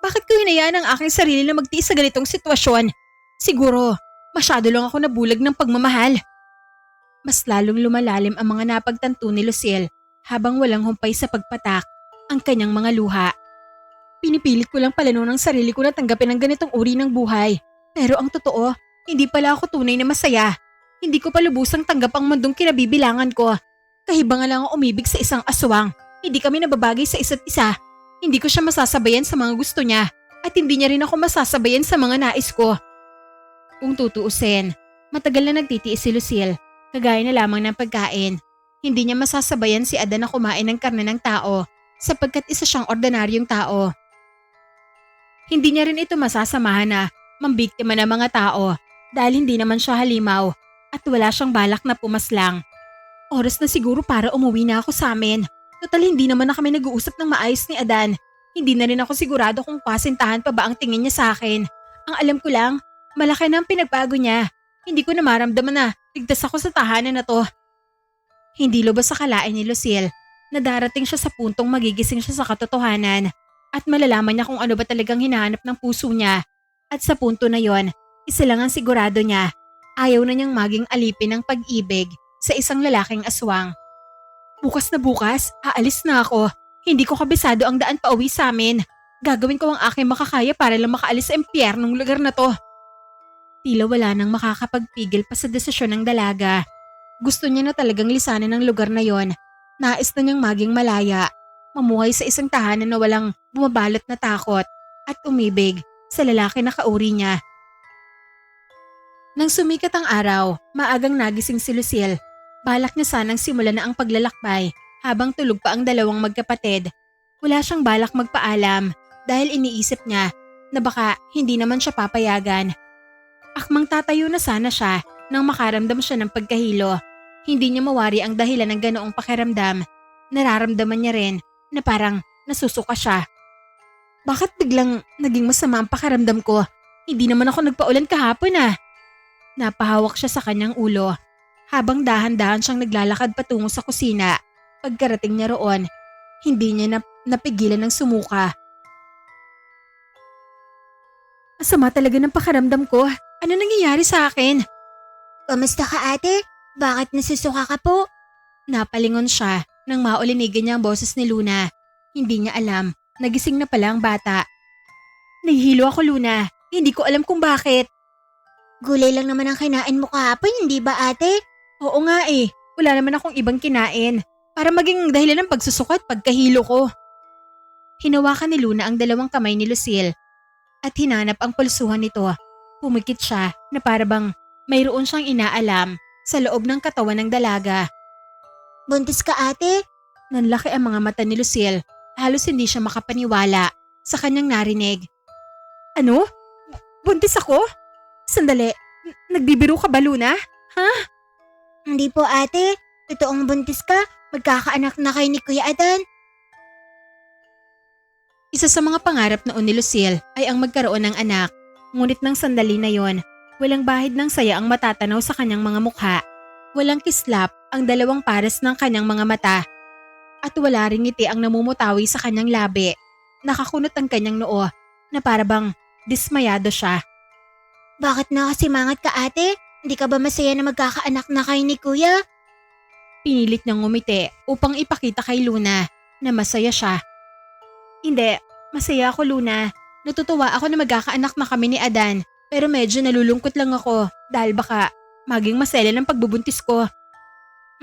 Bakit ko hinayaan ang aking sarili na magtiis sa ganitong sitwasyon? Siguro, masyado lang ako nabulag ng pagmamahal. Mas lalong lumalalim ang mga napagtanto ni Lucille habang walang humpay sa pagpatak. ang kanyang mga luha. Pinipilit ko lang pala noon ang sarili ko na tanggapin ang ganitong uri ng buhay. Pero ang totoo, hindi pala ako tunay na masaya. Hindi ko pa lubusang tanggap ang mundong kinabibilangan ko. Kahiba nga lang ang umibig sa isang aswang. Hindi kami nababagay sa isa't isa. Hindi ko siya masasabayan sa mga gusto niya at hindi niya rin ako masasabayan sa mga nais ko. Kung tutuusin, matagal na nagtitiis si Lucille, kagaya na lamang ng pagkain. Hindi niya masasabayan si Adan na kumain ng karne ng tao sapagkat isa siyang ordinaryong tao. Hindi niya rin ito masasamahan na mambiktima ng mga tao dahil hindi naman siya halimaw at wala siyang balak na pumaslang. Oras na siguro para umuwi na ako sa amin. Total hindi naman na kami nag-uusap ng maayos ni Adan. Hindi na rin ako sigurado kung pasintahan pa ba ang tingin niya sa akin. Ang alam ko lang, malaki na ang pinagbago niya. Hindi ko na maramdaman na ligtas ako sa tahanan na to. Hindi lubos sa kalain ni Lucille na darating siya sa puntong magigising siya sa katotohanan at malalaman niya kung ano ba talagang hinahanap ng puso niya. At sa punto na yon, isa lang ang sigurado niya. Ayaw na niyang maging alipin ng pag-ibig sa isang lalaking aswang. Bukas na bukas, aalis na ako. Hindi ko kabisado ang daan pa uwi sa amin. Gagawin ko ang aking makakaya para lang makaalis sa impyernong lugar na to. Tila wala nang makakapagpigil pa sa desisyon ng dalaga. Gusto niya na talagang lisanin ang lugar na yon. Nais na niyang maging malaya. Mamuhay sa isang tahanan na walang bumabalot na takot at umibig sa lalaki na kauri niya. Nang sumikat ang araw, maagang nagising si Lucille. Balak niya sanang simulan na ang paglalakbay habang tulog pa ang dalawang magkapatid. Wala siyang balak magpaalam dahil iniisip niya na baka hindi naman siya papayagan. Akmang tatayo na sana siya nang makaramdam siya ng pagkahilo. Hindi niya mawari ang dahilan ng ganoong pakiramdam. Nararamdaman niya rin na parang nasusuka siya. Bakit biglang naging masama ang pakiramdam ko? Hindi naman ako nagpaulan kahapon ah. Napahawak siya sa kanyang ulo. Habang dahan-dahan siyang naglalakad patungo sa kusina, pagkarating niya roon, hindi niya napigilan ng sumuka. Asama talaga ng pakiramdam ko. Ano nangyayari sa akin? Kamusta ka ate? Bakit nasusuka ka po? Napalingon siya nang maulinigan niya ang boses ni Luna. Hindi niya alam, nagising na pala ang bata. Nahihilo ako, Luna. Hindi ko alam kung bakit. Gulay lang naman ang kinain mo kahapon, hindi ba ate? Oo nga eh, wala naman akong ibang kinain. Para maging dahilan ng pagsusuka at pagkahilo ko. Hinawakan ni Luna ang dalawang kamay ni Lucille at hinanap ang pulsuhan nito. Pumikit siya na parabang mayroon siyang inaalam sa loob ng katawan ng dalaga. Buntis ka ate? Nanlaki ang mga mata ni Lucille. Halos hindi siya makapaniwala sa kanyang narinig. Ano? Buntis ako? Sandali, nagbibiro ka ba, Luna? Ha? Hindi po ate. Totoong buntis ka. Magkakaanak na kayo ni Kuya Adan. Isa sa mga pangarap noon ni Lucille ay ang magkaroon ng anak. Ngunit ng sandali na yon, walang bahid ng saya ang matatanaw sa kanyang mga mukha. Walang kislap ang dalawang pares ng kanyang mga mata. At wala ring ngiti ang namumutawi sa kanyang labi. Nakakunot ang kanyang noo na parabang dismayado siya. Bakit nakasimangat ka ate? Hindi ka ba masaya na magkakaanak na kayo ni Kuya? Pinilit niyang ngumiti upang ipakita kay Luna na masaya siya. Hindi, masaya ako, Luna. Natutuwa ako na magkakaanak na kami ni Adan, pero medyo nalulungkot lang ako dahil baka maging masela ng pagbubuntis ko.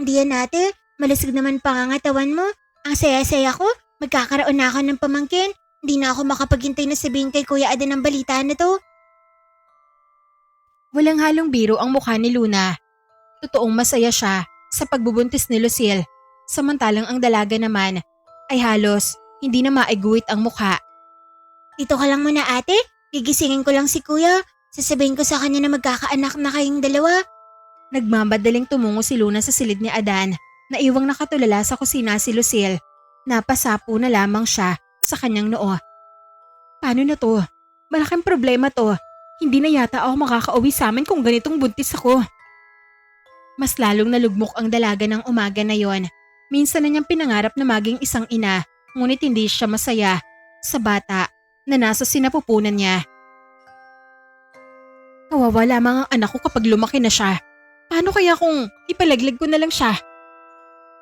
Hindi yan ate, malasig naman pangangatawan mo. Ang saya-saya ko, magkakaroon na ako ng pamangkin. Hindi na ako makapaghintay na sabihin kay Kuya Adan ang balita na to. Walang halong biro ang mukha ni Luna. Totoong masaya siya sa pagbubuntis ni Lucille, samantalang ang dalaga naman ay halos hindi na maiguhit ang mukha. Dito ka lang muna ate, gigisingin ko lang si Kuya. Sasabihin ko sa kanya na magkakaanak na kayong dalawa. Nagmamadaling tumungo si Luna sa silid ni Adan. Naiwang nakatulala sa kusina si Lucille. Napasapo na lamang siya sa kanyang noo. Paano na to? Malaking problema to. Hindi na yata ako makakauwi sa amin kung ganitong buntis ako. Mas lalong nalugmok ang dalaga ng umaga na yon. Minsan na niyang pinangarap na maging isang ina, ngunit hindi siya masaya sa bata na nasa sinapupunan niya. Kawawa lamang ang anak ko kapag lumaki na siya. Paano kaya kung ipalaglag ko na lang siya?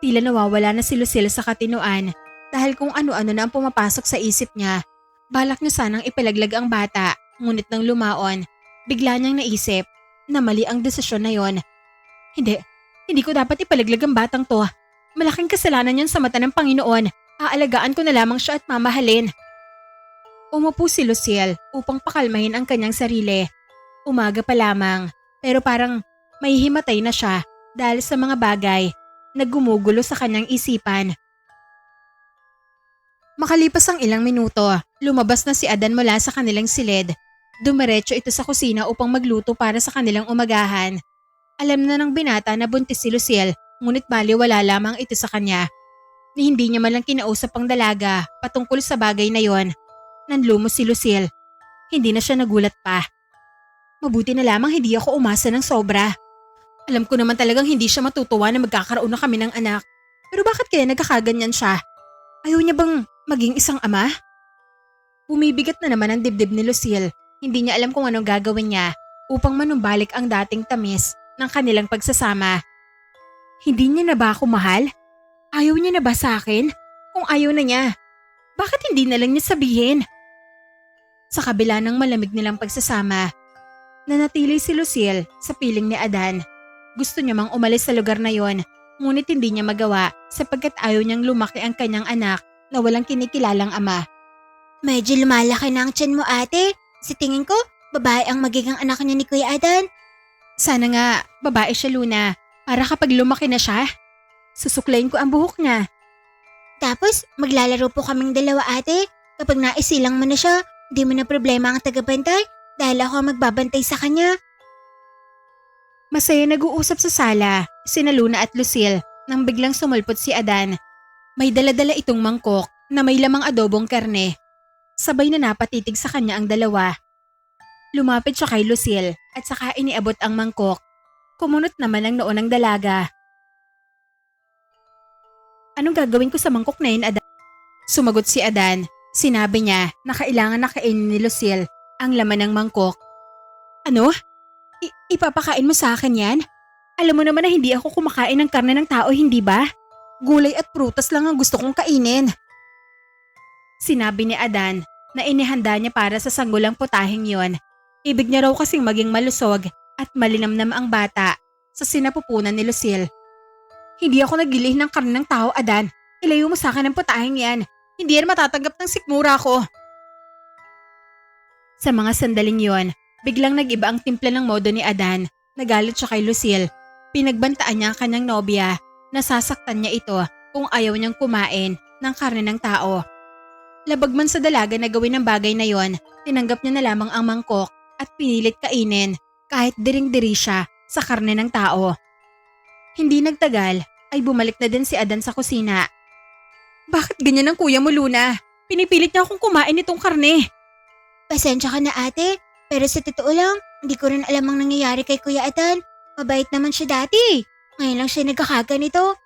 Tila nawawala na si Lucille sa katinoan dahil kung ano-ano na ang pumapasok sa isip niya. Balak niya sanang ipalaglag ang bata, ngunit nang lumaon, bigla niyang naisip na mali ang desisyon na yon. Hindi ko dapat ipalaglag ang batang to. Malaking kasalanan yan sa mata ng Panginoon. Aalagaan ko na lamang siya at mamahalin. Umupo si Lucille upang pakalmahin ang kanyang sarili. Umaga pa lamang, pero parang may himatay na siya dahil sa mga bagay na gumugulo sa kanyang isipan. Makalipas ang ilang minuto, lumabas na si Adan mula sa kanilang silid. Dumiretso ito sa kusina upang magluto para sa kanilang umagahan. Alam na ng binata na buntis si Lucille, ngunit baliwala lamang ito sa kanya. Ni hindi niya malang kinausap ang dalaga patungkol sa bagay na yon. Nanlumos si Lucille. Hindi na siya nagulat pa. Mabuti na lamang hindi ako umasa ng sobra. Alam ko naman talagang hindi siya matutuwa na magkakaroon na kami ng anak. Pero bakit kaya nagkakaganyan siya? Ayaw niya bang maging isang ama? Bumibigat na naman ang dibdib ni Lucille. Hindi niya alam kung anong gagawin niya upang manumbalik ang dating tamis ng kanilang pagsasama. Hindi niya na ba ako mahal? Ayaw niya na ba sa akin? Kung ayaw na niya, bakit hindi na lang niya sabihin? Sa kabila ng malamig nilang pagsasama, nanatili si Lucille sa piling ni Adan. Gusto niya mang umalis sa lugar na yon, ngunit hindi niya magawa sapagkat ayaw niyang lumaki ang kanyang anak na walang kinikilalang ama. Medyo lumalaki na ang tiyan mo, ate. Sa tingin ko, babae ang magiging anak niya ni Kuya Adan. Sana nga babae siya, Luna, para kapag lumaki na siya, susuklayin ko ang buhok niya. Tapos, maglalaro po kaming dalawa, ate. Kapag naisilang mo na siya, hindi mo na problema ang tagabantay dahil ako ang magbabantay sa kanya. Masaya nag-uusap sa sala, sina Luna at Lucille nang biglang sumulpot si Adan. May daladala itong mangkok na may lamang adobong karne. Sabay na napatitig sa kanya ang dalawa. Lumapit siya kay Lucille at saka iniabot ang mangkok. Kumunot naman ang noon ng dalaga. Anong gagawin ko sa mangkok na yun, Adan? Sumagot si Adan. Sinabi niya na kailangan na kainin ni Lucille ang laman ng mangkok. Ano? Ipapakain mo sa akin yan? Alam mo naman na hindi ako kumakain ng karne ng tao, hindi ba? Gulay at prutas lang ang gusto kong kainin. Sinabi ni Adan na inihanda niya para sa sanggulang putahing yon. Ibig niya raw kasing maging malusog at malinamnam ang bata sa sinapupunan ni Lucille. Hindi ako nagilih ng karne ng tao, Adan. Ilayo mo sa akin ang putahing yan. Hindi yan matatanggap ng sikmura ko. Sa mga sandaling yon, biglang nag-iba ang timpla ng modo ni Adan. Nagalit siya kay Lucille. Pinagbantaan niya ang kanyang nobya na sasaktan niya ito kung ayaw niyang kumain ng karne ng tao. Labag man sa dalaga na gawin ang bagay na yon, tinanggap niya na lamang ang mangkok at pinilit kainin kahit diring-diri siya sa karne ng tao. Hindi nagtagal ay bumalik na din si Adan sa kusina. Bakit ganyan ang kuya mo, Luna? Pinipilit niya akong kumain nitong karne. Pasensya ka na, ate. Pero sa totoo lang, hindi ko rin alam ang nangyayari kay Kuya Adan. Mabait naman siya dati. Ngayon lang siya nagkakaganito.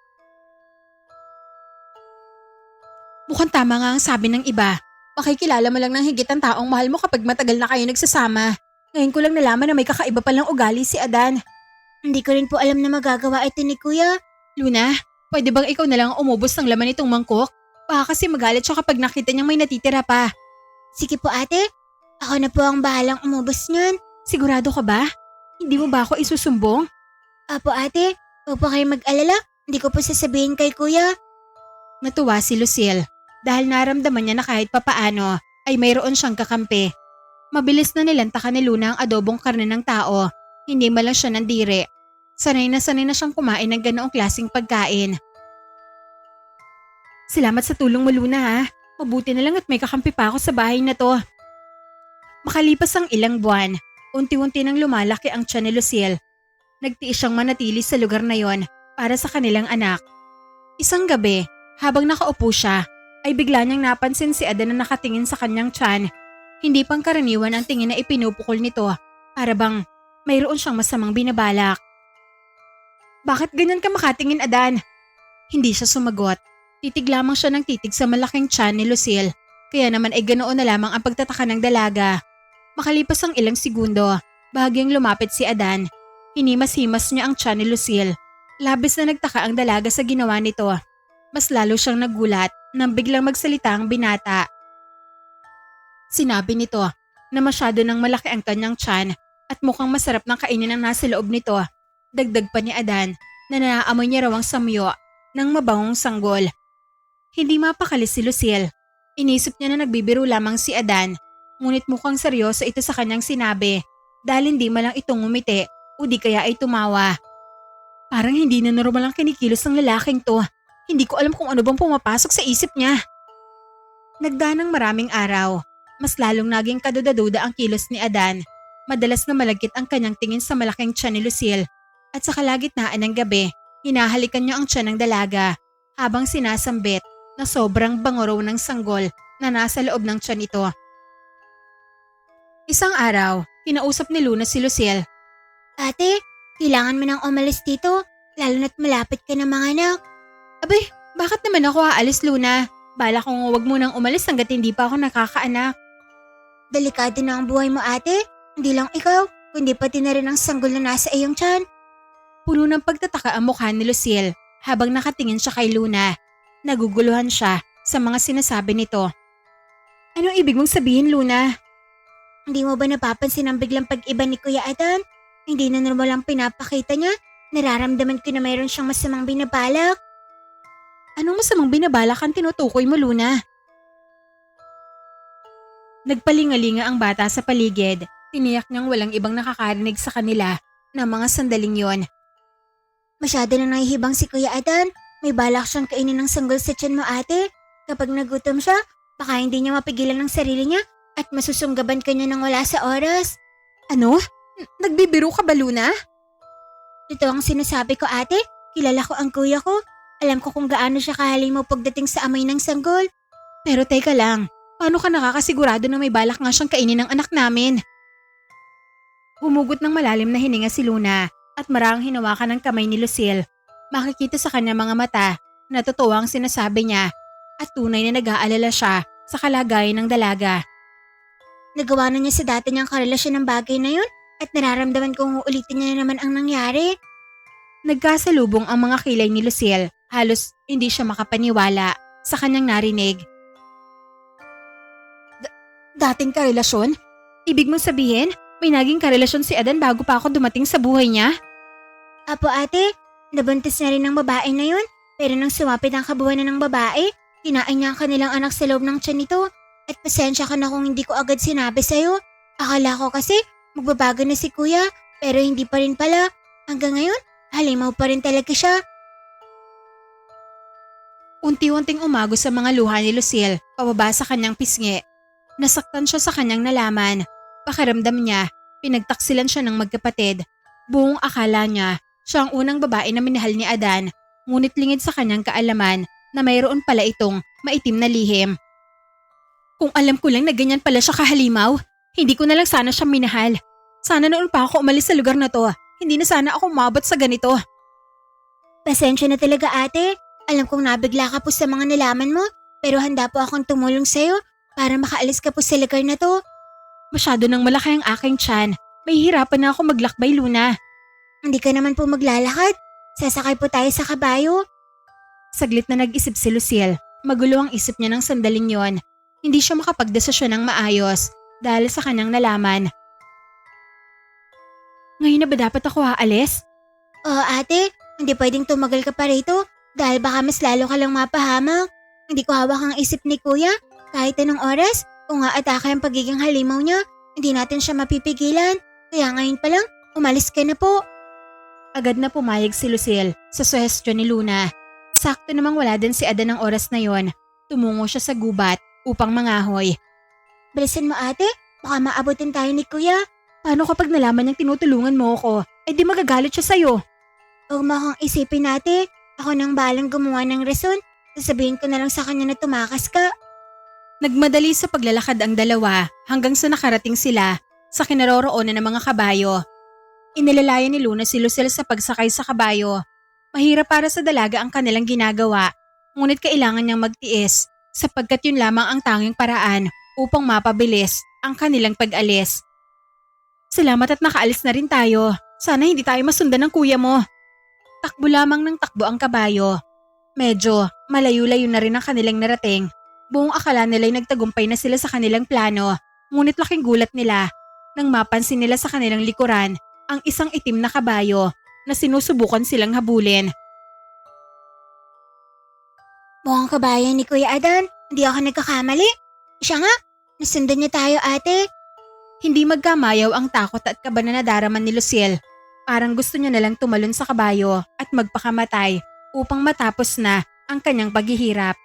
Mukhang tama nga ang sabi ng iba. Makikilala mo lang ng higit ang taong mahal mo kapag matagal na kayo nagsasama. Ngayon ko lang nalaman na may kakaiba palang ugali si Adan. Hindi ko rin po alam na magagawa ito ni Kuya. Luna, pwede bang ikaw na lang ang umubos ng laman nitong mangkok? Baka kasi magalit siya kapag nakita niyang may natitira pa. Sige po, ate. Ako na po ang bahalang umubos niyan. Sigurado ka ba? Hindi mo ba ako isusumbong? Apo, ate. Huwag po kayo mag-alala. Hindi ko po sasabihin kay Kuya. Natuwa si Lucille dahil naramdaman niya na kahit papaano ay mayroon siyang kakampi. Mabilis na nilantakan ni Luna ang adobong karne ng tao. Hindi man lang siya nandiri. Sanay na siyang kumain ng ganoong klaseng pagkain. Salamat sa tulong mo, Luna, ha. Mabuti na lang at may kakampi pa ako sa bahay na to. Makalipas ang ilang buwan, unti-unti nang lumalaki ang tiyan ni Lucille. Nagtiis siyang manatili sa lugar na yon para sa kanilang anak. Isang gabi, habang nakaupo siya, ay bigla niyang napansin si Adan na nakatingin sa kanyang tiyan. Hindi pangkaraniwan ang tingin na ipinupukol nito, para bang mayroon siyang masamang binabalak. Bakit ganyan ka makatingin, Adan? Hindi siya sumagot. Titig lamang siya ng titig sa malaking tiyan ni Lucille. Kaya naman ay ganoon na lamang ang pagtataka ng dalaga. Makalipas ang ilang segundo, bahagyang lumapit si Adan. Hinimas-himas niya ang tiyan ni Lucille. Labis na nagtaka ang dalaga sa ginawa nito. Mas lalo siyang nagulat nang biglang magsalita ang binata. Sinabi nito na masyado nang malaki ang kanyang tiyan at mukhang masarap ng kainin ang nasa loob nito. Dagdag pa ni Adan na naaamoy niya raw ang samyo ng mabangong sanggol. Hindi mapakali si Lucille. Inisip niya na nagbibiro lamang si Adan, ngunit mukhang seryoso ito sa kanyang sinabi dahil hindi malang itong umiti o di kaya ay tumawa. Parang hindi na normal ang kinikilos ng lalaking to. Hindi ko alam kung ano bang pumapasok sa isip niya. Nagdaan ng maraming araw. Mas lalong naging kaduda-duda ang kilos ni Adan. Madalas na malagkit ang kanyang tingin sa malaking tiyan ni Lucille. At sa kalagitnaan ng gabi, hinahalikan niya ang tiyan ng dalaga habang sinasambit na sobrang bango raw ng sanggol na nasa loob ng tiyan ito. Isang araw, kinausap ni Luna si Lucille. Ate, kailangan mo nang umalis dito, lalo na't malapit ka na mga anak. Abay, bakit naman ako aalis, Luna? Bala kong wag mo nang umalis hanggat hindi pa ako nakakaanak. Delikado na ang buhay mo ate, hindi lang ikaw, kundi pati na rin ang sanggol na nasa iyong tiyan. Puno ng pagtataka ang mukha ni Lucille habang nakatingin siya kay Luna. Naguguluhan siya sa mga sinasabi nito. Anong ibig mong sabihin, Luna? Hindi mo ba napapansin ang biglang pag-iba ni Kuya Adan? Hindi na normal ang pinapakita niya. Nararamdaman ko na mayroon siyang masamang binabalak. Anong masamang binabalak ang tinutukoy mo, Luna? Nagpalingalinga ang bata sa paligid. Tiniyak niyang walang ibang nakakarinig sa kanila ng mga sandaling yon. Masyado na nahihibang si Kuya Adan. May balak siyang kainin ng sanggol sa tiyan mo ate. Kapag nagutom siya, baka hindi niya mapigilan ng sarili niya at masusunggaban ka niya ng wala sa oras. Ano? Nagbibiro ka ba, Luna? Totoo ang sinasabi ko ate. Kilala ko ang kuya ko. Alam ko kung gaano siya kahalimaw pagdating sa amoy ng sanggol. Pero teka lang, paano ka nakakasigurado na may balak nga siyang kainin ng anak namin? Humugot ng malalim na hininga si Luna at marang hinawakan ng kamay ni Lucille. Makikita sa kanya mga mata na totoo ang sinasabi niya at tunay na nag-aalala siya sa kalagayan ng dalaga. Nagawa na niya sa dati niyang karelasyon ng bagay na yun at nararamdaman kong uulitin niya na naman ang nangyari. Nagkasalubong ang mga kilay ni Lucille. Halos hindi siya makapaniwala sa kanyang narinig. Dating karelasyon? Ibig mong sabihin, may naging karelasyon si Adan bago pa ako dumating sa buhay niya? Apo ate, nabuntis na rin ng babae na yun. Pero nang sumapit ang kabuhanan ng babae, kinain niya ang kanilang anak sa loob ng tiyan nito. At pasensya ka na kung hindi ko agad sinabi sa'yo. Akala ko kasi magbabago na si kuya, pero hindi pa rin pala. Hanggang ngayon, halimaw pa rin talaga siya. Unti-unting umago sa mga luha ni Lucille, pababa sa kanyang pisngi. Nasaktan siya sa kanyang nalaman. Pakiramdam niya, pinagtaksilan siya ng magkapatid. Buong akala niya, siya ang unang babae na minahal ni Adan, ngunit lingid sa kanyang kaalaman na mayroon pala itong maitim na lihim. Kung alam ko lang na ganyan pala siya kahalimaw, hindi ko na lang sana siya minahal. Sana noon pa ako umalis sa lugar na to, hindi na sana ako umabot sa ganito. Pasensya na talaga ate. Alam kong nabigla ka po sa mga nalaman mo, pero handa po akong tumulong sa'yo para makaalis ka po sa lugar na to. Masyado nang malaki ang aking tiyan. May hirapan na ako maglakbay, Luna. Hindi ka naman po maglalakad. Sasakay po tayo sa kabayo. Saglit na nag-isip si Lucille. Magulo ang isip niya ng sandaling yon. Hindi siya makapagdesisyon ng maayos dahil sa kanyang nalaman. Ngayon na ba dapat ako aalis? Oo ate, hindi pwedeng tumagal ka pa rito dahil baka mas lalo ka lang mapahamak. Hindi ko hawak ang isip ni kuya. Kahit anong oras, kung aatake ang pagiging halimaw niya, hindi natin siya mapipigilan. Kaya ngayon pa lang, umalis ka na po. Agad na pumayag si Lucille sa suhestyon ni Luna. Sakto namang wala din si Adan ng oras na yon. Tumungo siya sa gubat upang mangahoy. Bilisan mo ate, baka maabutin tayo ni kuya. Paano kapag nalaman niyang tinutulungan mo ako? Ay di magagalit siya sa'yo. Huwag mo akong isipin ate. Ako nang balang gumawa ng rason. Sasabihin ko na lang sa kanya na tumakas ka. Nagmadali sa paglalakad ang dalawa hanggang sa nakarating sila sa kinaroroonan ng mga kabayo. Inilalayan ni Luna si Lucille sa pagsakay sa kabayo. Mahirap para sa dalaga ang kanilang ginagawa, ngunit kailangan niyang magtiis sapagkat yun lamang ang tanging paraan upang mapabilis ang kanilang pag-alis. Salamat at nakaalis na rin tayo. Sana hindi tayo masundan ng kuya mo. Takbo lamang ng takbo ang kabayo. Medyo malayo-layo na rin ang kanilang narating. Buong akala nila'y nagtagumpay na sila sa kanilang plano, ngunit laking gulat nila nang mapansin nila sa kanilang likuran ang isang itim na kabayo na sinusubukan silang habulin. Mukhang kabayan ni Kuya Adan, hindi ako nagkakamali. Siya nga, nasundan niya tayo ate. Hindi magkamayaw ang takot at kaba na nadaraman ni Lucille. Parang gusto niya nalang tumalon sa kabayo at magpakamatay upang matapos na ang kanyang paghihirap.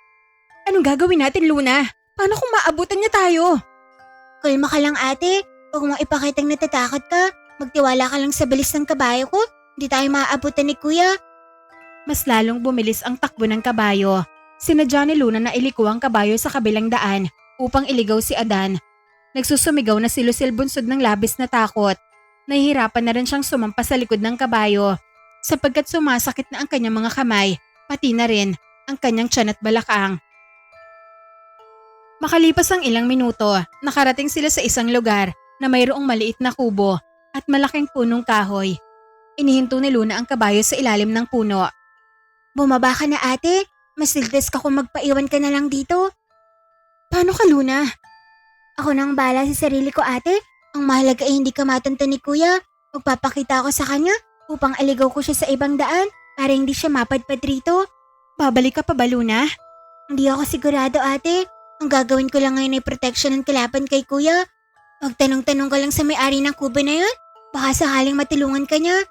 Anong gagawin natin, Luna? Paano kung maabutan niya tayo? Kalma ka lang ate, huwag mong ipakitang natatakot ka. Magtiwala ka lang sa bilis ng kabayo ko. Hindi tayo maaabutan ni Kuya. Mas lalong bumilis ang takbo ng kabayo. Sinadya ni Luna na iliko ang kabayo sa kabilang daan upang iligaw si Adan. Nagsusumigaw na si Lucille bunsod ng labis na takot. Nahihirapan na rin siyang sumampas sa likod ng kabayo sapagkat sumasakit na ang kanyang mga kamay, pati na rin ang kanyang tiyan at balakang. Makalipas ang ilang minuto, nakarating sila sa isang lugar na mayroong maliit na kubo at malaking punong kahoy. Inihinto ni Luna ang kabayo sa ilalim ng puno. Bumaba ka na ate, mas ligtas ka kung magpaiwan ka na lang dito. Paano ka, Luna? Ako nang bala sa sarili ko ate. Ang mahalaga ay hindi ka matunta ni Kuya. Magpapakita ako sa kanya upang aligaw ko siya sa ibang daan para hindi siya mapadpad rito. Babalik ka pa ba, Luna? Hindi ako sigurado ate. Ang gagawin ko lang ngayon ay protection ng kalaban kay Kuya. Magtanong-tanong ka lang sa may-ari ng kubo na yun. Baka sakaling matulungan ka niya.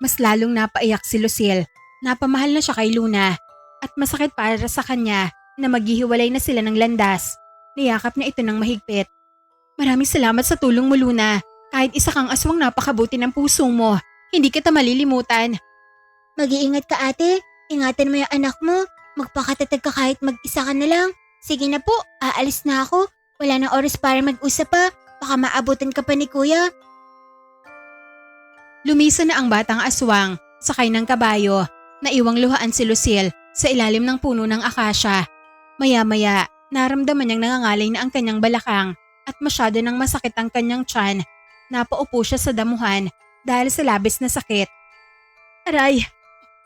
Mas lalong napaiyak si Lucille. Napamahal na siya kay Luna at masakit para sa kanya na maghihiwalay na sila ng landas. Niyakap niya ito ng mahigpit. Maraming salamat sa tulong mo, Luna. Kahit isa kang aswang napakabuti ng puso mo. Hindi kita malilimutan. Mag-iingat ka ate. Ingatan mo yung anak mo. Magpakatatag ka kahit mag-isa ka na lang. Sige na po, aalis na ako. Wala na oras para mag-usap pa. Baka maabutan ka pa ni Kuya. Lumisa na ang batang aswang, sakay ng kabayo. Naiwang luhaan si Lucille sa ilalim ng puno ng akasya. Maya-maya, naramdaman niyang nangangalay na ang kanyang balakang at masyado nang masakit ang kanyang tiyan. Napaupo siya sa damuhan dahil sa labis na sakit. Aray,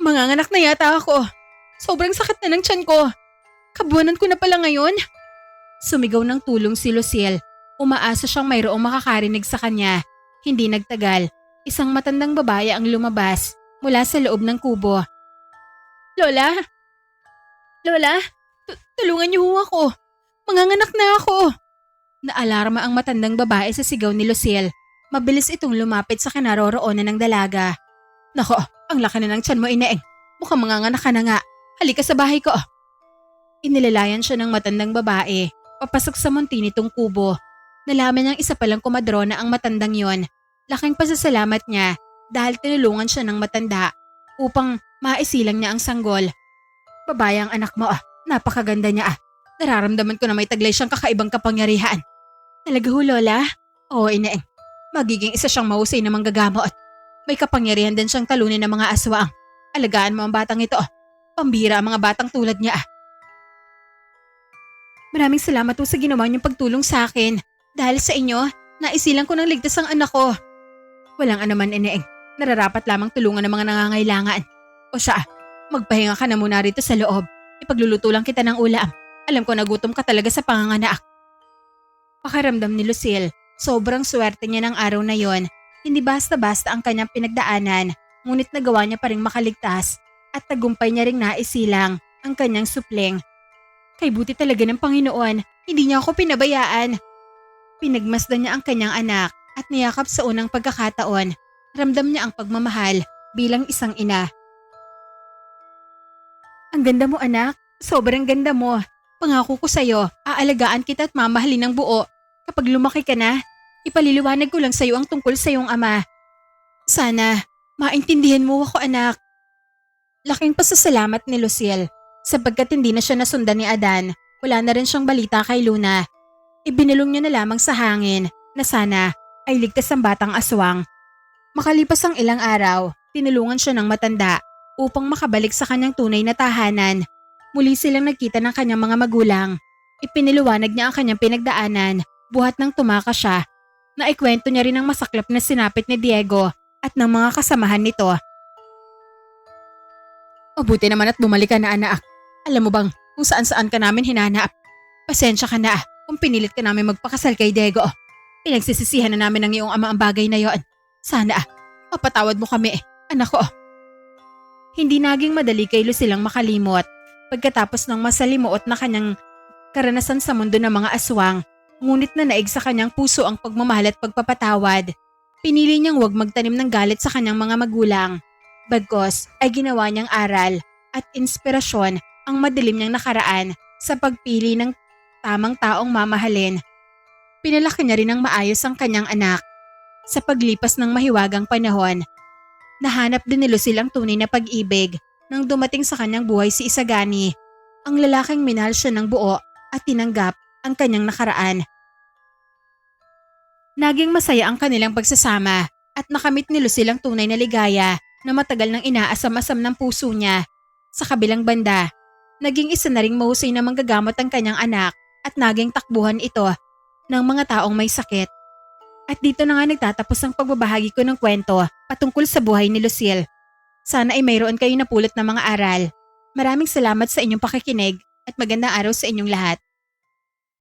manganganak na yata ako. Sobrang sakit na ng tiyan ko. Kabuanan ko na pala ngayon. Sumigaw ng tulong si Lucille. Umaasa siyang mayroong makakarinig sa kanya. Hindi nagtagal. Isang matandang babae ang lumabas mula sa loob ng kubo. Lola? Lola? Tulungan niyo ho ako. Manganganak na ako. Naalarma ang matandang babae sa sigaw ni Lucille. Mabilis itong lumapit sa kinaroroonan ng dalaga. Nako, ang laki na ng tiyan mo, Inaeng. Mukhang manganganak ka na nga. Halika sa bahay ko. Inilalayan siya ng matandang babae. Papasok sa munti nitong kubo. Nalaman niyang isa palang kumadrona ang matandang yon. Laking pasasalamat niya dahil tinulungan siya ng matanda upang maisilang niya ang sanggol. Babae ang anak mo, napakaganda niya. Nararamdaman ko na may taglay siyang kakaibang kapangyarihan. Talaga ho, Lola? Oo, Inaeng. Magiging isa siyang mahusay na manggagamot. May kapangyarihan din siyang talunin ng mga aswang. Alagaan mo ang batang ito. Pambira ang mga batang tulad niya. Maraming salamat po sa ginawa niyong pagtulong sa akin. Dahil sa inyo, naisilang ko ng ligtas ang anak ko. Walang anuman, Inaeng. Nararapat lamang tulungan ng mga nangangailangan. O siya, magpahinga ka na muna rito sa loob. Ipagluluto lang kita ng ulam. Alam ko nagutom ka talaga sa panganganak. Pakiramdam ni Lucille, sobrang swerte niya ng araw na yon. Hindi basta-basta ang kanyang pinagdaanan, ngunit nagawa niya pa ring makaligtas at tagumpay niya ring naisilang ang kanyang supling. Kay buti talaga ng Panginoon, hindi niya ako pinabayaan. Pinagmasdan niya ang kanyang anak at niyakap sa unang pagkakataon. Ramdam niya ang pagmamahal bilang isang ina. Ang ganda mo, anak. Sobrang ganda mo. Pangako ko sa'yo, aalagaan kita at mamahalin ng buo. Kapag lumaki ka na, ipaliliwanag ko lang sa'yo ang tungkol sa iyong ama. Sana, maintindihan mo ako, anak. Laking pasasalamat ni Lucille sapagkat hindi na siya nasundan ni Adan. Wala na rin siyang balita kay Luna. Ibinulong niya na lamang sa hangin na sana ay ligtas ang batang aswang. Makalipas ang ilang araw, tinulungan siya ng matanda upang makabalik sa kanyang tunay na tahanan. Muli silang nagkita ng kanyang mga magulang. Ipiniliwanag niya ang kanyang pinagdaanan, buhat nang tumakas siya. Naikwento niya rin ang masaklap na sinapit ni Diego at ng mga kasamahan nito. Mabuti naman at bumalik ka na anak. Alam mo bang kung saan-saan ka namin hinanap? Pasensya ka na kung pinilit ka namin magpakasal kay Diego. Pinagsisisihan na namin ng iyong ama ang bagay na yon. Sana mapatawad mo kami, anak ko. Hindi naging madali kay Lucilang makalimot. Pagkatapos ng masalimuot na kanyang karanasan sa mundo ng mga aswang, ngunit naig sa kanyang puso ang pagmamahal at pagpapatawad. Pinili niyang huwag magtanim ng galit sa kanyang mga magulang. Bagkus ay ginawa niyang aral at inspirasyon ang madilim niyang nakaraan sa pagpili ng tamang taong mamahalin. Pinalaki niya rin ng maayos ang kanyang anak. Sa paglipas ng mahiwagang panahon, nahanap din ni Lucille ang tunay na pag-ibig nang dumating sa kanyang buhay si Isagani, ang lalaking minahal siya ng buo at tinanggap ang kanyang nakaraan. Naging masaya ang kanilang pagsasama at nakamit ni Lucille ang tunay na ligaya na matagal nang inaasam-asam ng puso niya. Sa kabilang banda, naging isa na ring mahusay na manggagamot ang kanyang anak at naging takbuhan ito ng mga taong may sakit. At dito na nga nagtatapos ang pagbabahagi ko ng kwento patungkol sa buhay ni Lucille. Sana ay mayroon kayo napulot na mga aral. Maraming salamat sa inyong pakikinig at magandang araw sa inyong lahat.